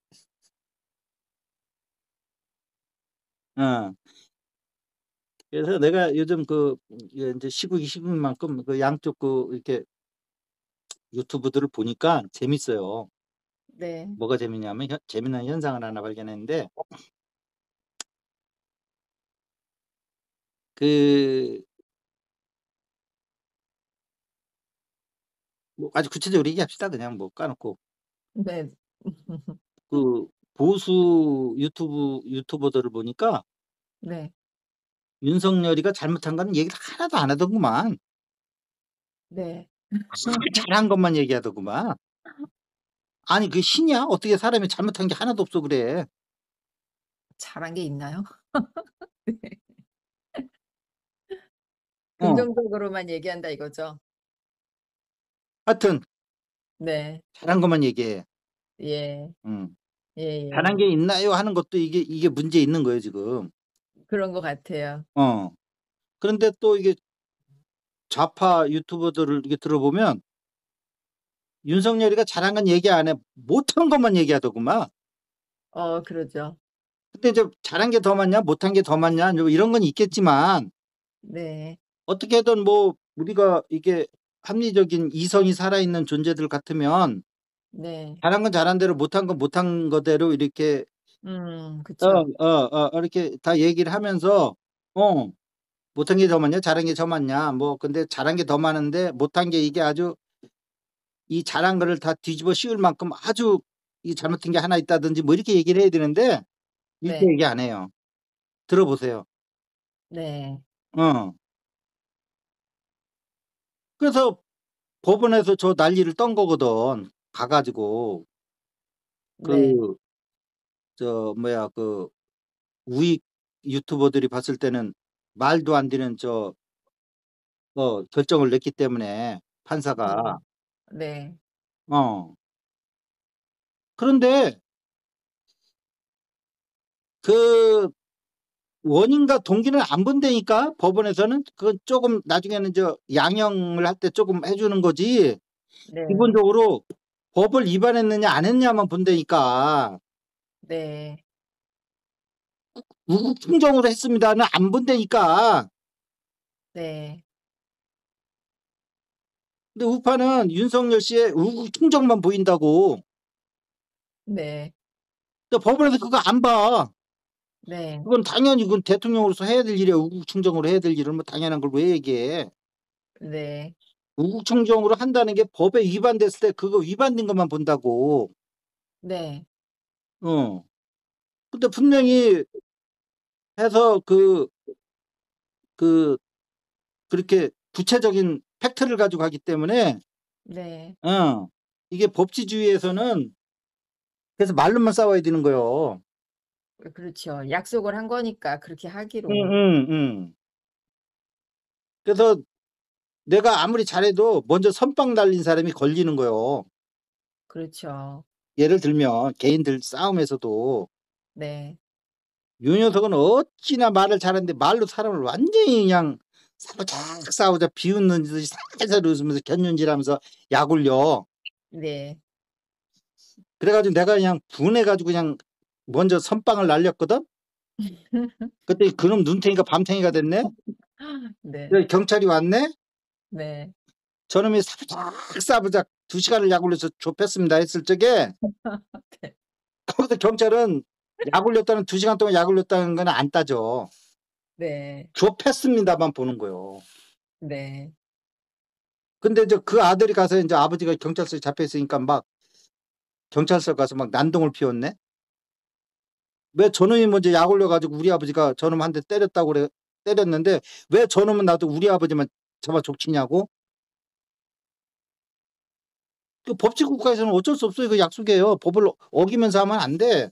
어. 그래서 내가 요즘 이제 시국인 만큼 그 양쪽 이렇게 유튜브들을 보니까 재밌어요. 네. 뭐가 재밌냐면 재밌는 현상을 하나 발견했는데 그 뭐 아주 구체적으로 얘기합시다. 그냥 뭐 까놓고 네. 그 보수 유튜버들을 보니까 네. 윤석열이가 잘못한 건 얘기를 하나도 안 하더구만. 네. 잘한 것만 얘기하더구만. 아니 그게 신이야? 어떻게 사람이 잘못한 게 하나도 없어 그래. 잘한 게 있나요? 네. 어. 긍정적으로만 얘기한다 이거죠? 하여튼 네. 잘한 것만 얘기해. 예. 음. 잘한 예예. 게 있나요? 하는 것도 이게 문제 있는 거예요 지금. 그런 것 같아요. 어. 그런데 또 이게 좌파 유튜버들을 이렇게 들어보면 윤석열이가 잘한 건 얘기 안 해. 못한 것만 얘기하더구만. 그러죠. 근데 이제 잘한 게 더 많냐 못한 게 더 많냐 뭐 이런 건 있겠지만 네. 어떻게든 뭐 우리가 이게 합리적인 이성이 살아있는 존재들 같으면 네. 잘한 건 잘한 대로 못한 건 못한 거대로 이렇게 그쵸. 이렇게 다 얘기를 하면서 어 못한 게 더 많냐 잘한 게 더 많냐 뭐 근데 잘한 게 더 많은데 못한 게 이게 아주 이 잘한 거를 다 뒤집어 씌울 만큼 아주 이 잘못된 게 하나 있다든지 뭐 이렇게 얘기를 해야 되는데 이렇게 네. 얘기 안 해요. 들어보세요. 네. 어. 그래서 법원에서 저 난리를 떤 거거든. 가 가지고 네. 그 저 뭐야 그 우익 유튜버들이 봤을 때는 말도 안 되는 결정을 냈기 때문에 판사가. 네. 네. 어. 그런데 그 원인과 동기는 안 본다니까 법원에서는. 그건 쪼금 나중에는 양형을 할 때 쪼금 해 주는 거지 네. 기본적으로 법을 위반했느냐 안 했냐만 본다니까. 네. 우국충정으로 했습니다는 안 본다니까. 네. 근데 우파는 윤석열 씨의 우국충정만 보인다고. 네. 근데 법원에서 그거 안 봐. 네. 그건 당연히 그건 대통령으로서 해야 될 일이야. 우국충정으로 해야 될 일을 뭐 당연한 걸 왜 얘기해. 네. 우국충정으로 한다는 게 법에 위반됐을 때 그거 위반된 것만 본다고. 네. 어. 근데 분명히 해서 그 그렇게 구체적인 팩트를 가지고 하기 때문에 네. 이게 법치주의에서는 그래서 말로만 싸워야 되는 거예요. 그렇죠. 약속을 한 거니까 그렇게 하기로. 음음음. 그래서 내가 아무리 잘해도 먼저 선빵 날린 사람이 걸리는 거예요. 그렇죠. 예를 들면 개인들 싸움에서도 네. 요 녀석은 어찌나 말을 잘하는데 말로 사람을 완전히 그냥 싸우자 비웃는 듯이 살살 웃으면서 곁눈질하면서 약 올려. 네. 그래 가지고 내가 그냥 분해 가지고 그냥 먼저 선빵을 날렸거든. 그때 그놈 눈탱이가 밤탱이가 됐네. 네. 그래서 경찰이 왔네. 네. 저놈이 싸부작 2 시간을 약 올려서 좁혔습니다 했을 적에 네. 거기서 경찰은 약 올렸다는 2 시간 동안 약 올렸다는 건 안 따져. 네. 좁혔습니다만 보는 거예요. 네. 근데 그 아들이 가서 인제 아버지가 경찰서에 잡혀 있으니까 막 경찰서 가서 막 난동을 피웠네. 왜 저놈이 먼저 약 올려 가지고 우리 아버지가 저놈 한 대 때렸다고 그래 때렸는데 왜 저놈은 놔두고 우리 아버지만 잡아 족치냐고. 그 법치 국가에서는 어쩔 수 없어요. 그 약속이에요. 법을 어기면서 하면 안 돼.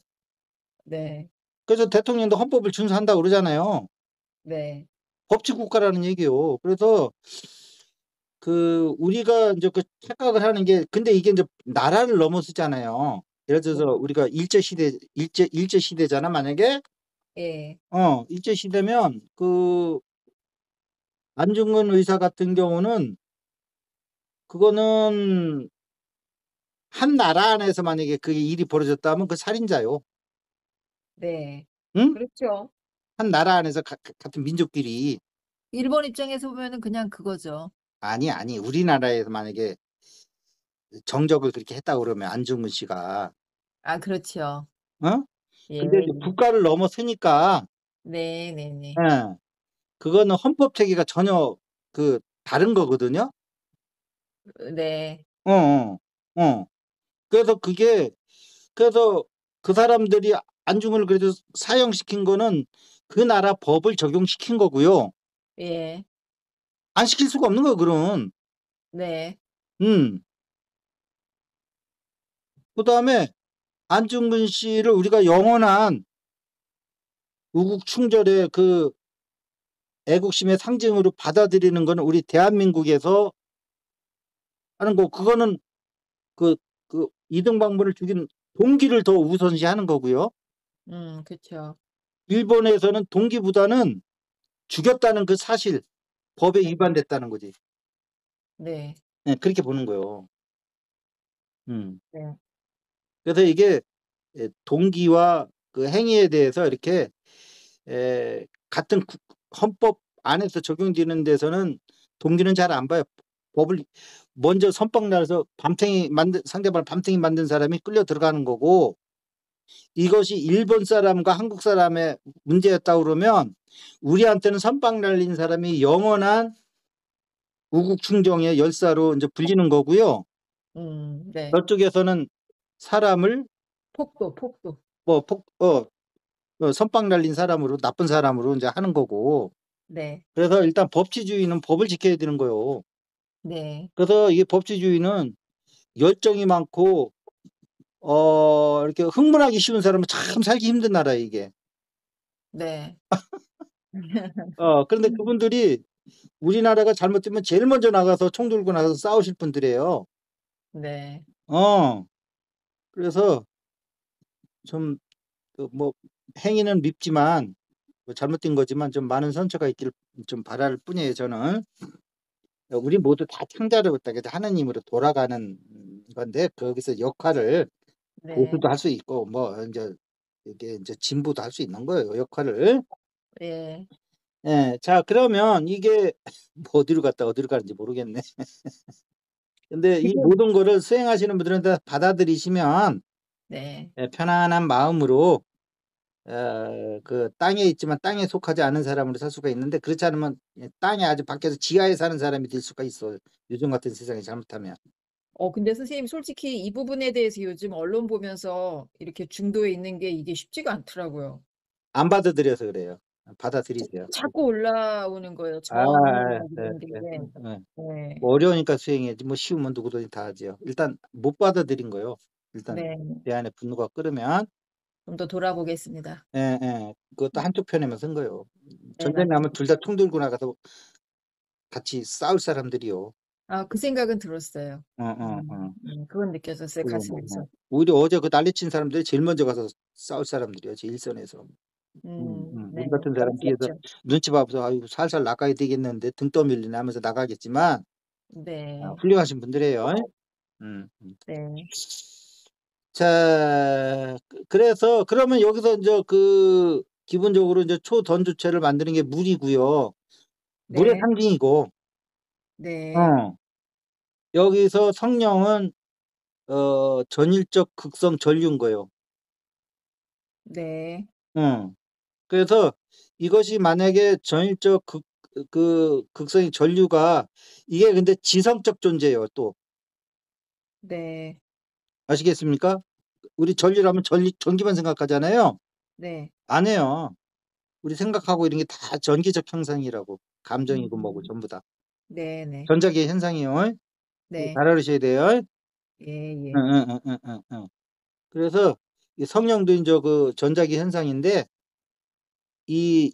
네. 그래서 대통령도 헌법을 준수한다고 그러잖아요. 네. 법치 국가라는 얘기예요. 그래서 우리가 인제 그 착각을 하는 게 근데 이게 인제 나라를 넘어서잖아요. 예를 네. 들어서 우리가 일제 시대잖아 만약에. 예. 일제 시대면 안중근 의사 같은 경우는 그거는 한 나라 안에서 만약에 그 일이 벌어졌다면 그 살인자요. 네. 응? 그렇죠. 한 나라 안에서 같은 민족끼리. 일본 입장에서 보면은 그냥 그거죠. 아니, 아니. 우리나라에서 만약에 정적을 그렇게 했다고 그러면 안중근 씨가. 그렇죠. 어? 근데 이제 예예. 국가를 넘어서니까 네네네. 예. 그거는 헌법 체계가 전혀 다른 거거든요. 네. 어어. 어. 그래서 그래서 그 사람들이 안중근을 그래도 사형시킨 거는 그 나라 법을 적용시킨 거고요. 예. 안 시킬 수가 없는 거예요 그건. 네. 음. 그다음에 안중근 씨를 우리가 영원한 우국충절의 그 애국심의 상징으로 받아들이는 거는 우리 대한민국에서 하는 거, 그거는 그 이등박물을 죽인 동기를 더 우선시하는 거고요. 그쵸. 일본에서는 동기보다는 죽였다는 그 사실, 법에 네. 위반됐다는 거지. 네. 네, 그렇게 보는 거예요. 네. 그래서 이게 동기와 그 행위에 대해서 이렇게 같은 헌법 안에서 적용되는 데서는 동기는 잘 안 봐요. 법을 먼저 선빵 날아서 상대방을 밤탱이 만든 사람이 끌려 들어가는 거고, 이것이 일본 사람과 한국 사람의 문제였다 그러면 우리한테는 선빵 날린 사람이 영원한 우국충정의 열사로 이제 불리는 거고요. 네. 저쪽에서는 사람을 폭도. 선빵 날린 사람으로, 나쁜 사람으로 이제 하는 거고. 네. 그래서 일단 법치주의는 법을 지켜야 되는 거예요. 네. 그래서 이게 법치주의는 열정이 많고 이렇게 흥분하기 쉬운 사람은 참 살기 힘든 나라예요, 이게. 네. 그런데 그분들이 우리나라가 잘못되면 제일 먼저 나가서 총 들고 나가서 싸우실 분들이에요. 네. 그래서 좀 뭐 행위는 밉지만 뭐 잘못된 거지만 좀 많은 선처가 있기를 좀 바랄 뿐이에요, 저는. 우리 모두 다 창자로부터 하느님으로 돌아가는 건데, 거기서 역할을 네. 보수도 할 수 있고 뭐 이제 이게 이제 진보도 할 수 있는 거예요, 역할을. 예. 예. 자, 그러면 이게 뭐 어디로 갔다 어디로 가는지 모르겠네. 근데 이 지금 모든 거를 수행하시는 분들은 다 받아들이시면 네. 편안한 마음으로 그 땅에 있지만 땅에 속하지 않은 사람으로 살 수가 있는데, 그렇지 않으면 땅에 아주 밖에서 지하에 사는 사람이 될 수가 있어요, 요즘 같은 세상에 잘못하면. 근데 선생님 솔직히 이 부분에 대해서 요즘 언론 보면서 이렇게 중도에 있는 게 이게 쉽지가 않더라고요. 안 받아들여서 그래요. 받아들이세요. 자꾸 올라오는 거예요. 아, 저항이나 네, 이런 게. 네, 네. 네. 뭐 어려우니까 수행해야지. 뭐 쉬우면 누구든지 다 하지요. 일단 못 받아들인 거요. 일단 네. 내 안에 분노가 끓으면, 좀 더 돌아보겠습니다. 그것도 한쪽 편에만 쓴 거예요. 네, 전쟁 나면 맞습니다. 둘 다 총 들고 나가서 같이 싸울 사람들이요. 그 생각은 들었어요. 어, 어, 어. 그건 느껴졌어요, 그리고 뭐, 가슴에서. 오히려 어제 그 난리친 사람들이 제일 먼저 가서 싸울 사람들이요, 제 일선에서. 네. 우리 같은 사람 뒤에서 그랬었죠. 눈치 봐서 아이고 살살 나가야 되겠는데 등 떠밀리나 하면서 나가겠지만, 네. 훌륭하신 분들이에요. 음, 음. 네. 자, 그래서 그러면 여기서 이제 그 기본적으로 이제 초던주체를 만드는 게 물이고요. 물의 네. 상징이고, 네. 어, 여기서 성령은 전일적 극성 전류인 거예요. 네. 그래서 이것이 만약에 전일적 그 극성의 전류가, 이게 근데 지성적 존재예요, 또. 네. 아시겠습니까? 우리 전류라면 전기만 생각하잖아요. 네. 아니에요. 우리 생각하고 이런 게 다 전기적 형상이라고. 감정이고 뭐고 음. 전부 다. 네네. 전자기의 현상이요. 네. 잘 알으셔야 돼요. 응, 예예. 응, 응, 응, 응, 응. 그래서 이 성령도 이제 그 전자기 현상인데, 이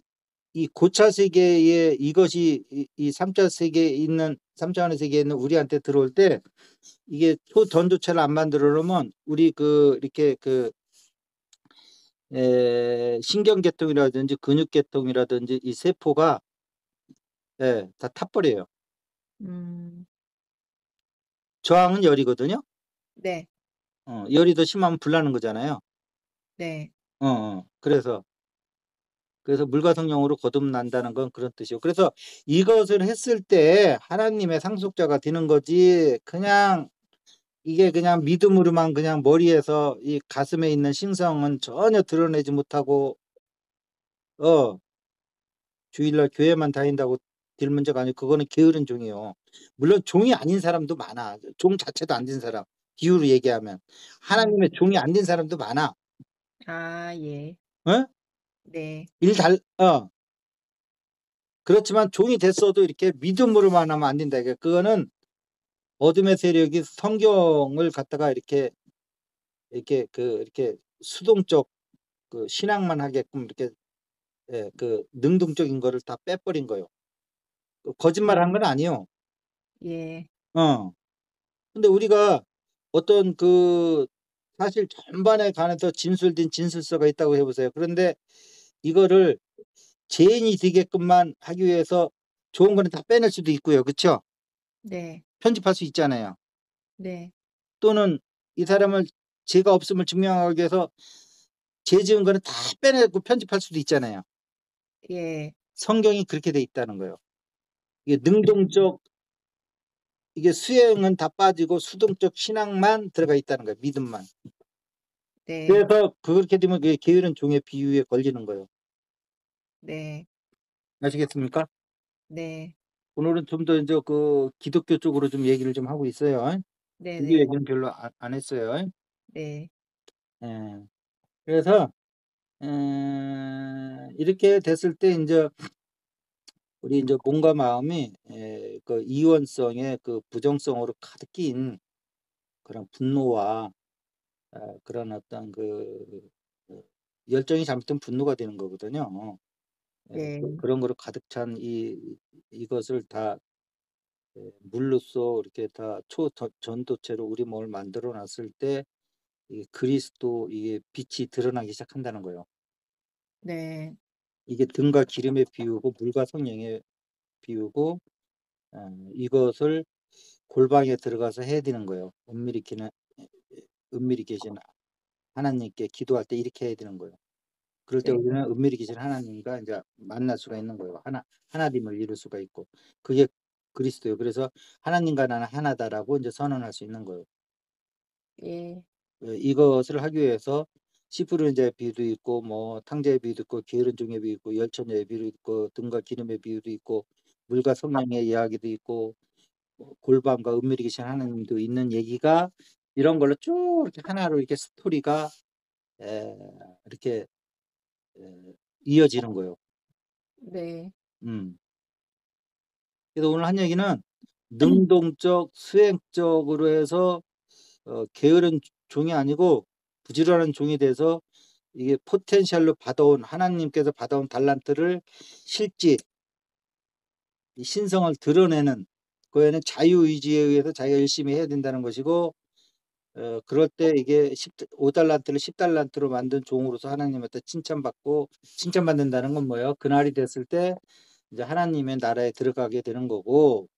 고차 세계에 이것이 이 삼차 세계에 있는, 삼차원의 세계에 있는 우리한테 들어올 때, 이게 초전도체를 안 만들어 놓으면 우리 이렇게 신경계통이라든지 근육계통이라든지 이 세포가 다 타버려요. 음. 저항은 열이거든요. 네. 열이 더 심하면 불나는 거잖아요. 네. 그래서 물과 성령으로 거듭난다는 건 그런 뜻이고, 그래서 이것을 했을 때 하나님의 상속자가 되는 거지, 그냥 이게 그냥 믿음으로만 그냥 머리에서 이 가슴에 있는 신성은 전혀 드러내지 못하고 주일날 교회만 다닌다고 될 문제가 아니고, 그거는 게으른 종이에요. 물론 종이 아닌 사람도 많아. 종 자체도 안 된 사람, 비유로 얘기하면 하나님의 음. 종이 안 된 사람도 많아. 예. 어? 네. 그렇지만 종이 됐어도 이렇게 믿음으로만 하면 안 된다. 그거는 어둠의 세력이 성경을 갖다가 이렇게 수동적 그 신앙만 하게끔 이렇게 그 능동적인 거를 다 빼버린 거예요. 거짓말한 네. 건 아니에요. 예. 어. 근데 우리가 어떤 그 사실 전반에 관해서 진술된 진술서가 있다고 해 보세요. 그런데 이거를 죄인이 되게끔만 하기 위해서 좋은 거는 다 빼낼 수도 있고요. 그쵸? 네. 편집할 수 있잖아요. 네. 또는 이 사람을 죄가 없음을 증명하기 위해서 죄 지은 거는 다 빼내고 편집할 수도 있잖아요. 예. 성경이 그렇게 돼 있다는 거예요. 이게 능동적 이게 수행은 다 빠지고 수동적 신앙만 들어가 있다는 거예요. 믿음만. 네. 그래서 그렇게 되면 그게 게으른 종의 비유에 걸리는 거예요. 네. 아시겠습니까? 네. 오늘은 좀 더 이제 그 기독교 쪽으로 좀 얘기를 좀 하고 있어요. 불교 네네. 얘기는 별로 안 했어요. 네. 예. 그래서 이렇게 됐을 때 인제 우리 인제 몸과 마음이 그 이원성의 그 부정성으로 가득 낀 그런 분노와 그런 어떤 그 열정이 잘못되면 분노가 되는 거거든요. 네. 그런 거로 가득 찬 이것을 다 물로써 이렇게 다 전도체로 우리 몸을 만들어 놨을 때 이 그리스도 이게 빛이 드러나기 시작한다는 거예요. 네. 이게 등과 기름에 비유고 물과 성령에 비유고 이것을 골방에 들어가서 해야 되는 거예요. 은밀히 계신 하나님께 기도할 때 이렇게 해야 되는 거예요. 그럴 때 네. 우리는 은밀히 계신 하나님과 인제 만날 수가 있는 거예요. 하나됨을 이룰 수가 있고. 그게 그리스도예요. 그래서 "하나님과 나는 하나다."라고 인제 선언할 수 있는 거예요. 예. 이것을 하기 위해서 씨부르자의 비유도 있고 뭐 탕자의 비유도 있고 게으른 종의 비유 있고 열처녀의 비유도 있고 등과 기름의 비유도 있고 물과 성령의 이야기도 있고 뭐 골방과 은밀히 계신 하나님도 있는 얘기가 이런 걸로 쭉 이렇게 하나로 이렇게 스토리가 에 이렇게 에 이어지는 거예요. 네. 음. 그래서 오늘 한 얘기는 능동적 수행적으로 해서 게으른 종이 아니고 부지런한 종이 돼서 이게 포텐셜로 받아온 하나님께서 받아온 달란트를 실제 이 신성을 드러내는 그에는 자유의지에 의해서 자기가 열심히 해야 된다는 것이고 그럴 때 이게 5달란트를 10달란트로 만든 종으로서 하나님한테 칭찬받고 칭찬받는다는 건 뭐예요? 그날이 됐을 때 이제 하나님의 나라에 들어가게 되는 거고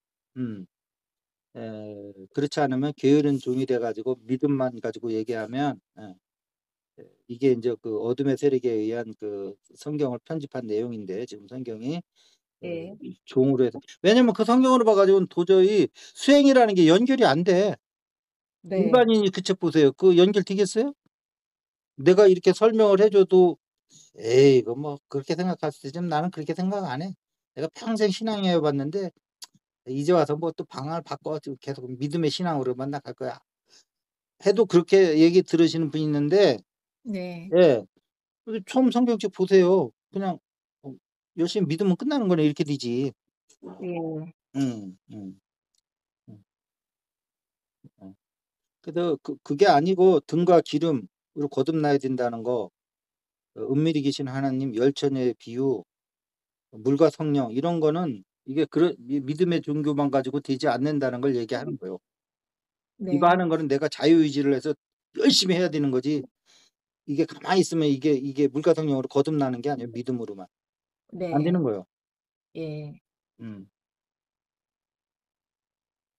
그렇지 않으면 게으른 종이 돼 가지고 믿음만 가지고 얘기하면 이게 인제 그 어둠의 세력에 의한 그 성경을 편집한 내용인데 지금 성경이 예. 이 종으로 해서 왜냐면 그 성경으로 봐 가지고는 도저히 수행이라는 게 연결이 안 돼. 네. 일반인이 그 책 보세요. 그 연결되겠어요? 내가 이렇게 설명을 해 줘도 '에이 이거 뭐 그렇게 생각할 수도 있지만 나는 그렇게 생각 안 해. 내가 평생 신앙해 봤는데 이제 와서 뭐 또 방향을 바꿔 가지고 계속 믿음의 신앙으로만 나갈 거야.' 해도 그렇게 얘기 들으시는 분이 있는데 네. 예. 그 처음 성경책 보세요. 그냥 어 '열심히 믿으면 끝나는 거네.' 이렇게 되지. 예. 음. 음. 음. 어. 그래서 그게 아니고 등과 기름으로 거듭나야 된다는 거 은밀히 계신 하나님, 열처녀의 비유, 물과 성령 이런 거는 이게 그런 이 믿음의 종교만 가지고 되지 않는다는 걸 얘기하는 거예요. 이거 네. 하는 거는 내가 자유의지를 해서 열심히 해야 되는 거지 이게 가만히 있으면 이게 물과 성령으로 거듭나는 게 아니에요 믿음으로만. 안 네. 되는 거예요. 예. 음.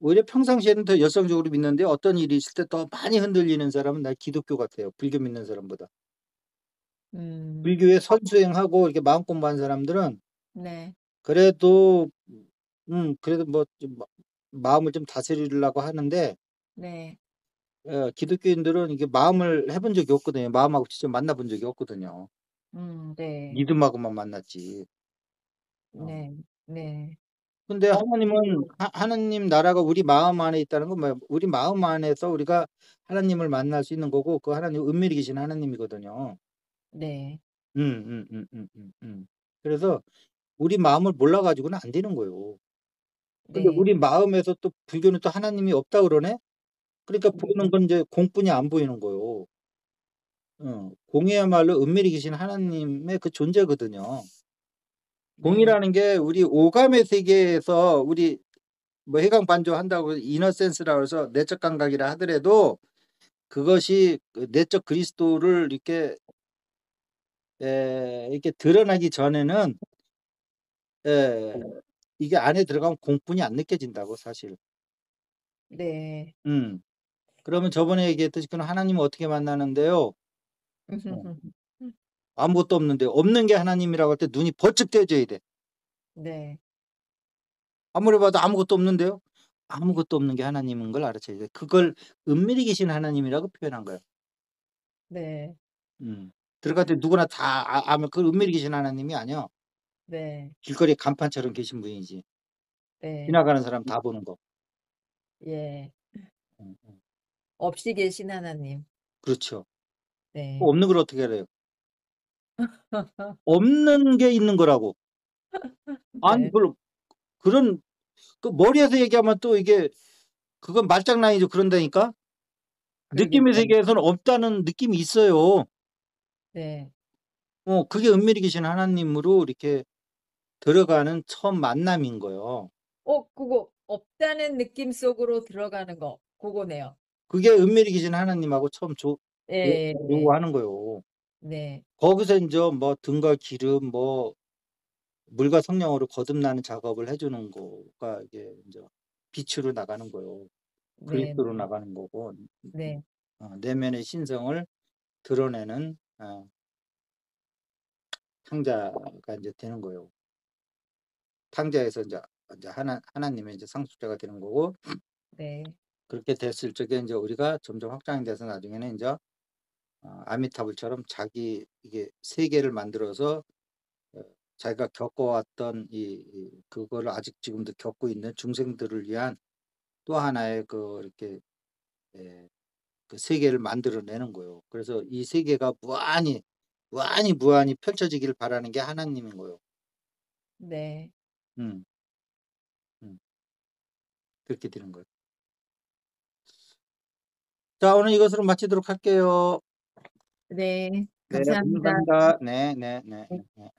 오히려 평상시에는 더 열성적으로 믿는데 어떤 일이 있을 때 더 많이 흔들리는 사람은 나 기독교 같아요, 불교 믿는 사람보다. 음. 불교에 선수행하고 이렇게 마음 공부한 사람들은 네. 그래도 그래도 뭐 좀 마음을 좀 다스리려고 하는데 네. 기독교인들은 이게 마음을 해본 적이 없거든요. 마음하고 직접 만나 본 적이 없거든요. 네. 믿음하고만 만났지. 어. 네. 네. 근데 하나님은 하나님 나라가 우리 마음 안에 있다는 건 뭐예요? 우리 마음 안에서 우리가 하나님을 만날 수 있는 거고 그 하나님은 은밀히 계신 하나님이거든요. 네. 그래서 우리 마음을 몰라 가지고는 안 되는 거예요. 근데 네. 우리 마음에서 또 불교는 또 하나님이 없다 그러네? 그러니까 보이는 네. 건 이제 공뿐이 안 보이는 거요. 공이야말로 은밀히 계신 하나님의 그 존재거든요. 네. 공이라는 게 우리 오감의 세계에서 우리 뭐 해강 반조한다고 이너센스라고 해서 내적 감각이라 하더라도 그것이 그 내적 그리스도를 이렇게 드러나기 전에는 이게 안에 들어가면 공뿐이 안 느껴진다고 사실. 네. 음. 그러면 저번에 얘기했듯이 그럼 하나님을 어떻게 만나는데요? 어. 아무것도 없는데 없는 게 하나님이라고 할 때 눈이 번쩍 떼져야 돼. 네. 아무리 봐도 아무것도 없는데요. 아무것도 없는 게 하나님인 걸 알아채야 돼. 그걸 은밀히 계신 하나님이라고 표현한 거예요. 네. 들어갈 때 누구나 다 아면 그 은밀히 계신 하나님이 아니야. 네. 길거리에 간판처럼 계신 분이지. 네. 지나가는 사람 다 보는 거. 예. 음, 음. 없이 계신 하나님. 그렇죠. 네. 없는 걸 어떻게 알아요? 없는 게 있는 거라고. 아니 네. 그런 그 머리에서 얘기하면 또 이게 그건 말장난이죠. 그런다니까. 느낌의 그러게요. 세계에서는 없다는 느낌이 있어요. 네. 그게 은밀히 계신 하나님으로 이렇게 들어가는 처음 만남인 거예요. 그거 없다는 느낌 속으로 들어가는 거 그거네요. 그게 은밀히 계신 하나님하고 처음 예예예. 요구하는 거예요. 네. 거기서 인제 뭐 등과 기름 뭐 물과 성령으로 거듭나는 작업을 해 주는 거가 이게 인제 빛으로 나가는 거예요. 네. 그리스도로 나가는 거고 네. 내면의 신성을 드러내는 탕자가 인제 되는 거예요. 탕자에서 인제 하나님의 인제 상속자가 되는 거고 네. 그렇게 됐을 적에 인제 우리가 점점 확장이 돼서 나중에는 인제 아미타불처럼 자기 이게 세계를 만들어서 어 자기가 겪어왔던 그거를 아직 지금도 겪고 있는 중생들을 위한 또 하나의 이렇게 예 그 세계를 만들어 내는 거예요. 그래서 이 세계가 무한히 펼쳐지기를 바라는 게 하나님인 거예요. 네. 음. 음. 그렇게 되는 거예요. 자 오늘 이것으로 마치도록 할게요. 네. 네. 감사합니다. 감사합니다. 네. 네. 네. 네. 네.